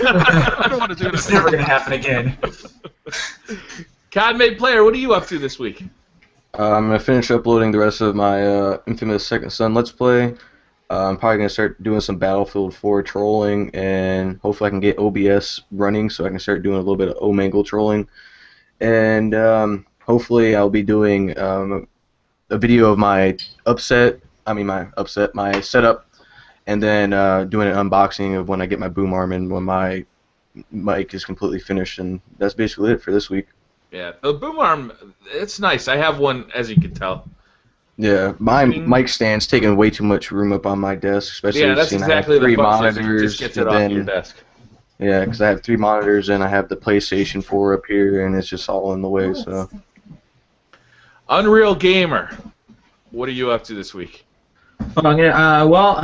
I don't want to do It's this. never gonna happen again. COD-made player, what are you up to this week? I'm gonna finish uploading the rest of my Infamous Second Son Let's Play. I'm probably gonna start doing some Battlefield 4 trolling, and hopefully I can get OBS running so I can start doing a little bit of Omegle trolling. And hopefully I'll be doing a video of my my setup, and then doing an unboxing of when I get my boom arm and when my mic is completely finished. And that's basically it for this week. Yeah, the boom arm, it's nice. I have one, as you can tell. Yeah, my mic stand's taking way too much room up on my desk, especially Yeah, that's seeing exactly I have the three function. It monitors. just gets it and off then, your desk. Yeah, because I have 3 monitors and I have the PlayStation 4 up here, and it's just all in the way. So Unreal Gamer, what are you up to this week? Well, I'm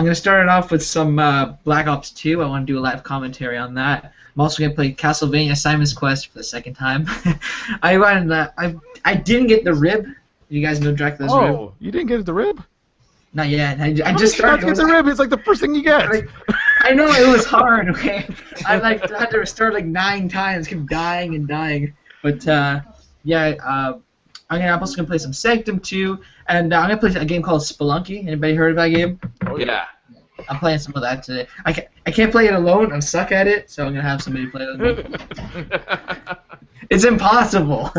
gonna start it off with some Black Ops 2. I want to do a live commentary on that. I'm also gonna play Castlevania Simon's Quest for the second time. I didn't get the rib. You guys know Dracula's rib? Oh, you didn't get the rib? Not yet. I How just did you not started. get the rib. It's like the first thing you get. I know it was hard. Okay, I had to restart like 9 times, kept dying and dying. But I'm also gonna play some Sanctum 2, and I'm gonna play a game called Spelunky. Anybody heard of that game? Oh, yeah. I'm playing some of that today. I can't play it alone. I'm stuck at it, so I'm gonna have somebody play with me. It's impossible.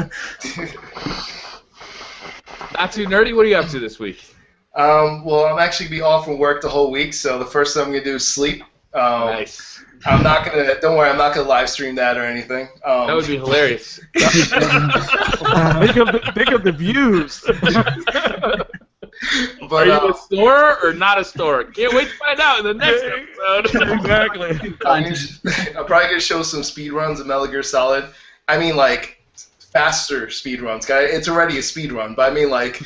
Not too nerdy, what are you up to this week? Well, I'm actually gonna be off from work the whole week, so the first thing I'm gonna do is sleep. Nice. I'm not gonna. Don't worry, I'm not gonna live stream that or anything. That would be hilarious. Think of the views. But, Are you a store or not a store? Can't wait to find out in the next episode. Exactly. I'm probably gonna show some speed runs of Metal Gear Solid. I mean, like faster speed runs. It's already a speed run, but I mean, like,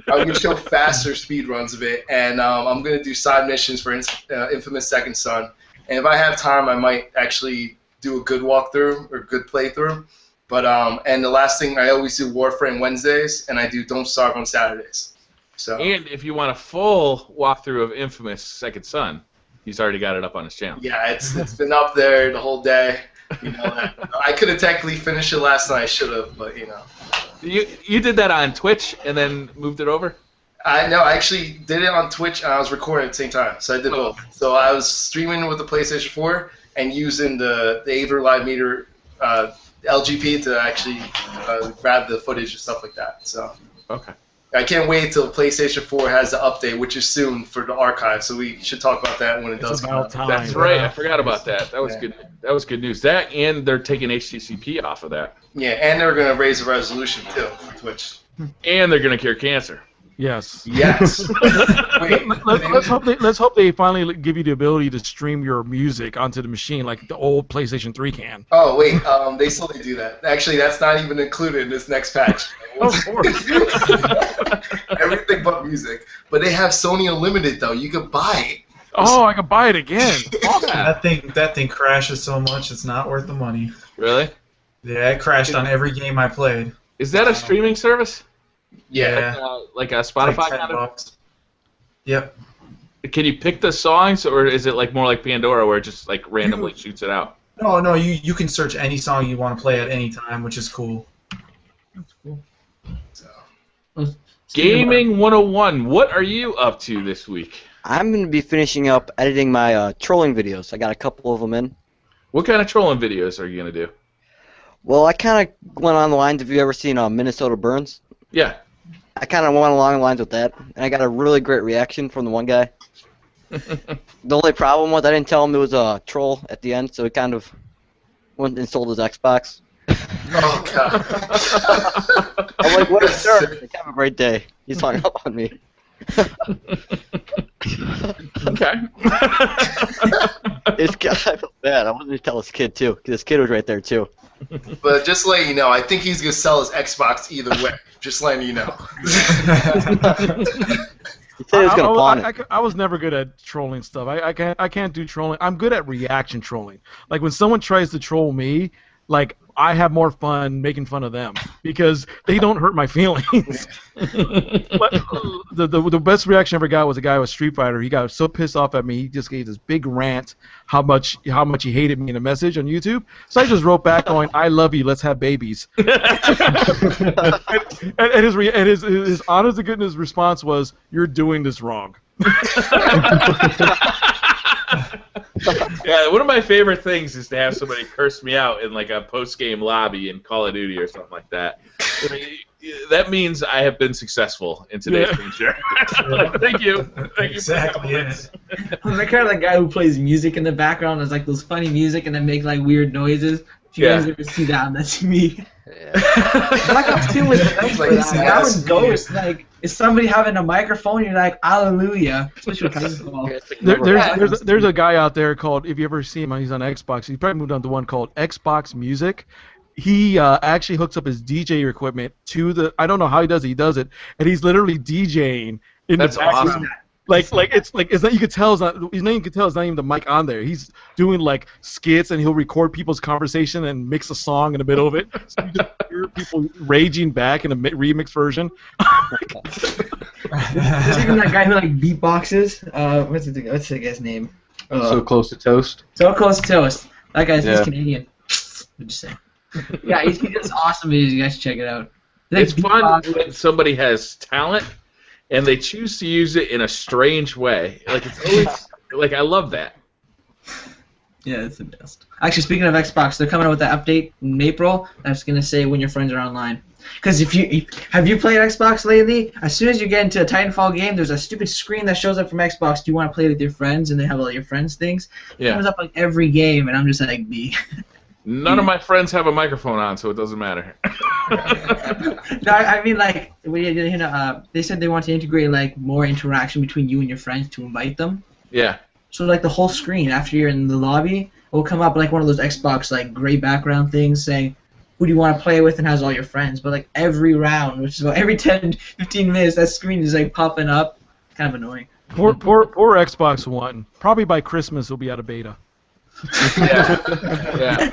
I'm gonna show faster speed runs of it, and I'm gonna do side missions for Infamous Second Son. And if I have time, I might actually do a good walkthrough or good playthrough. But and the last thing, I always do Warframe Wednesdays, and I do Don't Starve on Saturdays. So. And if you want a full walkthrough of Infamous Second Son, he's already got it up on his channel. Yeah, it's been up there the whole day. I could have technically finished it last night. I should have, but You did that on Twitch and then moved it over? I actually did it on Twitch and I was recording at the same time, so I did both. So I was streaming with the PlayStation 4 and using the Aver Live Meter LGP to actually grab the footage and stuff like that. So. Okay. I can't wait till PlayStation 4 has the update, which is soon for the archive. So we should talk about that when it does come out. That's right. I forgot about that. That was good. That was good news. That and they're taking HTTP off of that. Yeah, and they're gonna raise the resolution too for Twitch. And they're gonna cure cancer. Yes. Yes. Wait, let's hope they finally give you the ability to stream your music onto the machine like the old PlayStation 3 can. Oh wait, they still do that. Actually, that's not even included in this next patch. Of course. Everything but music. But they have Sony Unlimited though. You could buy it. Oh, I can buy it again. Awesome. That thing crashes so much it's not worth the money. Really? Yeah, it crashed on every game I played. Is that a streaming service? Yeah. Like a Spotify Like kind of? $10. Yep. Can you pick the songs, or is it like more like Pandora, where it just like randomly shoots it out? No, you can search any song you want to play at any time, which is cool. That's cool. So. Gaming 101. What are you up to this week? I'm going to be finishing up editing my trolling videos. I got a couple of them in. What kind of trolling videos are you gonna do? Well, I kind of went on the lines. Have you ever seen Minnesota Burns? Yeah. I kind of went along the lines with that, and I got a really great reaction from the one guy. The only problem was I didn't tell him it was a troll at the end, so he kind of went and sold his Xbox. Oh god. I'm like, what, sir? Like, have a great day. He's hung up on me. Okay. This guy, I felt bad. I wanted to tell his kid too, because his kid was right there too. But just to let you know, I think he's gonna sell his Xbox either way. Just letting you know. He said he was gonna pawn it. I was never good at trolling stuff. I can't do trolling. I'm good at reaction trolling. Like when someone tries to troll me, like I have more fun making fun of them because they don't hurt my feelings. But the best reaction I ever got was a guy with Street Fighter. He got so pissed off at me, he just gave this big rant how much he hated me in a message on YouTube. So I just wrote back going, "I love you. Let's have babies." and his honest to goodness response was, "You're doing this wrong." Yeah, one of my favorite things is to have somebody curse me out in like a post-game lobby in Call of Duty or something like that. I mean, that means I have been successful in today's feature. Like, thank you. Exactly. Yes. I'm the kind of the guy who plays music in the background. There's like those funny music and then make like weird noises. If you guys ever see that, that's me. Black Ops 2 was the best for that. That was Ghost. Like, is somebody having a microphone? You're like, hallelujah. That's what you're There's a guy out there called, if you ever see him, he's on Xbox. He's probably moved on to one called Xbox Music. He actually hooks up his DJ equipment to the. I don't know how he does it, and he's literally DJing in That's the background. awesome. It's not, you could tell it's not even the mic on there. He's doing like skits and he'll record people's conversation and mix a song in the middle of it. So you just hear people raging back in a remix version. There's even that guy who like beatboxes. What's the guy's name? So Close to Toast. So Close to Toast. That guy's he's Canadian. I'm just saying. Yeah, he does awesome videos. You guys should check it out. It's fun when somebody has talent and they choose to use it in a strange way. Like it's always like I love that. Yeah, it's the best. Actually, speaking of Xbox, they're coming out with that update in April. I was gonna say when your friends are online. Because have you played Xbox lately? As soon as you get into a Titanfall game, there's a stupid screen that shows up from Xbox. Do you want to play with your friends? And they have all your friends things. It comes up like every game, and I'm just like, B. None of my friends have a microphone on, so it doesn't matter. No, I mean like they said they want to integrate like more interaction between you and your friends to invite them. Yeah. So like the whole screen after you're in the lobby, it will come up like one of those Xbox like gray background things saying who do you want to play with and has all your friends. But like every round, which is about every 10-15 minutes, that screen is like popping up. Kind of annoying. Poor Xbox One. Probably by Christmas it'll be out of beta. Yeah.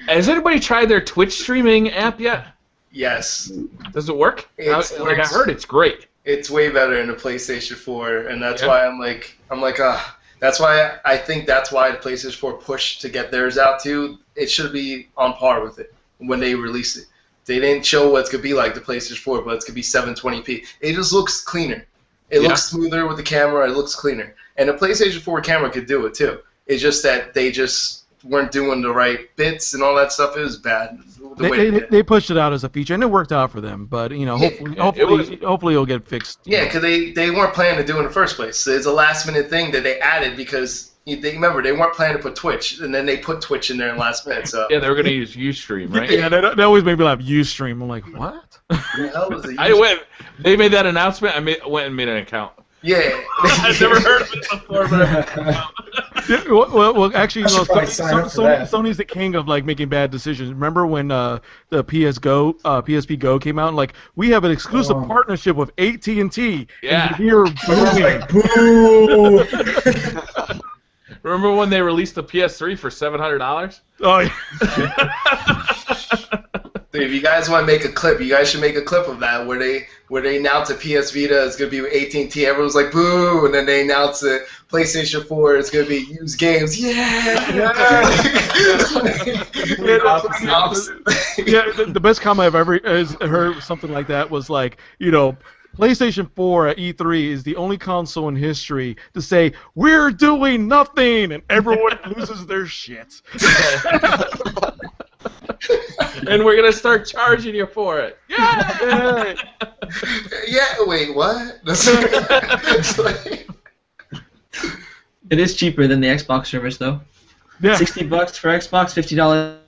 Has anybody tried their Twitch streaming app yet? Yes. Does it work? Like I heard it's great. It's way better in the PlayStation 4, and that's why I'm like, that's why I think that's why the PlayStation 4 pushed to get theirs out too. It should be on par with it when they release it. They didn't show what it's gonna be like the PlayStation 4, but it's gonna be 720p. It just looks cleaner. It looks smoother with the camera. It looks cleaner, and the PlayStation 4 camera could do it too. It's just that they just weren't doing the right bits and all that stuff. It was bad. They pushed it out as a feature, and it worked out for them. But hopefully it'll get fixed. Yeah, because they weren't planning to do it in the first place. So it's a last-minute thing that they added because remember they weren't planning to put Twitch, and then they put Twitch in there in last minute. So yeah, they were gonna use Ustream, right? Yeah, that always made me laugh. Ustream. I'm like, what? They made that announcement. I went and made an account. Yeah. I've never heard of it before, but well, actually, Sony's the king of like making bad decisions. Remember when the PSP Go came out? And, like, we have an exclusive partnership with AT&T. Yeah. And you're like, boo! Remember when they released the PS3 for $700? Oh yeah. Dude, if you guys want to make a clip, you guys should make a clip of that where they announce a PS Vita is gonna be with AT&T. Everyone's like boo, and then they announce a PlayStation 4 is gonna be used games. The best comment I've ever heard something like that was like, PlayStation 4 at E3 is the only console in history to say, we're doing nothing, and everyone loses their shit. and we're gonna start charging you for it. Yeah. Yeah. Wait. What? It's like- It is cheaper than the Xbox service, though. Yeah. $60 for Xbox, $50.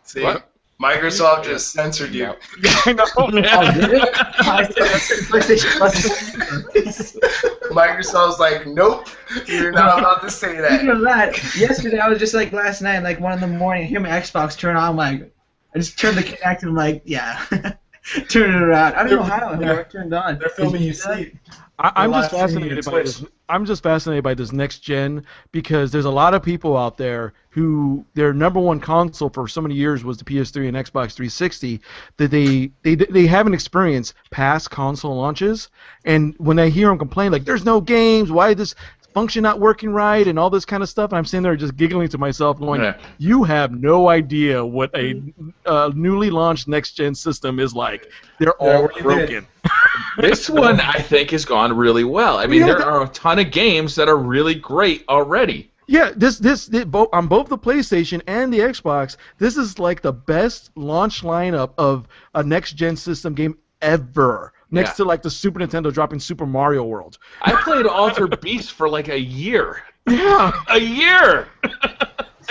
See, What? Microsoft just censored you. I know. Oh, did it? I said PlayStation Plus. Microsoft's like, nope, you're not allowed to say Speaking that. of that, yesterday I was just like last night, like 1 in the morning, I hear my Xbox turn on. I'm like, I just turned the Kinect and I'm like, yeah, turn it around. I don't know how it turned on. They're filming you sleep. I'm The just last thing you fascinated by Twitch. this. I'm just fascinated by this next gen because there's a lot of people out there who their number one console for so many years was the PS3 and Xbox 360 that they haven't experienced past console launches, and when I hear them complain like there's no games, why is this function not working right, and all this kind of stuff, and I'm sitting there just giggling to myself, going, Yeah. "You have no idea what a newly launched next gen system is like. They're all what do you broken." This one, I think, has gone really well. I mean, there are a ton of games that are really great already. Yeah, this on both the PlayStation and the Xbox, this is like the best launch lineup of a next gen system game ever. Next Yeah. to like the Super Nintendo dropping Super Mario World. I played Altered Beast for like a year. Yeah. A year!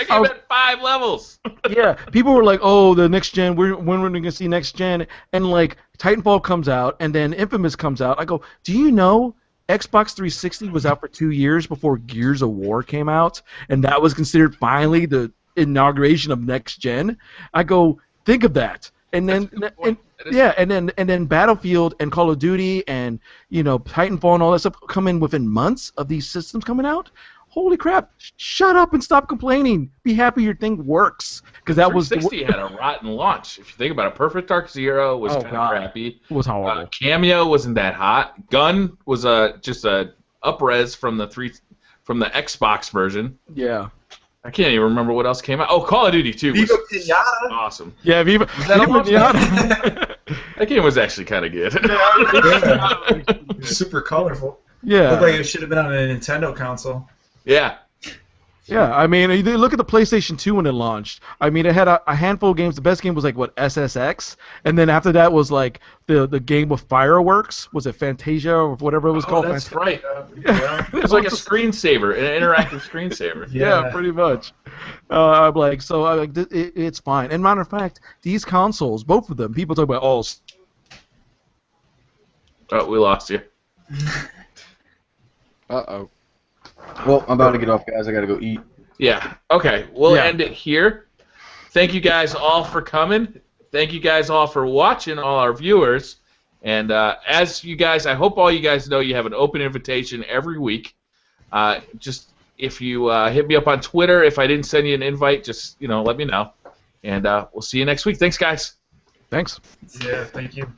I gave it 5 levels. Yeah, people were like, "Oh, the next gen. When we're going to see next gen?" And like Titanfall comes out, and then Infamous comes out. I go, "Do you know Xbox 360 was out for 2 years before Gears of War came out, and that was considered finally the inauguration of next gen?" I go, "Think of that." And then and then Battlefield and Call of Duty and Titanfall and all that stuff come in within months of these systems coming out. Holy crap! Shut up and stop complaining. Be happy your thing works, because that was 360 had a rotten launch. If you think about it, Perfect Dark Zero was kind of crappy. It was horrible. Cameo wasn't that hot. Gun was just a up-res from the Xbox version. Yeah. I can't even remember what else came out. Oh, Call of Duty 2 was Viva Pinata. awesome. Yeah, Viva. that a Viva launch? Pinata. That game was actually kind of good. Yeah. Super colorful. Yeah. Looked like it should have been on a Nintendo console. Yeah. Yeah, I mean, you look at the PlayStation 2 when it launched. I mean, it had a handful of games. The best game was like SSX, and then after that was like the game with fireworks. Was it Fantasia or whatever it was called? That's right. Yeah. It was like a screensaver, an interactive screensaver. Yeah, pretty much. I'm like, it's fine. And matter of fact, these consoles, both of them, people talk about, Oh, we lost you. Uh-oh. Well, I'm about to get off, guys. I gotta go eat. Yeah. Okay. We'll end it here. Thank you guys all for coming. Thank you guys all for watching, all our viewers. And as you guys, I hope all you guys know, you have an open invitation every week. Just if you hit me up on Twitter, if I didn't send you an invite, just let me know. And we'll see you next week. Thanks, guys. thanks. Yeah, thank you.